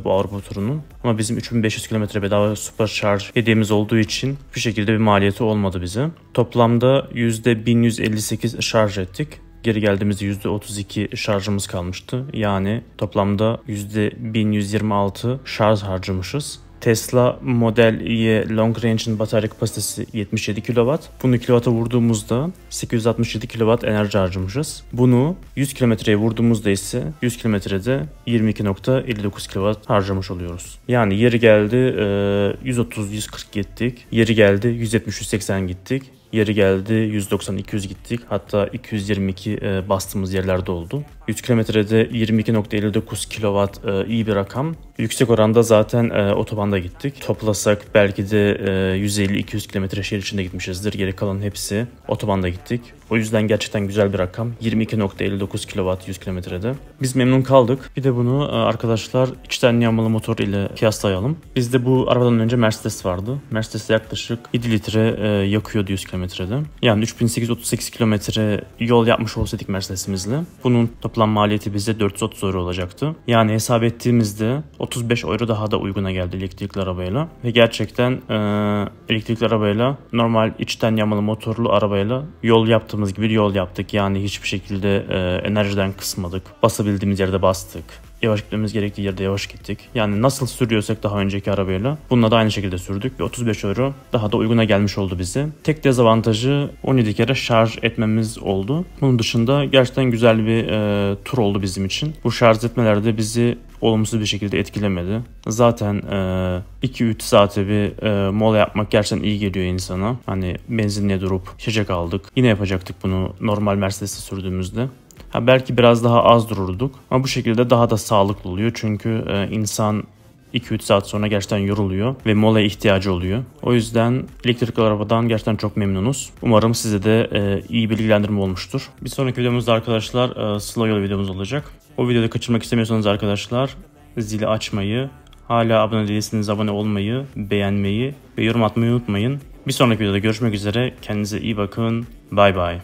bu Avrupa turunun. Ama bizim 3500 kilometre bedava Supercharge hediyemiz olduğu için bir şekilde bir maliyeti olmadı bize. Toplamda %1158 şarj ettik. Geri geldiğimizde %32 şarjımız kalmıştı. Yani toplamda %1126 şarj harcamışız. Tesla Model Y Long Range'in batarya kapasitesi 77 kW. Bunu kilovata vurduğumuzda 867 kW enerji harcamışız. Bunu 100 kilometreye vurduğumuzda ise 100 kilometrede 22.59 kW harcamış oluyoruz. Yani yeri geldi 130-140 gittik. Yeri geldi 170-180 gittik. Yeri geldi 190-200 gittik. Hatta 222 bastığımız yerlerde oldu. 100 kilometrede 22.59 kW iyi bir rakam. Yüksek oranda zaten otobanda gittik. Toplasak belki de 150-200 kilometre şehir içinde gitmişizdir. Geri kalan hepsi otobanda gittik. O yüzden gerçekten güzel bir rakam. 22.59 kW 100 kilometrede. Biz memnun kaldık. Bir de bunu arkadaşlar içten yanmalı motor ile kıyaslayalım. Bizde bu arabadan önce Mercedes vardı. Mercedes yaklaşık 7 litre yakıyordu 100 kilometrede. Yani 3838 kilometre yol yapmış olsaydık Mercedes'imizle bunun toplam maliyeti bize 430 euro olacaktı. Yani hesap ettiğimizde 35 euro daha da uyguna geldi elektrikli arabayla. Ve gerçekten elektrikli arabayla normal içten yanmalı motorlu arabayla yol yaptığımız gibi yol yaptık. Yani hiçbir şekilde enerjiden kısmadık. Basabildiğimiz yerde bastık. yavaş gitmemiz gerektiği yerde yavaş gittik. Yani nasıl sürüyorsak daha önceki arabayla bununla da aynı şekilde sürdük ve 35 euro daha da uyguna gelmiş oldu bize. Tek dezavantajı 17 kere şarj etmemiz oldu. Bunun dışında gerçekten güzel bir tur oldu bizim için. Bu şarj etmeler de bizi olumsuz bir şekilde etkilemedi. Zaten 2-3 saate bir mola yapmak gerçekten iyi geliyor insana. Hani benzinliğe durup içecek aldık. Yine yapacaktık bunu normal Mercedes'te sürdüğümüzde. Belki biraz daha az dururduk ama bu şekilde daha da sağlıklı oluyor. Çünkü insan 2-3 saat sonra gerçekten yoruluyor ve molaya ihtiyacı oluyor. O yüzden elektrikli arabadan gerçekten çok memnunuz. Umarım size de iyi bilgilendirme olmuştur. Bir sonraki videomuzda arkadaşlar slow yol videomuz olacak. O videoda kaçırmak istemiyorsanız arkadaşlar zili açmayı, hala abone değilseniz abone olmayı, beğenmeyi ve yorum atmayı unutmayın. Bir sonraki videoda görüşmek üzere. Kendinize iyi bakın. Bay bay.